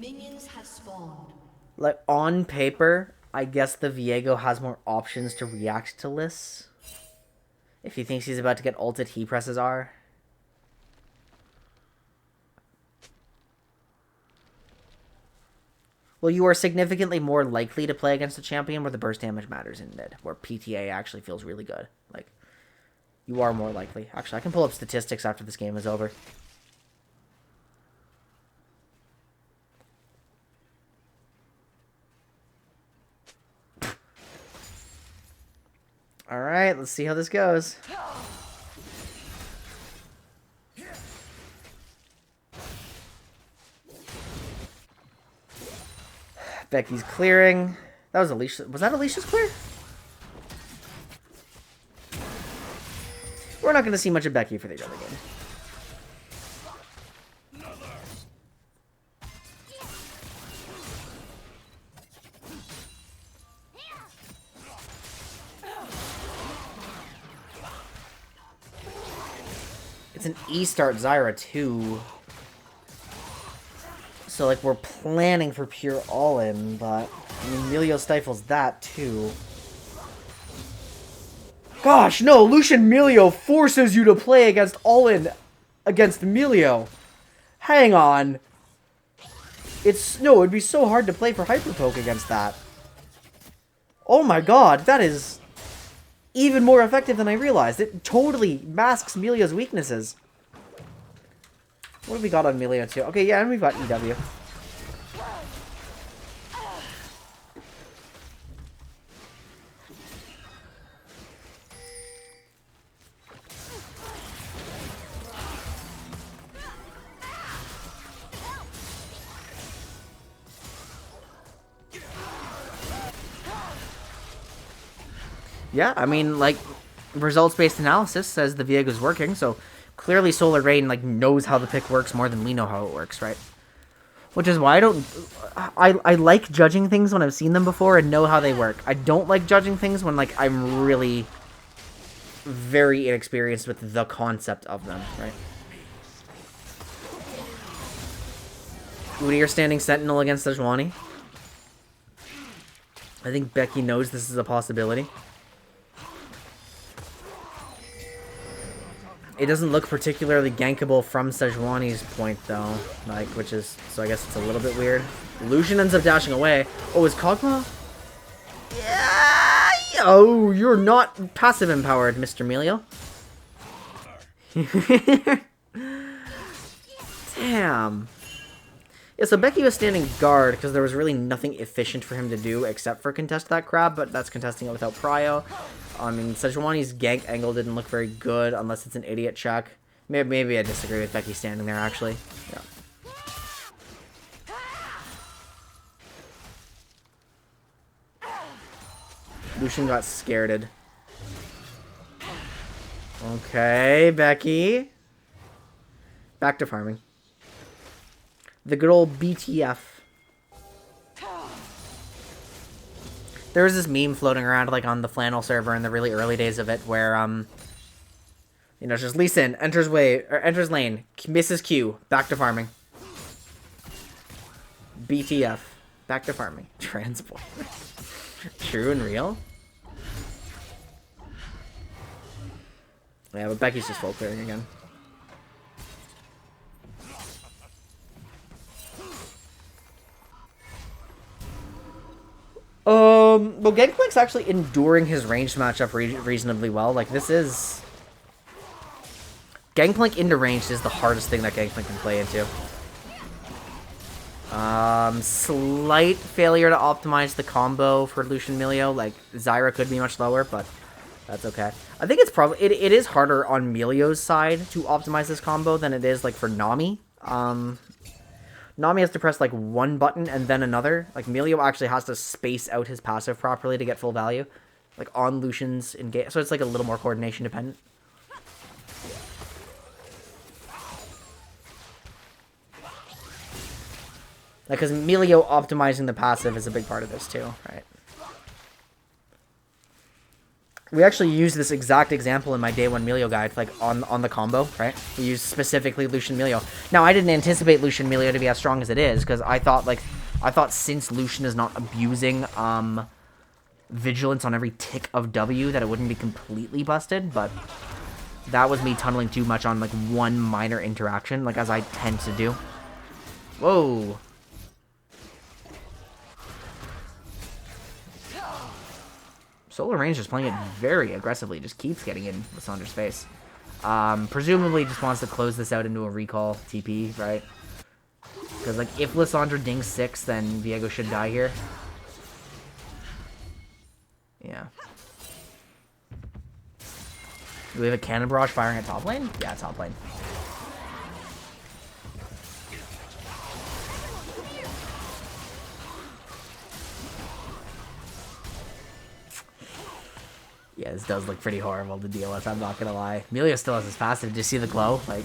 Minions have spawned. Like, on paper, I guess the Viego has more options to react to Liss. If he thinks he's about to get ulted, he presses R. Well, you are significantly more likely to play against a champion where the burst damage matters in mid, where PTA actually feels really good. Like, you are more likely. Actually, I can pull up statistics after this game is over. All right, let's see how this goes. Becky's clearing. That was Alicia. Was that Alicia's clear? We're not going to see much of Becky for the other game. It's an E-start Zyra too. So like we're planning for pure all-in, but I mean, Emilio stifles that too. Gosh, no, Lucian Emilio forces you to play against all-in against Emilio. Hang on. It'd be so hard to play for Hyperpoke against that. Oh my god, that is even more effective than I realized. It totally masks Emilio's weaknesses. What have we got on Emilio too? Okay, yeah, and we've got EW. Yeah, I mean, like, results-based analysis says the Viego's working, so clearly Solar Rain, like, knows how the pick works more than we know how it works, right? Which is why I like judging things when I've seen them before and know how they work. I don't like judging things when, like, I'm really very inexperienced with the concept of them, right? Udyr standing Sentinel against Sejuani. I think Becky knows this is a possibility. It doesn't look particularly gankable from Sejuani's point, though. Like, which is... So I guess it's a little bit weird. Lucian ends up dashing away. Oh, is Kog'Maw? Yeah! Oh, you're not passive empowered, Mr. Emilio. Damn. Yeah, so Becky was standing guard because there was really nothing efficient for him to do except for contest that crab, but that's contesting it without prio. I mean, Sejuani's gank angle didn't look very good unless it's an idiot check. Maybe I disagree with Becky standing there, actually. Yeah. Lucian got scareded. Okay, Becky. Back to farming. The good old BTF. There was this meme floating around, like, on the Flannel server in the really early days of it, where, you know, it's just Lee Sin, enters lane, misses Q, back to farming. BTF, back to farming. Transport. True and real? Yeah, but Becky's just full clearing again. Well, Gangplank's actually enduring his ranged matchup reasonably well. Like, this is... Gangplank into ranged is the hardest thing that Gangplank can play into. Slight failure to optimize the combo for Lucian Emilio. Like, Zyra could be much lower, but that's okay. I think it's probably... It is harder on Emilio's side to optimize this combo than it is, like, for Nami. Nami has to press, like, one button and then another. Like, Emilio actually has to space out his passive properly to get full value. Like, on Lucian's engage. So it's, like, a little more coordination dependent. Like, because Emilio optimizing the passive is a big part of this, too, right? We actually used this exact example in my day one Emilio guide, like, on the combo, right? We used specifically Lucian Emilio. Now, I didn't anticipate Lucian Emilio to be as strong as it is, because I thought since Lucian is not abusing, vigilance on every tick of W, that it wouldn't be completely busted, but that was me tunneling too much on, like, one minor interaction, like, as I tend to do. Whoa. Solar Range is playing it very aggressively, just keeps getting in Lissandra's face. Presumably just wants to close this out into a recall TP, right? Because, like, if Lissandra dings 6, then Viego should die here. Yeah. Do we have a cannon barrage firing at top lane? Yeah, top lane. Yeah, this does look pretty horrible to deal with, I'm not gonna lie. Emilio still has his passive. Did you see the glow? Like...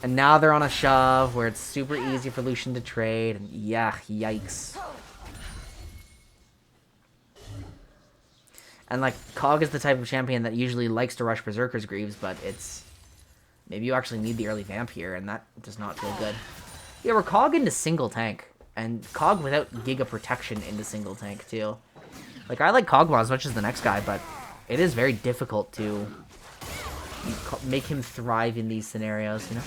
And now they're on a shove where it's super easy for Lucian to trade. And yeah, yikes. And like, Cog is the type of champion that usually likes to rush Berserker's Greaves, but it's... Maybe you actually need the early Vamp here, and that does not feel good. Yeah, we're Cog into single tank. And Cog without Giga Protection into single tank, too. Like, I like Kog'Maw as much as the next guy, but it is very difficult to make him thrive in these scenarios, you know?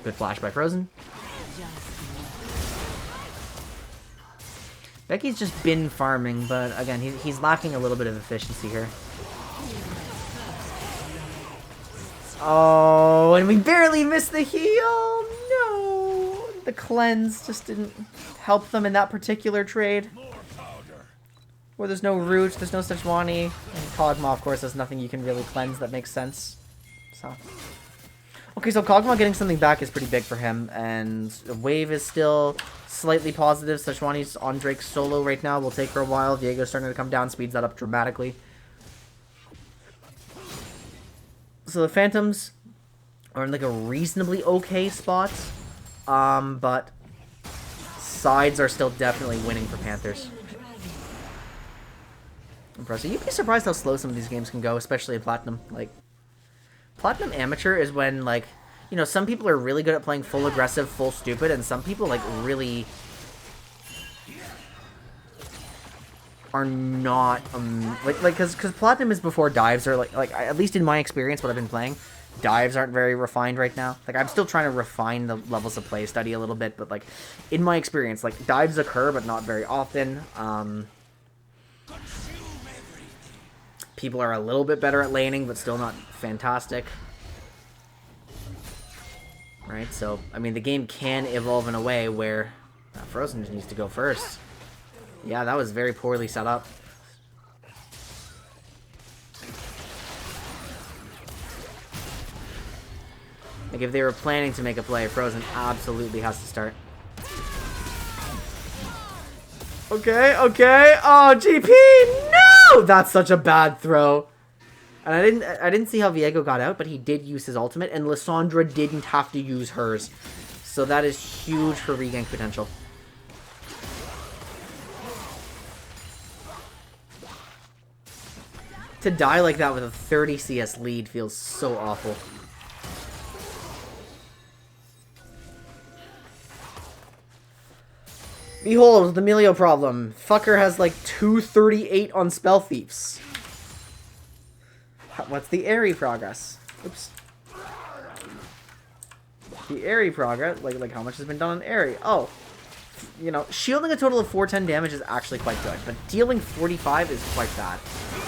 Good flash by Frozen. Becky's just been farming, but again, he's lacking a little bit of efficiency here. Oh, and we barely missed the heal! No! The cleanse just didn't help them in that particular trade. Where there's no root, there's no Sejuani, and Kog'Maw, of course, there's nothing you can really cleanse that makes sense. So... Okay, so Kog'Maw getting something back is pretty big for him, and the wave is still slightly positive. Sejuani's on Drake's solo right now. Will take her a while. Viego's starting to come down, speeds that up dramatically. So the Phantoms are in like a reasonably okay spot, but sides are still definitely winning for Panthers. Impressive. You'd be surprised how slow some of these games can go, especially in Platinum. Like, Platinum Amateur is when, like, you know, some people are really good at playing full aggressive, full stupid, and some people, like, really are not, because Platinum is before dives, or, like, at least in my experience, what I've been playing, dives aren't very refined right now. Like, I'm still trying to refine the levels of play study a little bit, but, like, in my experience, like, dives occur, but not very often. People are a little bit better at laning, but still not fantastic. Right, so, I mean, the game can evolve in a way where... Frozen needs to go first. Yeah, that was very poorly set up. Like, if they were planning to make a play, Frozen absolutely has to start. Okay, okay. Oh, GP, no! That's such a bad throw. And I didn't see how Viego got out, but he did use his ultimate, and Lissandra didn't have to use hers. So that is huge for regank potential. To die like that with a 30 CS lead feels so awful. Behold, the Emilio problem. Fucker has like 238 on Spell Thieves. What's the Airy progress? Oops. The Airy progress, like how much has been done on Airy? Oh, you know, shielding a total of 410 damage is actually quite good, but dealing 45 is quite bad.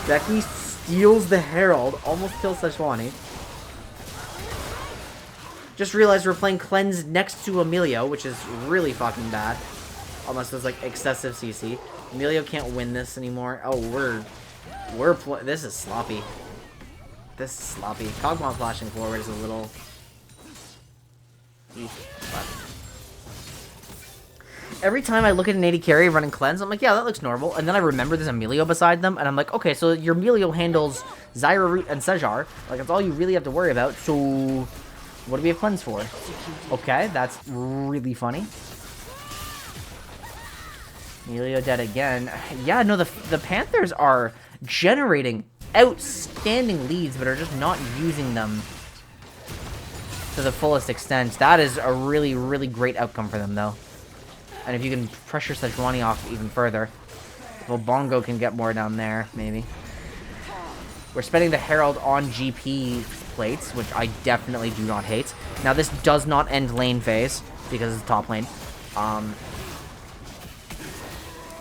Becky steals the Herald, almost kills Sejuani. Just realized we're playing Cleanse next to Emilio, which is really fucking bad. Unless there's like excessive CC. Emilio can't win this anymore. Oh, this is sloppy. This is sloppy. Kog'Maw flashing forward is a little... Every time I look at an 80 carry running Cleanse, I'm like, yeah, that looks normal. And then I remember there's Emilio beside them, and I'm like, okay, so your Emilio handles Zyra Root and Sejar. Like, that's all you really have to worry about. So, what do we have Cleanse for? Okay, that's really funny. Emilio dead again. Yeah, no, the Panthers are generating outstanding leads, but are just not using them to the fullest extent. That is a really, really great outcome for them, though. And if you can pressure Sejuani off even further, well, Bongo can get more down there, maybe. We're spending the Herald on GP plates, which I definitely do not hate. Now, this does not end lane phase, because it's top lane.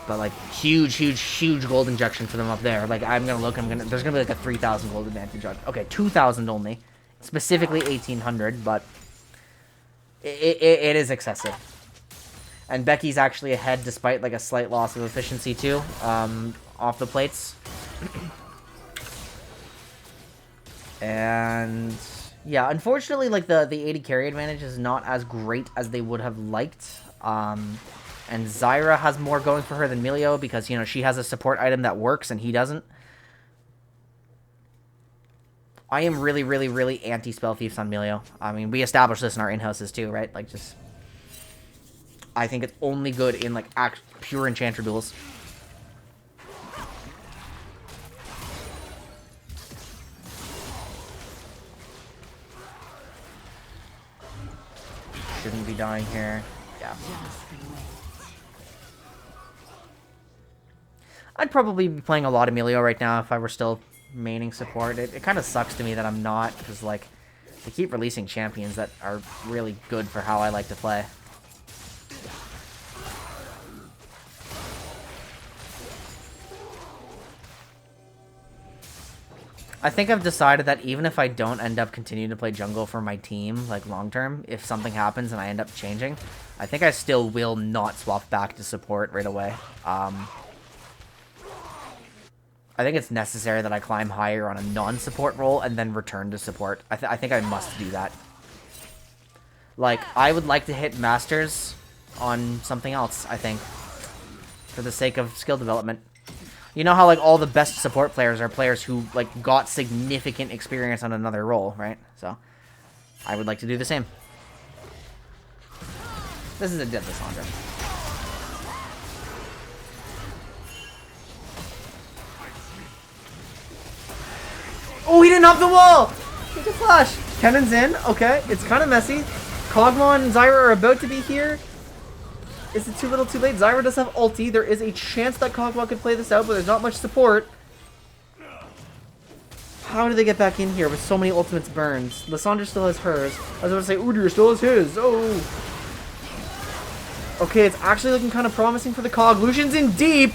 But, like, huge, huge, huge gold injection for them up there. Like, I'm gonna look, there's gonna be, like, a 3,000 gold advantage. Okay, 2,000 only. Specifically 1,800, but it is excessive. And Becky's actually ahead despite like a slight loss of efficiency too, off the plates. And yeah, unfortunately, like the AD carry advantage is not as great as they would have liked. And Zyra has more going for her than Milio because, you know, she has a support item that works and he doesn't. I am really, really, really anti-spell thieves on Milio. I mean, we established this in our in-houses too, right? Like, just... I think it's only good in, like, pure enchanter duels. Shouldn't be dying here. Yeah. I'd probably be playing a lot of Emilio right now if I were still maining support. It kind of sucks to me that I'm not, because, like, they keep releasing champions that are really good for how I like to play. I think I've decided that even if I don't end up continuing to play jungle for my team, like, long-term, if something happens and I end up changing, I think I still will not swap back to support right away. I think it's necessary that I climb higher on a non-support role and then return to support. I think I must do that. Like, I would like to hit Masters on something else, I think, for the sake of skill development. You know how, like, all the best support players are players who, like, got significant experience on another role, right? So, I would like to do the same. This is a dead Lissandra. Oh, he didn't hop the wall! Take a flash! Cannon's in. Okay, it's kind of messy. Kog'Maw and Zyra are about to be here. Is it too little too late? Zyra does have ulti. There is a chance that Kog'Maw could play this out, but there's not much support. How do they get back in here with so many ultimates burned? Lissandra still has hers. I was about to say, Udyr still has his. Oh! Okay, it's actually looking kind of promising for the Kog. Lucian's in deep!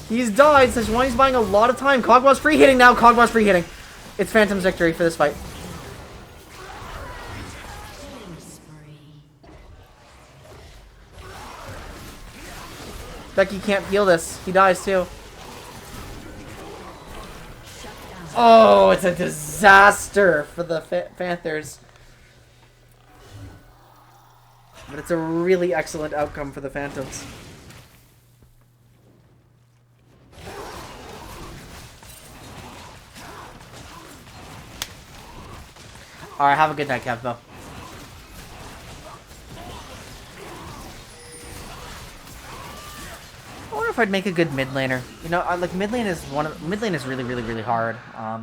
He's died, so Sejuani's buying a lot of time. Kog'Maw's free hitting now. Kog'Maw's free hitting. It's Phantom's victory for this fight. Becky can't heal this. He dies too. Oh, it's a disaster for the Panthers. But it's a really excellent outcome for the Phantoms. Alright, have a good night, Kevbo. I wonder if I'd make a good mid laner. You know, like mid lane is really, really, really hard. I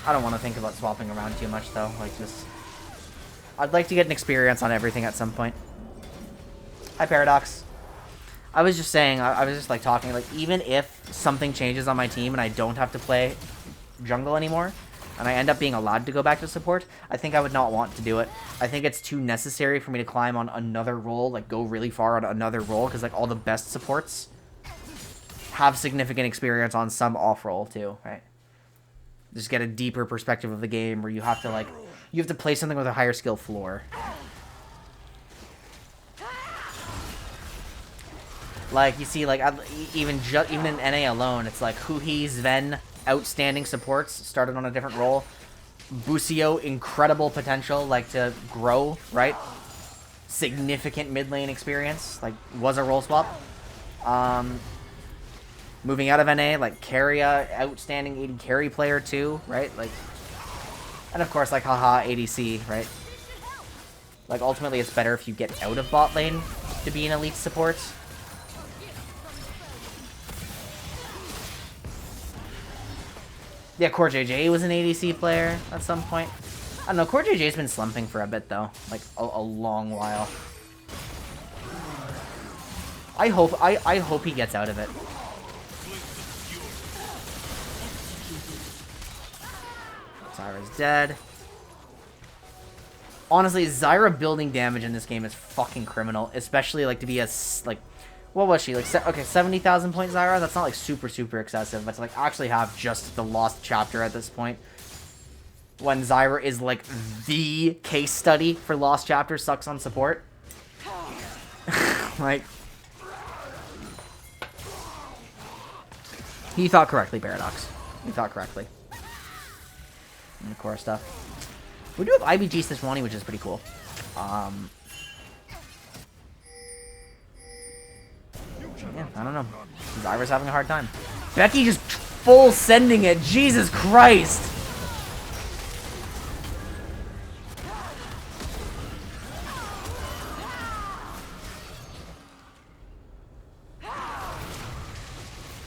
don't want to think about swapping around too much though. Like just, I'd like to get an experience on everything at some point. Hi, Paradox. I was just saying, I was just like talking, like even if something changes on my team and I don't have to play jungle anymore, and I end up being allowed to go back to support, I think I would not want to do it. I think it's too necessary for me to climb on another role, like go really far on another role, because like all the best supports have significant experience on some off role too, right? Just get a deeper perspective of the game where you have to like, you have to play something with a higher skill floor. Like you see, like even in NA alone, it's like Huhi, Sven, outstanding supports, started on a different role. Busio, incredible potential, like to grow, right? Significant mid lane experience, like was a role swap. Moving out of NA, like Keria, outstanding AD carry player too, right? Like, and of course, like haha, ADC, right? Like ultimately, it's better if you get out of bot lane to be an elite support. Yeah, Core JJ was an ADC player at some point. I don't know, Core JJ's been slumping for a bit though. Like, a long while. I hope he gets out of it. Zyra's dead. Honestly, Zyra building damage in this game is fucking criminal. Especially, like, to be a, like... What was she? Like, okay, 70,000 point Zyra? That's not, like, super excessive. But to, like, actually have just the lost chapter at this point. when Zyra is like the case study for Lost Chapter sucks on support. Like, he thought correctly, Paradox. He thought correctly. And the core stuff. We do have IBG Sejuani, which is pretty cool. Yeah, I don't know. Zyra's having a hard time. Becky just full sending it. Jesus Christ!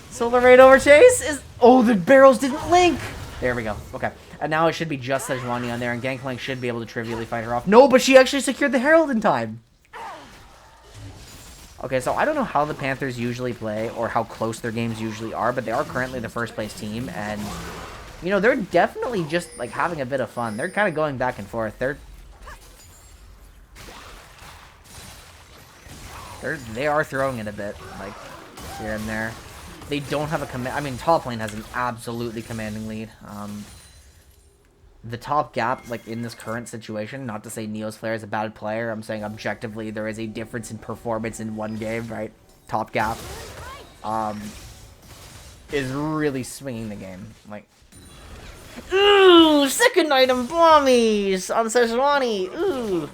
Solar Raid over Chase is... Oh, the barrels didn't link! There we go. Okay. And now it should be just Sejuani on there, and Gangplank should be able to trivially fight her off. No, but she actually secured the Herald in time! Okay, so I don't know how the Panthers usually play, or how close their games usually are, but they are currently the first place team, and... You know, they're definitely just, like, having a bit of fun. They're kind of going back and forth. They are throwing it a bit, like, here and there. They don't have a command... I mean, top lane has an absolutely commanding lead. The top gap, like, in this current situation, not to say Neo's Flare is a bad player, I'm saying objectively there is a difference in performance in one game, right? Top gap. Is really swinging the game. Like... Ooh! Second item bombies on Sejuani! Ooh!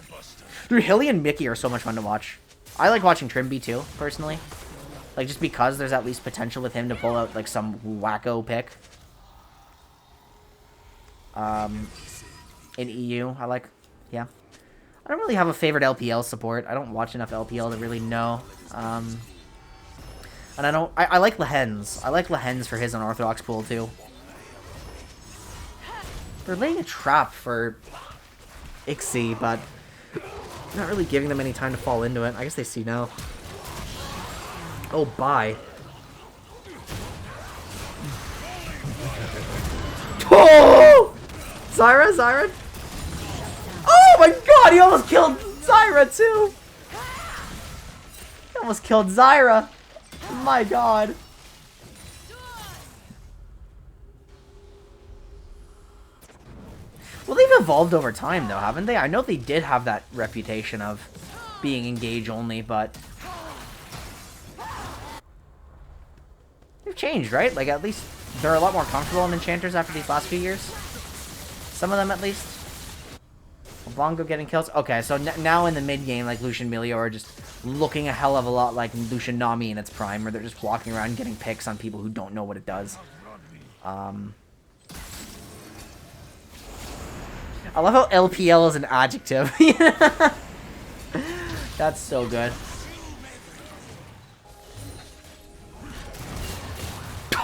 Dude, Hilly and Mickey are so much fun to watch. I like watching Trimby, too, personally. Like, just because there's at least potential with him to pull out, like, some wacko pick. In EU, I like, yeah. I don't really have a favorite LPL support. I don't watch enough LPL to really know. And I like Lehens. I like Lehens for his unorthodox pool, too. They're laying a trap for Ixie, but not really giving them any time to fall into it. I guess they see no. Oh, bye. Oh! Zyra? Oh my god, he almost killed Zyra, too! He almost killed Zyra! My god. Well, they've evolved over time, though, haven't they? I know they did have that reputation of being engage only, but... They've changed, right? Like, at least they're a lot more comfortable in Enchanters after these last few years. Some of them, at least. Bongo getting kills. Okay, so now in the mid-game, like, Lucian and Milio are just looking a hell of a lot like Lucian Nami in its prime, where they're just walking around getting picks on people who don't know what it does. I love how LPL is an adjective. That's so good.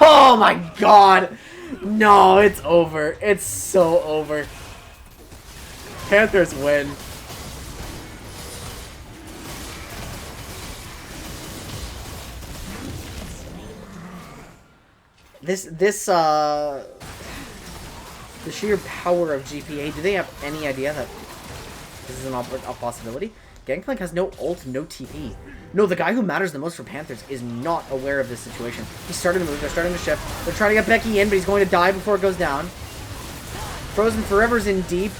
Oh my god! No, it's over. It's so over. Panthers win. The sheer power of GPA, do they have any idea that this is a possibility? Gangplank has no ult, no TP. No, the guy who matters the most for Panthers is not aware of this situation. He's starting to move, they're starting to shift. They're trying to get Becky in, but he's going to die before it goes down. Frozen Forever's in deep,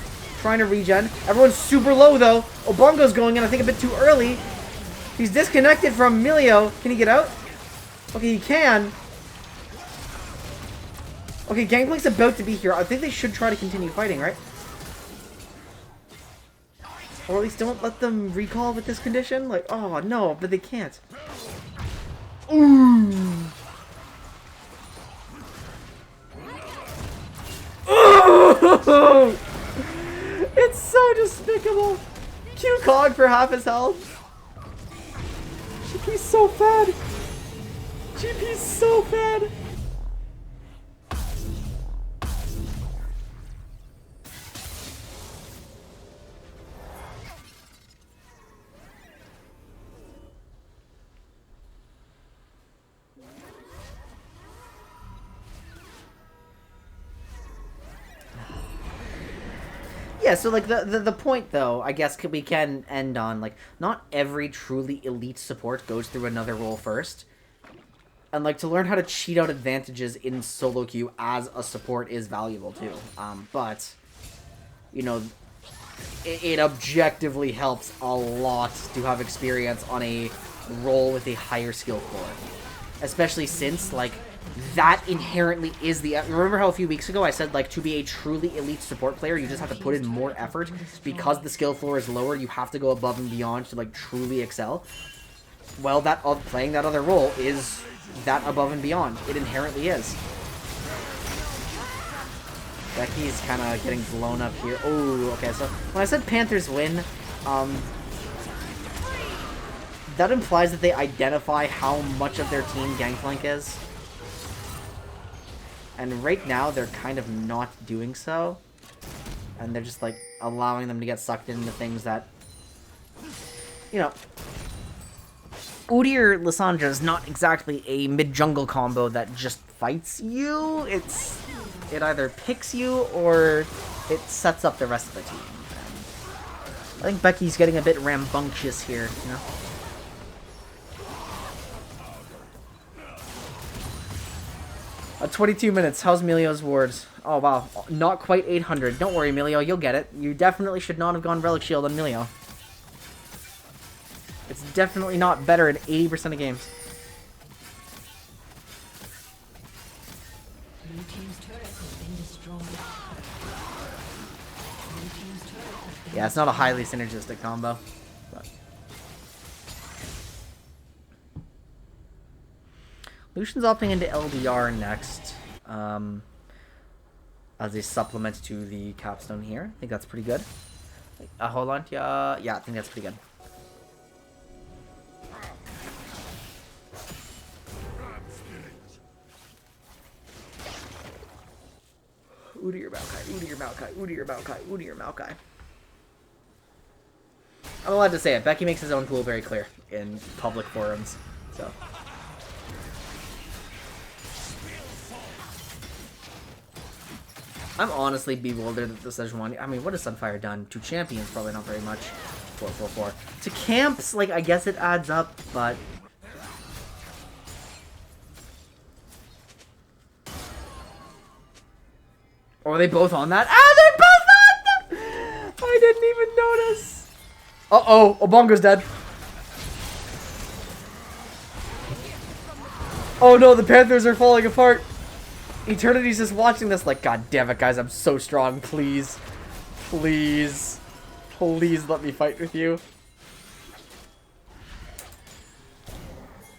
trying to regen. Everyone's super low, though. Obongo's going in, I think, a bit too early. He's disconnected from Milio. Can he get out? Okay, he can. Okay, Gangplank's about to be here. I think they should try to continue fighting, right? Or at least don't let them recall with this condition. Like, oh, no, but they can't. Ooh. Ooh. It's so despicable. Q-Cog for half his health. GP's so bad. GP's so bad. Yeah, so, like, the point, though, I guess we can end on, like, not every truly elite support goes through another role first. And, like, to learn how to cheat out advantages in solo queue as a support is valuable, too. But you know, it objectively helps a lot to have experience on a role with a higher skill floor. Especially since, like, that inherently is the... Remember how a few weeks ago I said, like, to be a truly elite support player, you just have to put in more effort? Because the skill floor is lower, you have to go above and beyond to, like, truly excel. Well, playing that other role is that above and beyond. It inherently is. Becky's kind of getting blown up here. Oh, okay, so when I said Panthers win, that implies that they identify how much of their team Gangplank is. And right now, they're kind of not doing so. And they're just, like, allowing them to get sucked into things that, you know... Udyr Lissandra is not exactly a mid-jungle combo that just fights you. It either picks you or it sets up the rest of the team. And I think Becky's getting a bit rambunctious here, you know? At 22 minutes, how's Emilio's wards? Oh wow, not quite 800. Don't worry, Emilio, you'll get it. You definitely should not have gone Relic Shield on Emilio. It's definitely not better in 80% of games. Blue team's turret has been destroyed. Blue team's turret has been Yeah, it's not a highly synergistic combo. But... Lucian's opting into LDR next. As a supplement to the capstone here. I think that's pretty good. Hold on. Yeah, I think that's pretty good. Udyr Maokai, Udyr Maokai, Udyr Maokai, Udyr Maokai. I'm allowed to say it. Becky makes his own pool very clear in public forums, so. I'm honestly bewildered that this Sejuani... I mean, what has Sunfire done? To champions, probably not very much. 4-4-4. To camps, like, I guess it adds up, but... Or are they both on that? Ah, they're both on that! I didn't even notice. Uh-oh, Obongo's dead. Oh no, the Panthers are falling apart. Eternity's just watching this like, God damn it, guys, I'm so strong. Please. Please. Please let me fight with you.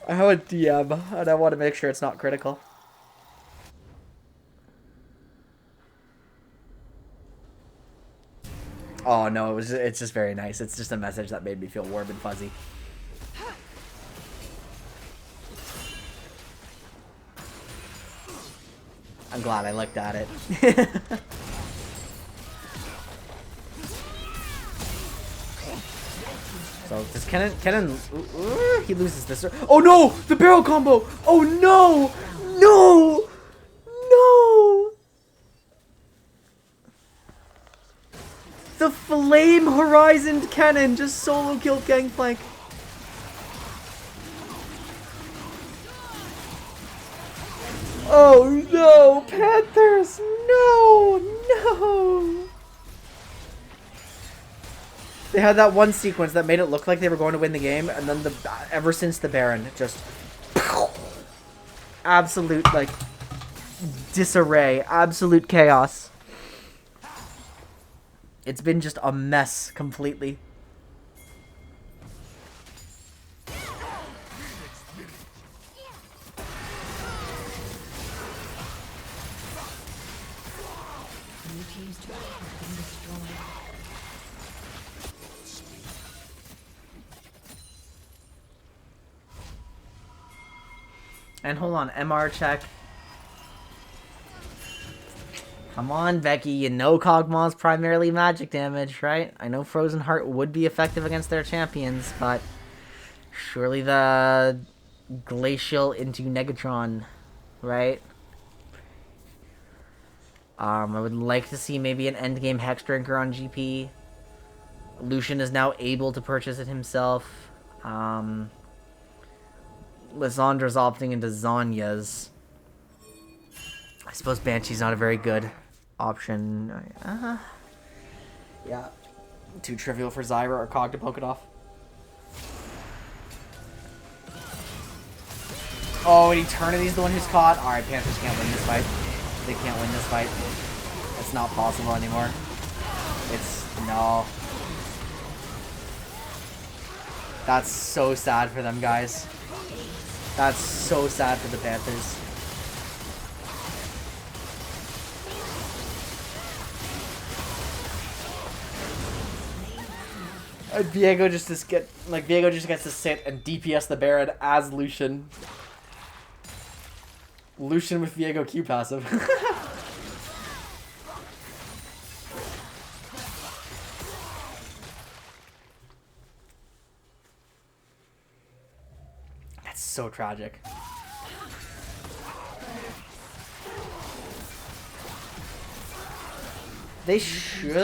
I have a DM, and I want to make sure it's not critical. Oh no, it's just very nice. It's just a message that made me feel warm and fuzzy. I'm glad I looked at it. So does Kennen he loses this. Oh no! The barrel combo! Oh no! No! No! The Flame Horizon Cannon just solo killed Gangplank. Oh no, Panthers! No! No! They had that one sequence that made it look like they were going to win the game, and then ever since the Baron, just absolute like disarray, absolute chaos. It's been just a mess completely. And hold on, MR check. Come on, Becky, you know Kog'Maw's primarily magic damage, right? I know Frozen Heart would be effective against their champions, but surely the Glacial into Negatron, right? I would like to see maybe an endgame Hex Drinker on GP. Lucian is now able to purchase it himself. Lissandra's opting into Zanya's. I suppose Banshee's not a very good option. Yeah. Too trivial for Zyra or Cog to poke it off. Oh, and Eternity's the one who's caught. Alright, Panthers can't win this fight. They can't win this fight. It's not possible anymore. No. That's so sad for them, guys. That's so sad for the Panthers. Viego just gets to sit and DPS the Baron as Lucian. Lucian with Viego Q passive. That's so tragic. They should.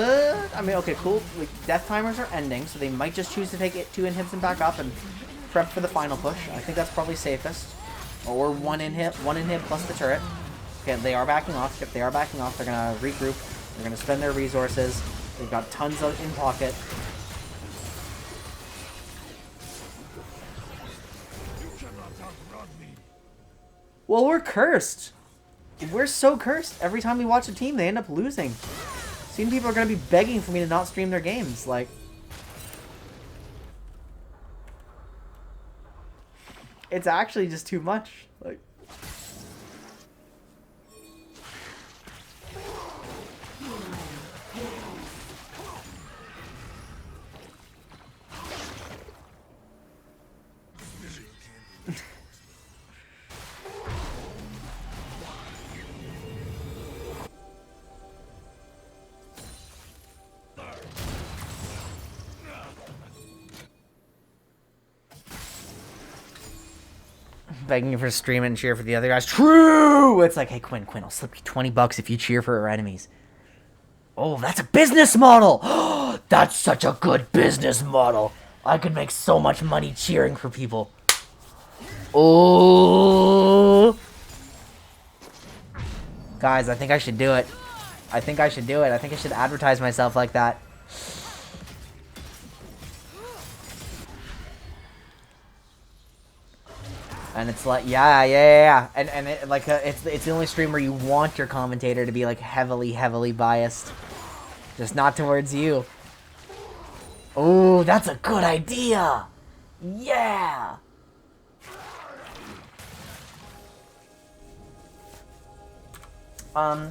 I mean, okay, cool. Like, death timers are ending, so they might just choose to take it 2 inhibs and back up and prep for the final push. I think that's probably safest. Or 1 inhib plus the turret. Okay, they are backing off. If they are backing off, they're gonna regroup. They're gonna spend their resources. They've got tons of in pocket. Well, we're cursed. We're so cursed. Every time we watch a team, they end up losing. Soon people are going to be begging for me to not stream their games. Like, it's actually just too much. Like, begging for stream and cheer for the other guys. True! It's like, hey, Quinn, I'll slip you $20 if you cheer for our enemies. Oh, that's a business model! That's such a good business model. I could make so much money cheering for people. Oh! Guys, I think I should do it. I think I should advertise myself like that. And it's like, yeah. And it, like, it's the only stream where you want your commentator to be, like, heavily biased. Just not towards you. Oh, that's a good idea! Yeah!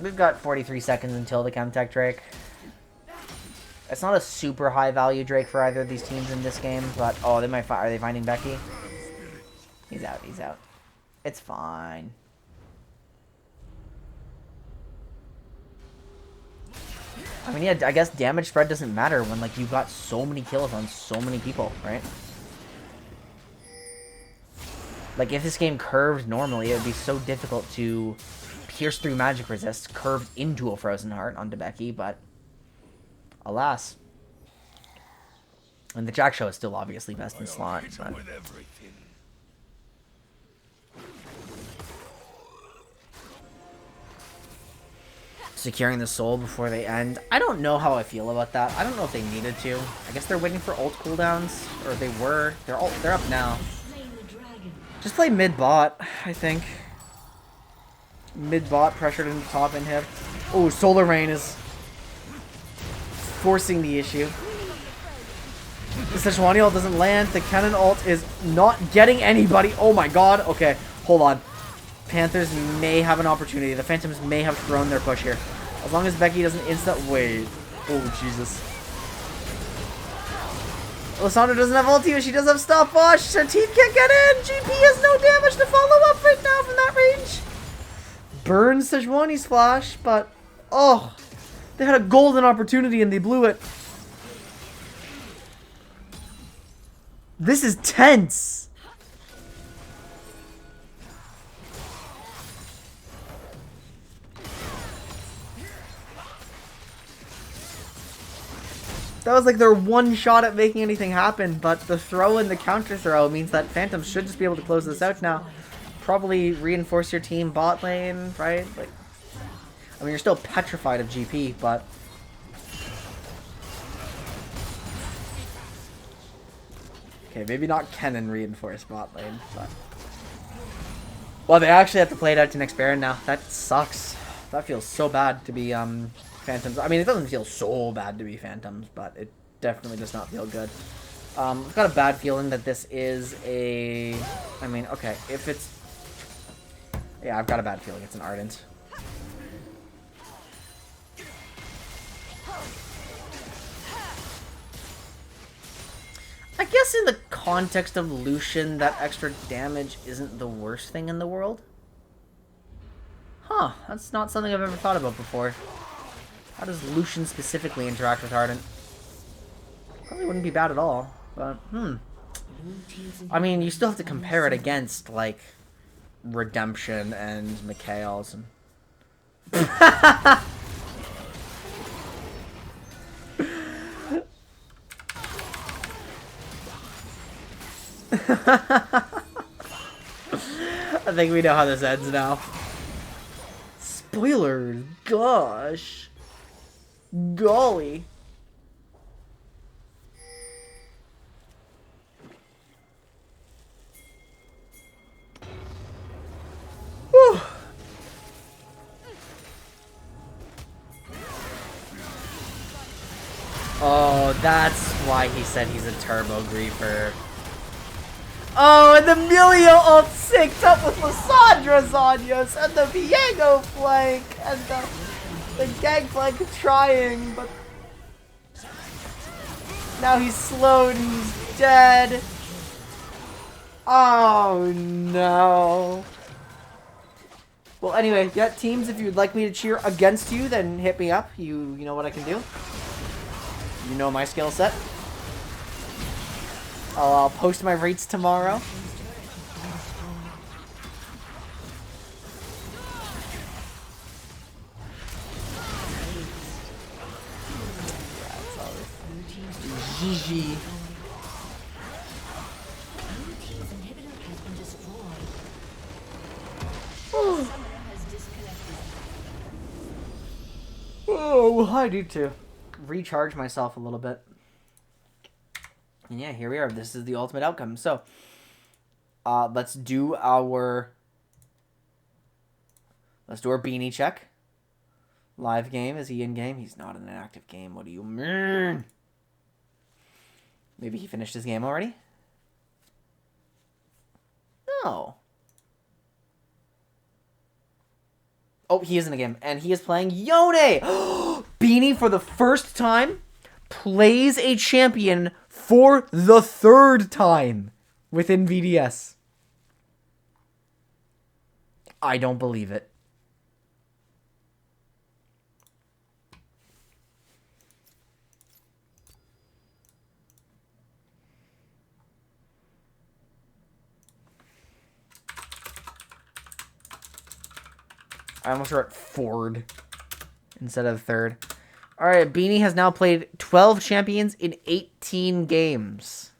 We've got 43 seconds until the Chemtech Drake. It's not a super high value Drake for either of these teams in this game, but, oh, they might are they finding Becky? He's out. It's fine. I mean, yeah, I guess damage spread doesn't matter when, like, you've got so many kills on so many people, right? Like, if this game curved normally, it would be so difficult to pierce through magic resist curved into a Frozen Heart onto Becky, but alas. And the Jack Show is still obviously best in slot, but... Securing the soul before they end. I don't know how I feel about that. I don't know if they needed to. I guess they're waiting for ult cooldowns, or they were. They're up now. Just play mid bot, I think. Mid bot pressured into top inhib. Oh, Solar Rain is forcing the issue. The Sejuani ult doesn't land. The cannon ult is not getting anybody. Oh my god. Okay, hold on. Panthers may have an opportunity. The Phantoms may have thrown their push here. As long as Becky doesn't wait. Oh, Jesus. Lissandra doesn't have ulti, but she does have stopwatch. Her teeth can't get in. GP has no damage to follow up right now from that range. Burns Sejuani's flash, but... Oh! They had a golden opportunity and they blew it. This is tense. That was like their one shot at making anything happen, but the throw and the counter throw means that Phantoms should just be able to close this out now. Probably reinforce your team bot lane, right? Like, I mean, you're still petrified of GP, but Okay, maybe not Kennen reinforce bot lane, but... Well, they actually have to play it out to next Baron now. That sucks. That feels so bad to be, Phantoms. I mean, it doesn't feel so bad to be Phantoms, but it definitely does not feel good. I've got a bad feeling that this is a... I mean, okay, if it's... Yeah, I've got a bad feeling it's an Ardent. I guess in the context of Lucian, that extra damage isn't the worst thing in the world. Huh, that's not something I've ever thought about before. How does Lucian specifically interact with Ardent? Probably wouldn't be bad at all, but, I mean, you still have to compare it against, like, Redemption and Mikhail's and... I think we know how this ends now. Spoilers, gosh. Golly. Whew. Oh, that's why he said he's a turbo griefer. Oh, and the Emilio ult synced up with Lysandra Zanyas, and the Viego flank, and the Gangplank trying, but now he's slowed and he's dead. Oh no. Well, anyway, yeah, teams, if you'd like me to cheer against you, then hit me up. You know what I can do. You know my skill set. I'll post my rates tomorrow. GG. Oh, well, I need to recharge myself a little bit. And yeah, here we are. This is the ultimate outcome. So, let's do our beanie check. Live game. Is he in game? He's not in an active game. What do you mean? Maybe he finished his game already? No. Oh, he is in a game. And he is playing Yone! Beanie, for the first time, plays a champion for the third time within VDS. I don't believe it. I almost wrote Ford instead of third. Alright, Beanie has now played 12 champions in 18 games.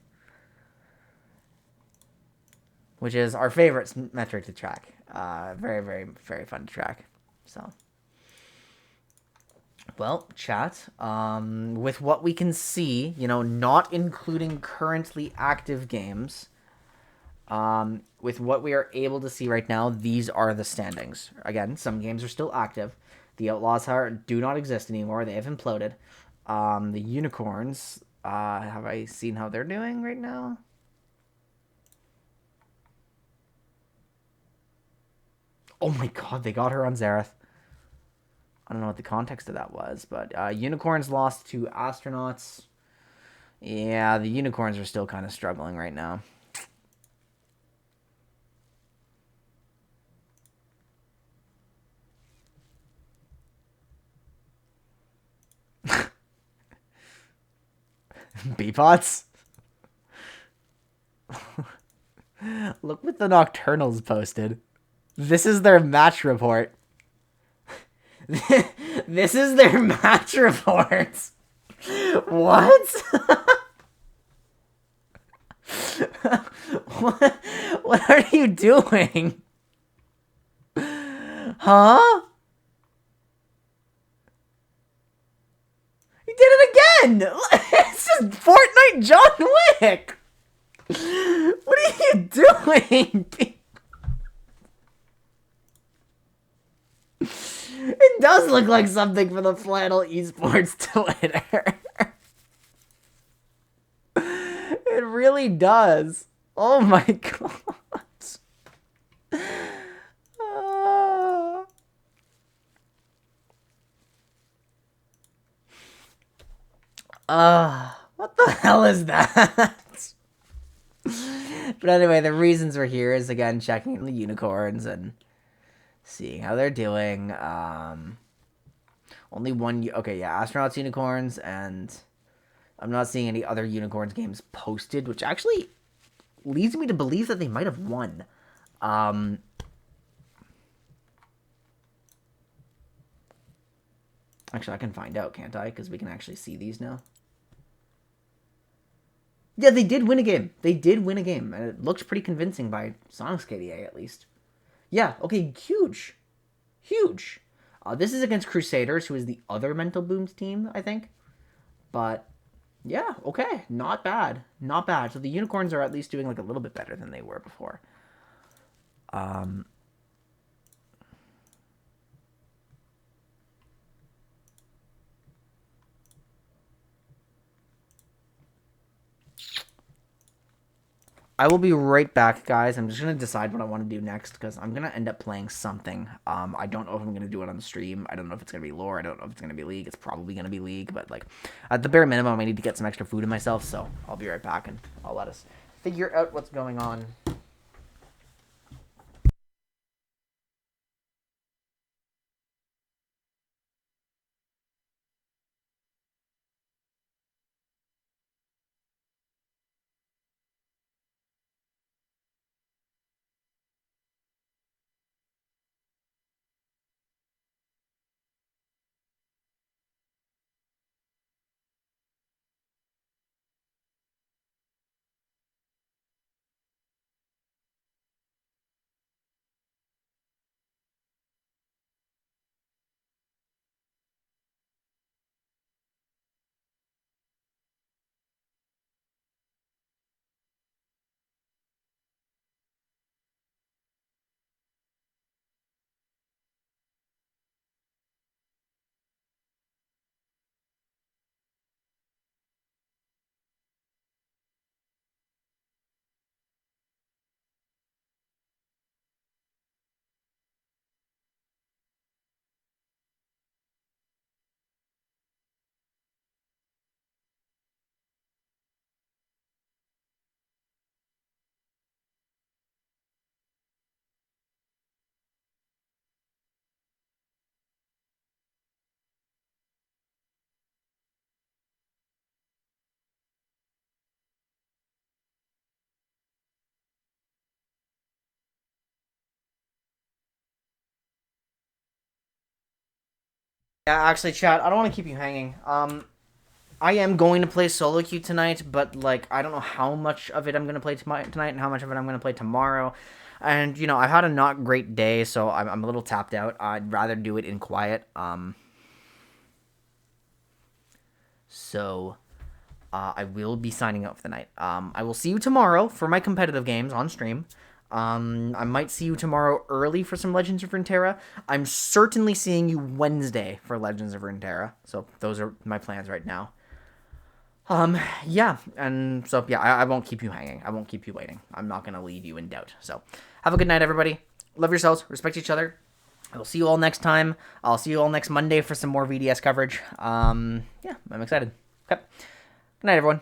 Which is our favorite metric to track. Very, very, very fun to track. So, well, chat, with what we can see, you know, not including currently active games, with what we are able to see right now, these are the standings. Again, some games are still active. The Outlaws do not exist anymore. They have imploded. The Unicorns, have I seen how they're doing right now? Oh my god, they got her on Xerath. I don't know what the context of that was, but Unicorns lost to Astronauts. Yeah, the Unicorns are still kind of struggling right now. Beepots? Look what the Nocturnals posted. This is their match report. This is their match report. What? What are you doing? Huh? He did it again! It's just Fortnite John Wick! What are you doing? It does look like something for the Flannel Esports Twitter. It really does. Oh my god. What the hell is that? But anyway, the reasons we're here is, again, checking the unicorns and seeing how they're doing. Only one... Okay, yeah, Astronauts, Unicorns, and I'm not seeing any other Unicorns games posted, which actually leads me to believe that they might have won. Actually, I can find out, can't I? Because we can actually see these now. Yeah, they did win a game. They did win a game. And it looked pretty convincing by Sonic's KDA, at least. Yeah, okay, huge. Huge. This is against Crusaders, who is the other Mental Booms team, I think. But, yeah, okay. Not bad. Not bad. So the Unicorns are at least doing, like, a little bit better than they were before. I will be right back, guys. I'm just going to decide what I want to do next, because I'm going to end up playing something. I don't know if I'm going to do it on the stream. I don't know if it's going to be lore. I don't know if it's going to be League. It's probably going to be League, but, like, at the bare minimum, I need to get some extra food in myself, so I'll be right back, and I'll let us figure out what's going on. Yeah, actually, chat, I don't want to keep you hanging. I am going to play solo queue tonight, but, like, I don't know how much of it I'm going to play tonight and how much of it I'm going to play tomorrow. And, you know, I've had a not great day, so I'm a little tapped out. I'd rather do it in quiet. So, I will be signing out for the night. I will see you tomorrow for my competitive games on stream. I might see you tomorrow early for some Legends of Runeterra. I'm certainly seeing you Wednesday for Legends of Runeterra. So those are my plans right now. Yeah, and so, yeah, I won't keep you hanging. I won't keep you waiting. I'm not going to leave you in doubt. So have a good night, everybody. Love yourselves. Respect each other. I will see you all next time. I'll see you all next Monday for some more VDS coverage. Yeah, I'm excited. Okay. Good night, everyone.